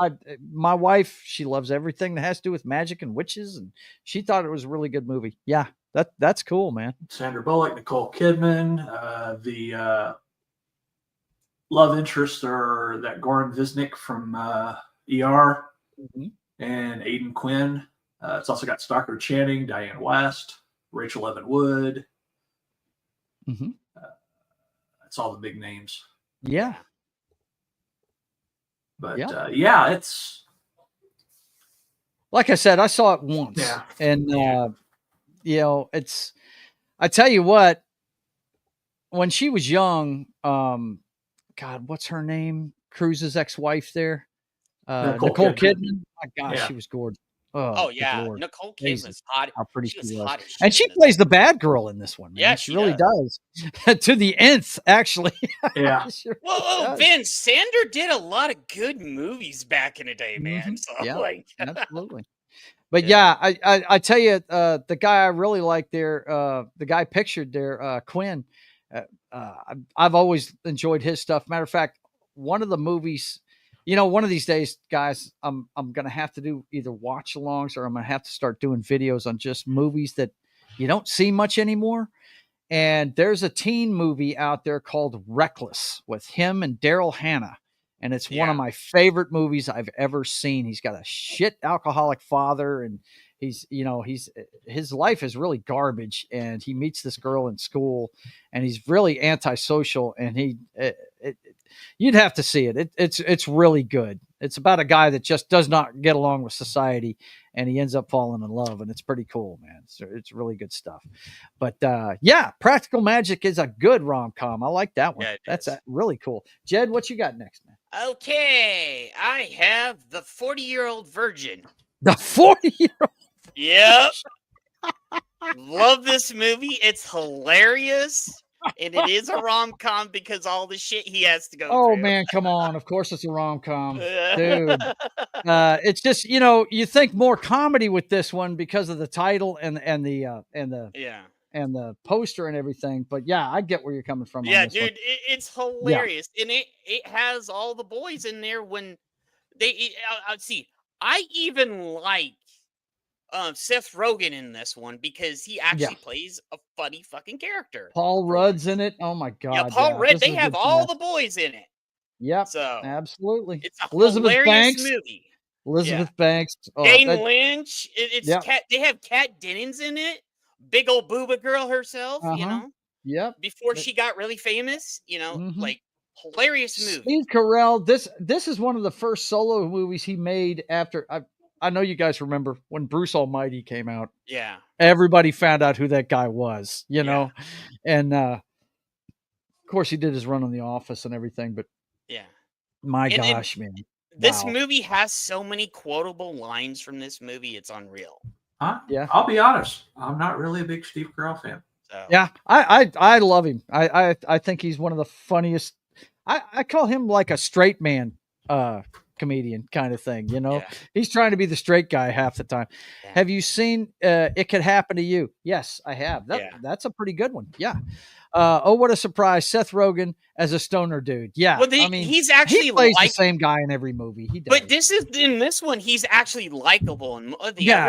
my wife, she loves everything that has to do with magic and witches, and she thought it was a really good movie. Yeah, that's cool, man. Sandra Bullock, Nicole Kidman, the love interest are that Goran Visnik from ER, and Aidan Quinn. It's also got Stockard Channing, Diane West, Rachel Evan Wood. That's all the big names. Yeah. But Yeah. yeah, it's Like I said, I saw it once, Yeah. and you know, I tell you what, when she was young, God, what's her name? Cruise's ex-wife there, Nicole Kidman. My gosh, Yeah. she was gorgeous. Oh Good yeah, Lord. Nicole Crazy Kidman's hot. how pretty She was she was. hot as shit. And she in this. plays the bad girl in this one, man. Yeah, she she really does. To the nth, actually. Yeah. She really Well, does. Vince, Sander did a lot of good movies back in the day, man. So Yeah, like, absolutely. But yeah, I tell you, the guy I really like there, the guy pictured there, Quinn. I've always enjoyed his stuff. Matter of fact, one of the movies, one of these days, guys, I'm gonna have to do either watch alongs or I'm gonna have to start doing videos on just movies that you don't see much anymore. And there's a teen movie out there called Reckless with him and Daryl Hannah. And it's one of my favorite movies I've ever seen. He's got a shit alcoholic father, and his life is really garbage. And he meets this girl in school, and he's really antisocial. And you'd have to see it. It's really good. It's about a guy that just does not get along with society, and he ends up falling in love, and it's pretty cool, man. It's really good stuff. But yeah, Practical Magic is a good rom-com. I like that one. Yeah, That's really cool. Jed, what you got next, man? okay, I have the 40-year-old virgin. The 40-year-old. Yep. Love this movie. It's hilarious. And it is a rom-com because all the shit he has to go Oh through. man, come on. Of course it's a rom-com. Dude. It's just, you think more comedy with this one because of the title and the poster and everything. But yeah, I get where you're coming from. Yeah, on this dude, one. it's hilarious. And it has all the boys in there when they see. I even like Seth Rogen in this one because he actually plays a funny fucking character. Paul Rudd's in it. Oh my god. Yeah, Paul Rudd. This They is a have good all cast. the boys in it. Yep. So absolutely. it's a Elizabeth hilarious Banks. movie. Elizabeth Banks. Jane Lynch. It's Yep. Kat. They have Kat Dennings in it. Big old booba girl herself. Yep. Before she got really famous. Like hilarious movie. Steve Carell. This is one of the first solo movies he made after. I know you guys remember when Bruce Almighty came out. Yeah. Everybody found out who that guy was, and of course he did his run on The Office and everything, but my gosh, man. This movie has so many quotable lines from this movie. It's unreal. Yeah. I'll be honest. I'm not really a big Steve Carell fan. So. Yeah. I love him. I think he's one of the funniest. I call him like a straight man, comedian kind of thing. He's trying to be the straight guy half the time. Have you seen It Could Happen to You? Yes, I have. That's a pretty good one. Yeah. Oh, what a surprise. Seth Rogen as a stoner dude. Yeah. Well, he's actually he plays the same guy in every movie. He does. But in this one, he's actually likable. And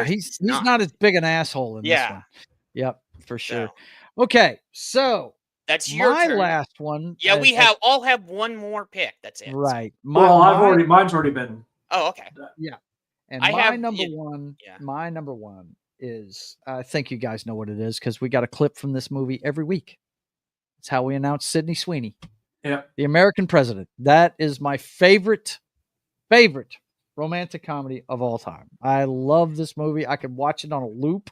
he's not as big an asshole in this one. Yep, for sure. So. Okay, so that's your turn. Last one. Yeah, we all have one more pick. That's it. Right. Mine's already been. Oh, okay. Yeah. And my number one is, I think you guys know what it is because we got a clip from this movie every week. It's how we announce Sydney Sweeney. Yeah. The American President. That is my favorite romantic comedy of all time. I love this movie. I could watch it on a loop.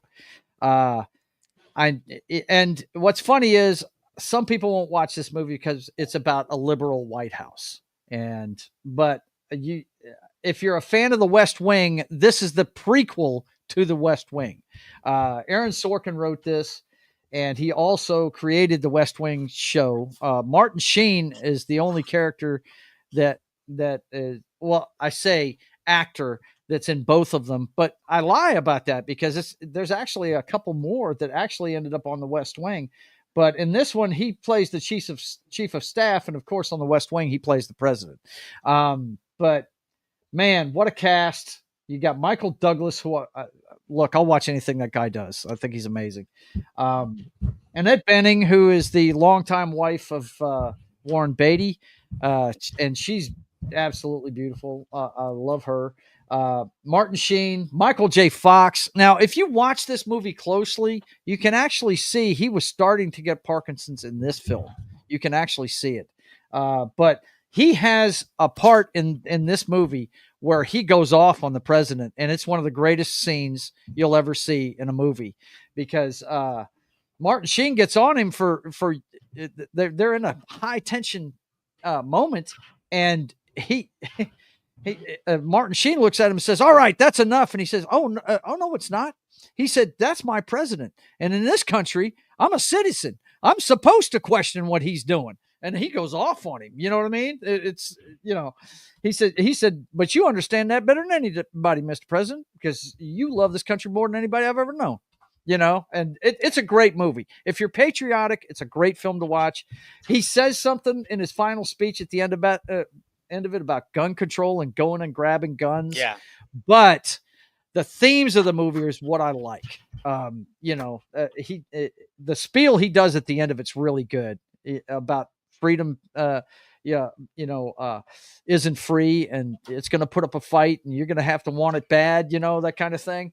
And what's funny is some people won't watch this movie because it's about a liberal White House. But if you're a fan of The West Wing, this is the prequel to The West Wing. Aaron Sorkin wrote this, and he also created The West Wing show. Martin Sheen is the only character that is, well, I say actor that's in both of them, but I lie about that because there's actually a couple more that actually ended up on The West Wing. But in this one, he plays the chief of staff, and of course, on The West Wing, he plays the president. But man, what a cast! You got Michael Douglas, who look, I'll watch anything that guy does. I think he's amazing. Annette Bening, who is the longtime wife of Warren Beatty, and she's absolutely beautiful. I love her. Martin Sheen, Michael J. Fox. Now, if you watch this movie closely, you can actually see he was starting to get Parkinson's in this film. You can actually see it. But he has a part in this movie where he goes off on the president, and it's one of the greatest scenes you'll ever see in a movie, because Martin Sheen gets on him for they're in a high tension moment, and Martin Sheen looks at him and says, "All right, that's enough." And he says, "Oh no, it's not." He said, "That's my president, and in this country, I'm a citizen. I'm supposed to question what he's doing." And he goes off on him. You know what I mean? It's, he said, "But you understand that better than anybody, Mr. President, because you love this country more than anybody I've ever known." And it's a great movie. If you're patriotic, it's a great film to watch. He says something in his final speech at the end of it about gun control and going and grabbing guns. Yeah. But the themes of the movie is what I like. The spiel he does at the end of it's really good about freedom. Isn't free, and it's going to put up a fight, and you're going to have to want it bad, that kind of thing.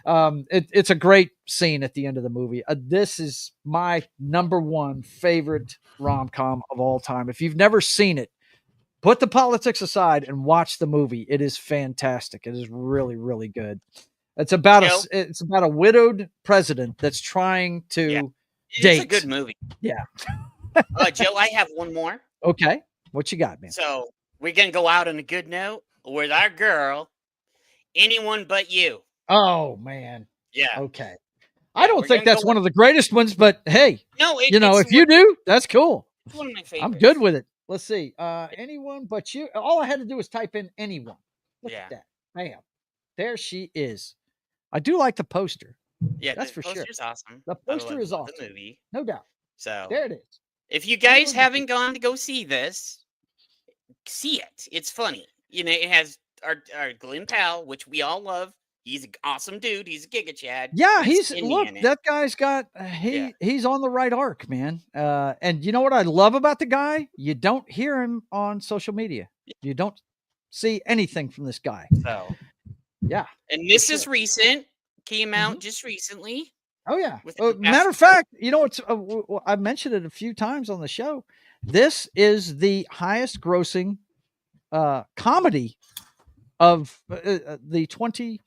It's a great scene at the end of the movie. This is my number one favorite rom-com of all time. If you've never seen it, put the politics aside and watch the movie. It is fantastic. It is really, really good. It's about a widowed president that's trying to date. It's a good movie. Yeah. Joe, I have one more. Okay. What you got, man? So we're going to go out on a good note with our girl, Anyone But You. Oh, man. Yeah. Okay. I don't think that's one of the greatest ones, but hey, no, if you do, that's cool. It's one of my favorites. I'm good with it. Let's see. Anyone But You. All I had to do was type in anyone. Look at that. Bam. There she is. I do like the poster. Yeah, that's for sure. The poster's awesome. The poster is awesome. The movie. No doubt. So there it is. If you guys haven't gone to go see this, see it. It's funny. It has our Glenn Powell, which we all love. He's an awesome dude. He's a Giga Chad. Yeah, that guy's got he's on the right arc, man. And you know what I love about the guy? You don't hear him on social media. You don't see anything from this guy. So yeah. And this is recent. Came out just recently. Oh yeah. Matter of fact, I mentioned it a few times on the show. This is the highest grossing comedy of the 21st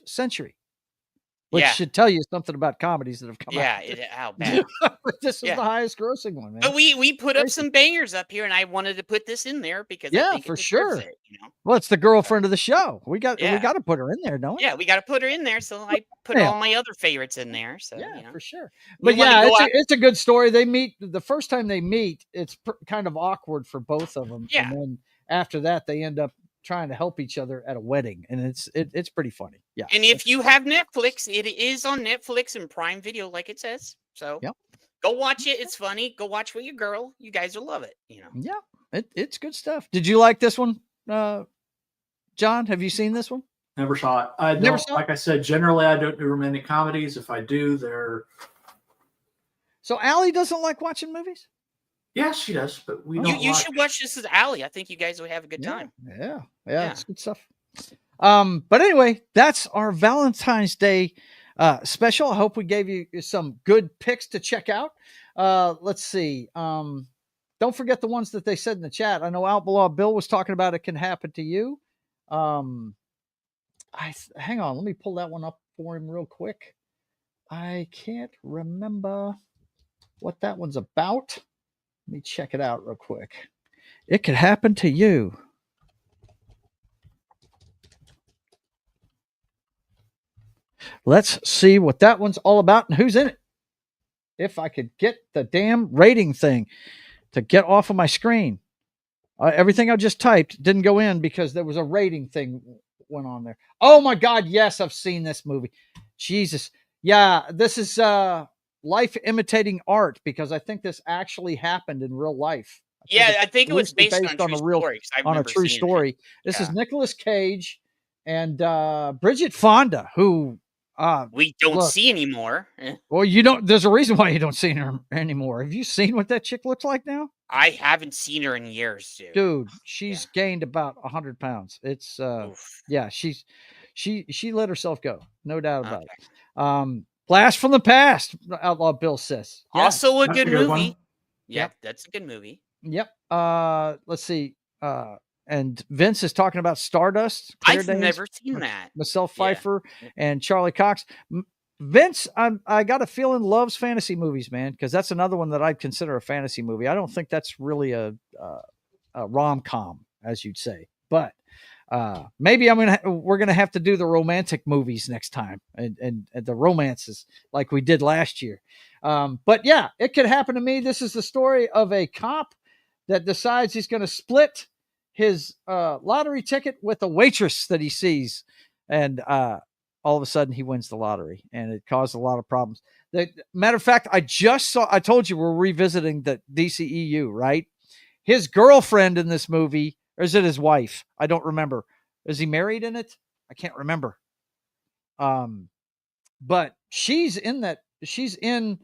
century, which should tell you something about comedies that have come out. Yeah, how bad. This is the highest grossing one, man. But we put up some bangers up here, and I wanted to put this in there because I think for it sure. It, Well, it's the girlfriend of the show. We got to put her in there, don't we? Yeah, we got to put her in there. So I put all my other favorites in there. So for sure. But it's a good story. They meet the first time they meet. It's kind of awkward for both of them. Yeah. And then after that, they end up trying to help each other at a wedding, and it's pretty funny. Yeah. And if you have Netflix, it is on Netflix and Prime Video, like it says. So go watch it. It's funny. Go watch with your girl. You guys will love it. Yeah, it's good stuff. Did you like this one, John? Have you seen this one? Never saw it. I don't. Like I said, generally I don't do romantic comedies. If I do, they're. So Allie doesn't like watching movies. Yes, she does, but we don't. You should watch this with Allie. I think you guys will have a good time. Yeah, it's good stuff. But anyway, that's our Valentine's Day special. I hope we gave you some good picks to check out. Let's see. Don't forget the ones that they said in the chat. I know Outlaw Bill was talking about It Can Happen to You. Hang on, let me pull that one up for him real quick. I can't remember what that one's about. Let me check it out real quick. It Could Happen to You. Let's see what that one's all about and who's in it. If I could get the damn rating thing to get off of my screen. Everything I just typed didn't go in because there was a rating thing went on there. Oh my God, yes, I've seen this movie. Jesus. Yeah, this is Life Imitating Art, because I think this actually happened in real life. I think it was based on a true story. This is Nicolas Cage and Bridget Fonda, who we don't see anymore. Well, you don't. There's a reason why you don't see her anymore. Have you seen what that chick looks like now? I haven't seen her in years, dude. She's gained about 100 pounds. It's she let herself go, no doubt about it. Blast from the Past, Outlaw Bill says. Also a good movie. Yeah, that's a good movie. Yep. Let's see. And Vince is talking about Stardust. Claire I've Danes, never seen that. Michelle Yeah. Pfeiffer and Charlie Cox. Vince, I got a feeling loves fantasy movies, man, because that's another one that I'd consider a fantasy movie. I don't think that's really a rom-com, as you'd say, but maybe we're gonna have to do the romantic movies next time, and the romances like we did last year. But yeah, it could happen to me. This is the story of a cop that decides he's going to split his lottery ticket with a waitress that he sees, and all of a sudden he wins the lottery, and it caused a lot of problems. Matter of fact, I told you we're revisiting the DCEU, right? His girlfriend in this movie, or is it his wife? I don't remember. Is he married in it? I can't remember. But she's in that. She's in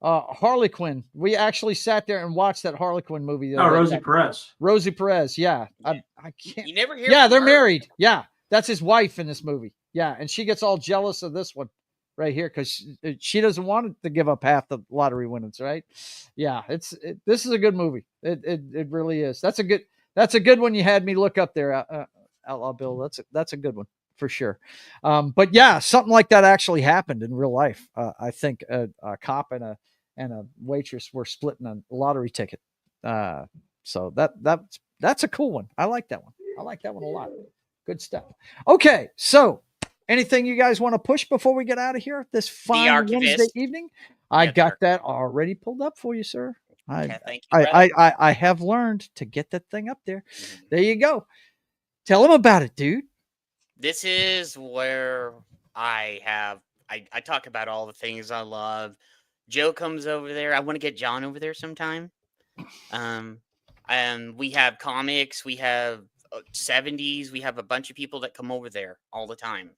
Harley Quinn. We actually sat there and watched that Harley Quinn movie. Rosie Perez. Rosie Perez. Yeah. I can't. You never hear. Yeah, from they're her. married. Yeah, that's his wife in this movie. Yeah, and she gets all jealous of this one right here because she doesn't want to give up half the lottery winnings, right? Yeah, this is a good movie. It really is. That's a good one. You had me look up there, Outlaw Bill. That's a good one for sure. But yeah, something like that actually happened in real life. I think a cop and a waitress were splitting a lottery ticket. So that's a cool one. I like that one. I like that one a lot. Good stuff. Okay, so anything you guys want to push before we get out of here this fine Wednesday evening? I got that already pulled up for you, sir. Thank you, I have learned to get that thing up there. There you go. Tell them about it, dude. This is where I talk about all the things I love. Joe comes over there. I want to get John over there sometime. And we have comics. We have 70s. We have a bunch of people that come over there all the time.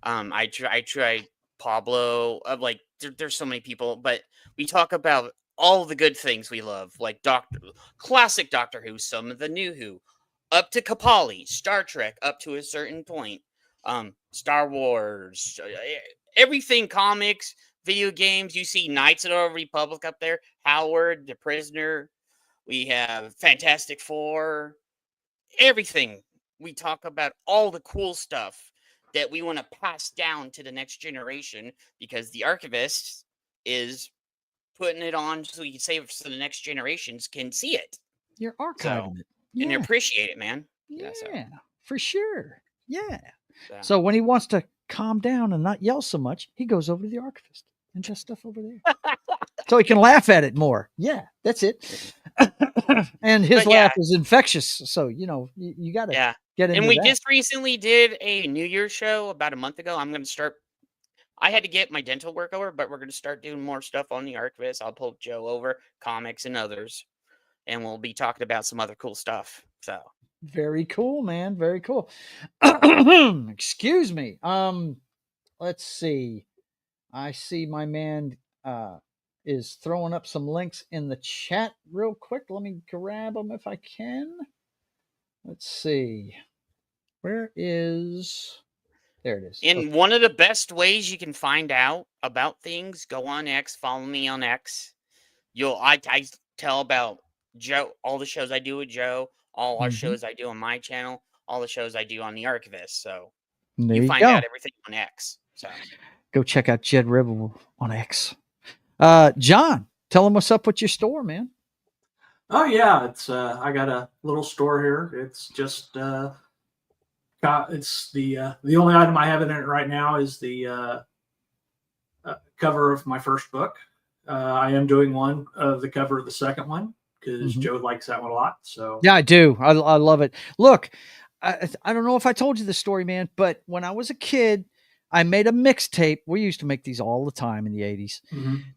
I try Pablo. There's so many people, but we talk about all the good things we love, like classic Doctor Who, some of the new Who, up to Capaldi, Star Trek, up to a certain point, Star Wars, everything, comics, video games. You see Knights of the Old Republic up there, Howard, the Prisoner. We have Fantastic Four, everything. We talk about all the cool stuff that we want to pass down to the next generation because the archivist is putting it on so you can save it so the next generations can see it. You're archiving it. And appreciate it, man. Yeah, for sure. Yeah. So when he wants to calm down and not yell so much, he goes over to the archivist and does stuff over there. So he can laugh at it more. Yeah, that's it. And his laugh is infectious. So, you got to get into And we that. just recently did a New Year's show about a month ago. I'm going to start. I had to get my dental work over, but we're going to start doing more stuff on the archivist. I'll pull Joe over, comics and others. And we'll be talking about some other cool stuff. So very cool, man. Very cool. Excuse me. Let's see. I see my man is throwing up some links in the chat real quick. Let me grab them if I can. Let's see. There it is. And one of the best ways you can find out about things, go on X, follow me on X. I tell about Joe, all the shows I do with Joe, all our shows I do on my channel, all the shows I do on the archivist. So you find out everything on X. So go check out Jed Ribble on X. John, tell them what's up with your store, man. Oh yeah, it's I got a little store here. It's just it's the only item I have in it right now is the cover of my first book. I am doing one of the cover of the second one because Joe likes that one a lot. So yeah, I do. I love it. Look, I don't know if I told you the story, man, but when I was a kid, I made a mixtape. We used to make these all the time in the 80s.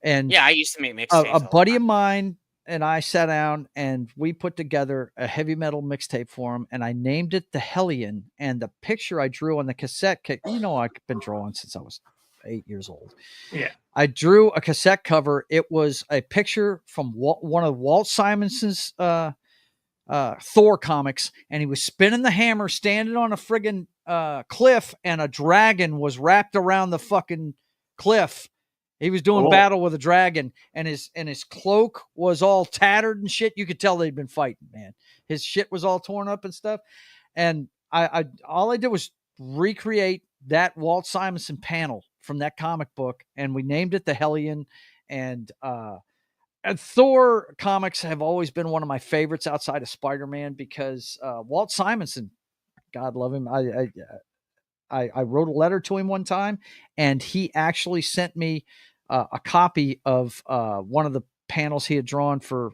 And yeah, I used to make mixtapes. A buddy of mine and I sat down and we put together a heavy metal mixtape for him, and I named it The Hellion. And the picture I drew on the cassette, I've been drawing since I was 8 years old. Yeah. I drew a cassette cover. It was a picture from one of Walt Simonson's Thor comics, and he was spinning the hammer, standing on a friggin' cliff, and a dragon was wrapped around the fucking cliff, He was doing battle with a dragon, and his cloak was all tattered and shit. You could tell they'd been fighting, man. His shit was all torn up and stuff. And all I did was recreate that Walt Simonson panel from that comic book, and we named it the Hellion. And Thor comics have always been one of my favorites outside of Spider-Man because Walt Simonson, God love him, I wrote a letter to him one time, and he actually sent me a copy of one of the panels he had drawn for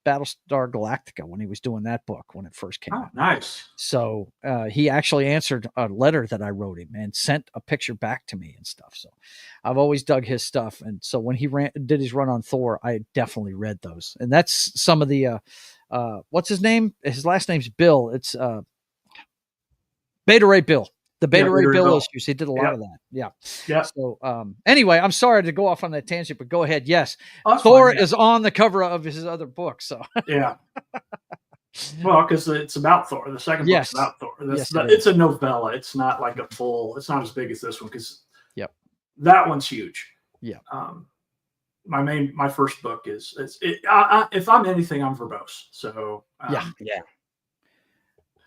Battlestar Galactica when he was doing that book when it first came out. Nice. So he actually answered a letter that I wrote him and sent a picture back to me and stuff. So I've always dug his stuff. And so when he did his run on Thor, I definitely read those. And that's some of the, what's his name? His last name's Bill. It's Beta Ray Bill. The Beta Ray Bill issues. He did a lot of that. Yeah. Yeah. So anyway, I'm sorry to go off on that tangent, but go ahead. Yes. Oh, Thor is on the cover of his other book. So yeah. Well, because it's about Thor. The second book's about Thor. It's a novella. It's not like a full. It's not as big as this one because that one's huge. Yeah. My first book is if I'm anything, I'm verbose. So yeah.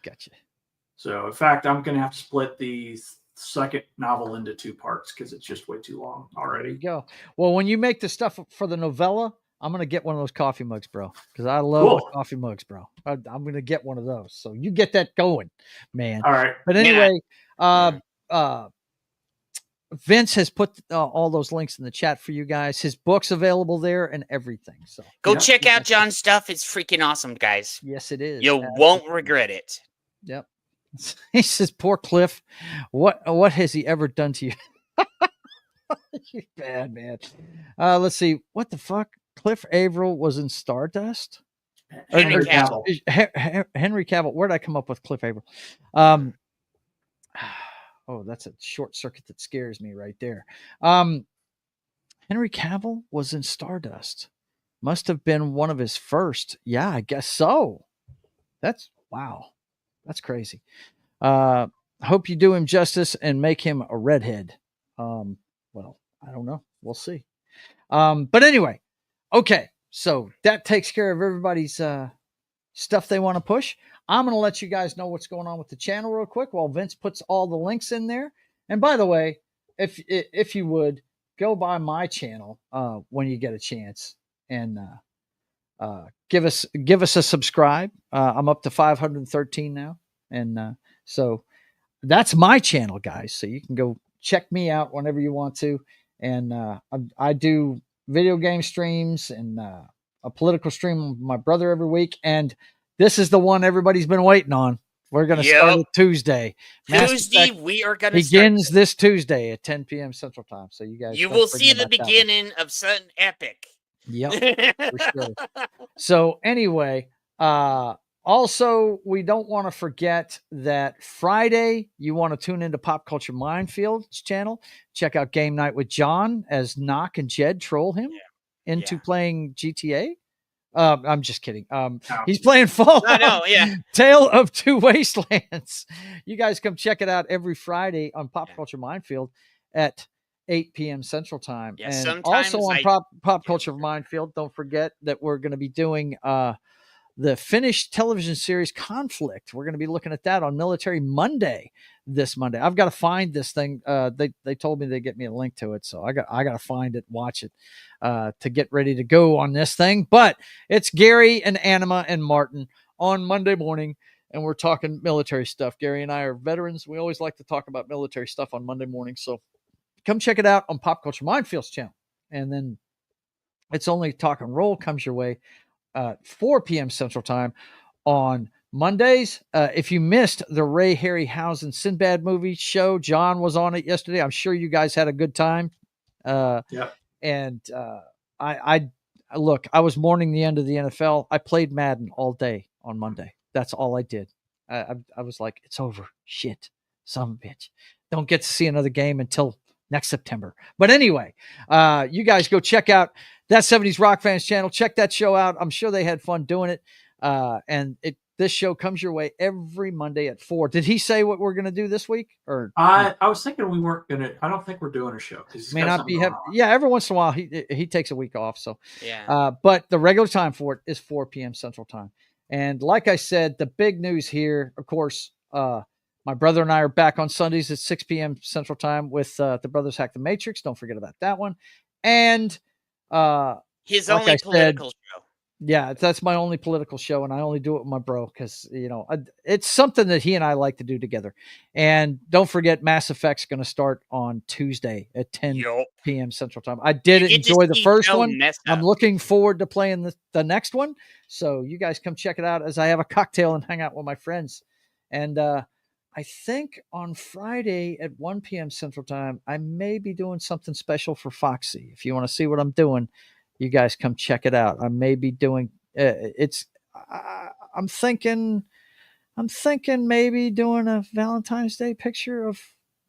Gotcha. So in fact, I'm going to have to split the second novel into 2 parts because it's just way too long already. There you go. Well, when you make the stuff for the novella, I'm going to get one of those coffee mugs, bro, because I love the coffee mugs, bro. I'm going to get one of those. So you get that going, man. All right. But anyway, Vince has put all those links in the chat for you guys. His book's available there and everything. So go check out John's stuff. It's freaking awesome, guys. Yes, it is. You won't regret it. Yep. He says, poor Cliff. What has he ever done to you? You bad man. Let's see. What the fuck? Cliff Averill was in Stardust? Henry Cavill. Henry Cavill. Where did I come up with Cliff Averill? Oh, that's a short circuit that scares me right there. Henry Cavill was in Stardust. Must have been one of his first. Yeah, I guess so. Wow. That's crazy. Hope you do him justice and make him a redhead. Well, I don't know. We'll see. But anyway, okay. So that takes care of everybody's stuff they want to push. I'm going to let you guys know what's going on with the channel real quick while Vince puts all the links in there. And by the way, if you would go by my channel when you get a chance and give us a subscribe. I'm up to 513 now. And so that's my channel, guys. So you can go check me out whenever you want to. And I do video game streams and a political stream with my brother every week. And this is the one everybody's been waiting on. We're going to start it Tuesday. We are going to begins this Tuesday at 10 p.m. Central Time. So you guys, will see the beginning of something epic. Yep, for sure. So anyway, also we don't want to forget that Friday you want to tune into Pop Culture Minefield's channel. Check out Game Night with John as Knock and Jed troll him into playing GTA. I'm just kidding. He's playing Fallout. Tale of Two Wastelands. You guys come check it out every Friday on Pop Culture Minefield at 8 p.m. Central Time. Yeah, and also on Pop Culture Minefield, don't forget that we're going to be doing the finished television series Conflict. We're going to be looking at that on Military Monday this Monday. I've got to find this thing. They told me they'd get me a link to it. So I got to find it, watch it to get ready to go on this thing. But it's Gary and Anima and Martin on Monday morning. And we're talking military stuff. Gary and I are veterans. We always like to talk about military stuff on Monday morning. So come check it out on Pop Culture Minefield's channel. And then It's Only Talk and Roll comes your way 4 p.m. Central Time on Mondays. If you missed the Ray Harryhausen Sinbad movie show, John was on it yesterday. I'm sure you guys had a good time. And I look, I was mourning the end of the NFL. I played Madden all day on Monday. That's all I did. I was like, it's over. Shit, son of a bitch. Don't get to see another game until next September. But anyway, you guys go check out that 70s Rock Fans channel. Check that show out. I'm sure they had fun doing it. And this show comes your way every Monday at 4. Did he say what we're going to do this week? Or I was thinking we weren't going to. I don't think we're doing a show because may not be. Yeah, every once in a while he takes a week off. So yeah. But the regular time for it is 4 p.m. Central Time. And like I said, the big news here, of course, my brother and I are back on Sundays at 6 p.m. Central Time with the Brothers Hack the Matrix. Don't forget about that one. And his like only political show. Yeah, that's my only political show, and I only do it with my bro because, it's something that he and I like to do together. And don't forget, Mass Effect's going to start on Tuesday at 10 p.m. Central Time. I did enjoy the first one. I'm looking forward to playing the next one. So you guys come check it out as I have a cocktail and hang out with my friends. And I think on Friday at 1 p.m. Central Time, I may be doing something special for Foxy. If you want to see what I'm doing, you guys come check it out. I may be doing I'm thinking maybe doing a Valentine's Day picture of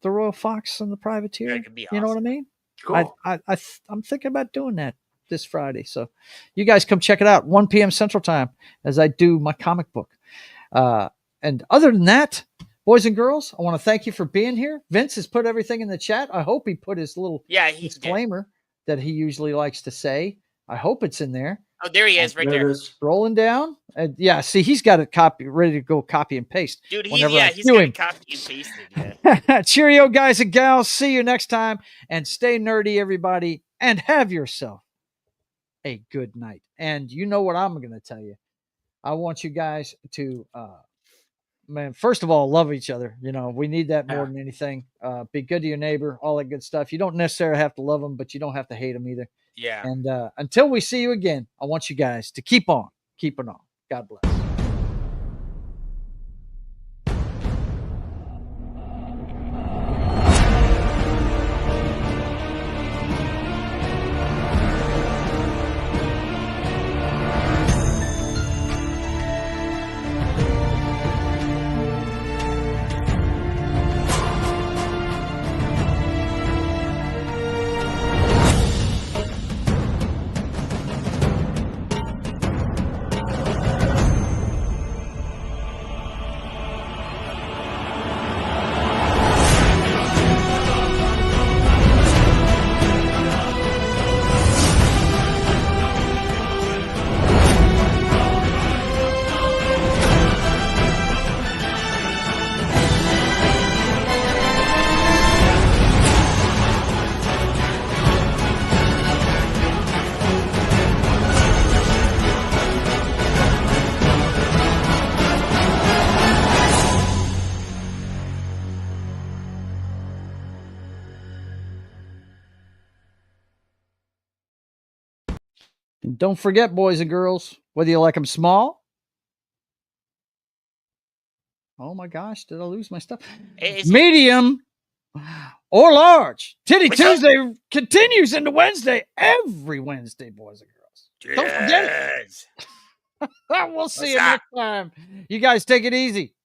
the Royal Fox and the Privateer. That could be awesome. You know what I mean? Cool. I'm thinking about doing that this Friday. So you guys come check it out, 1 p.m. Central Time, as I do my comic book. And other than that, boys and girls, I want to thank you for being here. Vince has put everything in the chat. I hope he put his little disclaimer that he usually likes to say. I hope it's in there. Oh, there he is, right there. Scrolling down. Yeah, see, he's got it ready to go copy and paste. Dude, he's got it copy and pasted. Yeah. Cheerio, guys and gals. See you next time. And stay nerdy, everybody. And have yourself a good night. And you know what I'm going to tell you. I want you guys to... man, first of all, love each other. We need that more than anything. Be good to your neighbor, all that good stuff. You don't necessarily have to love them, but you don't have to hate them either. Yeah. And until we see you again, I want you guys to keep on keeping on. God bless. And don't forget, boys and girls, whether you like them small. Oh my gosh, did I lose my stuff? Medium or large. Titty Tuesday continues into Wednesday, every Wednesday, boys and girls. Don't forget it. We'll see you next time. You guys take it easy.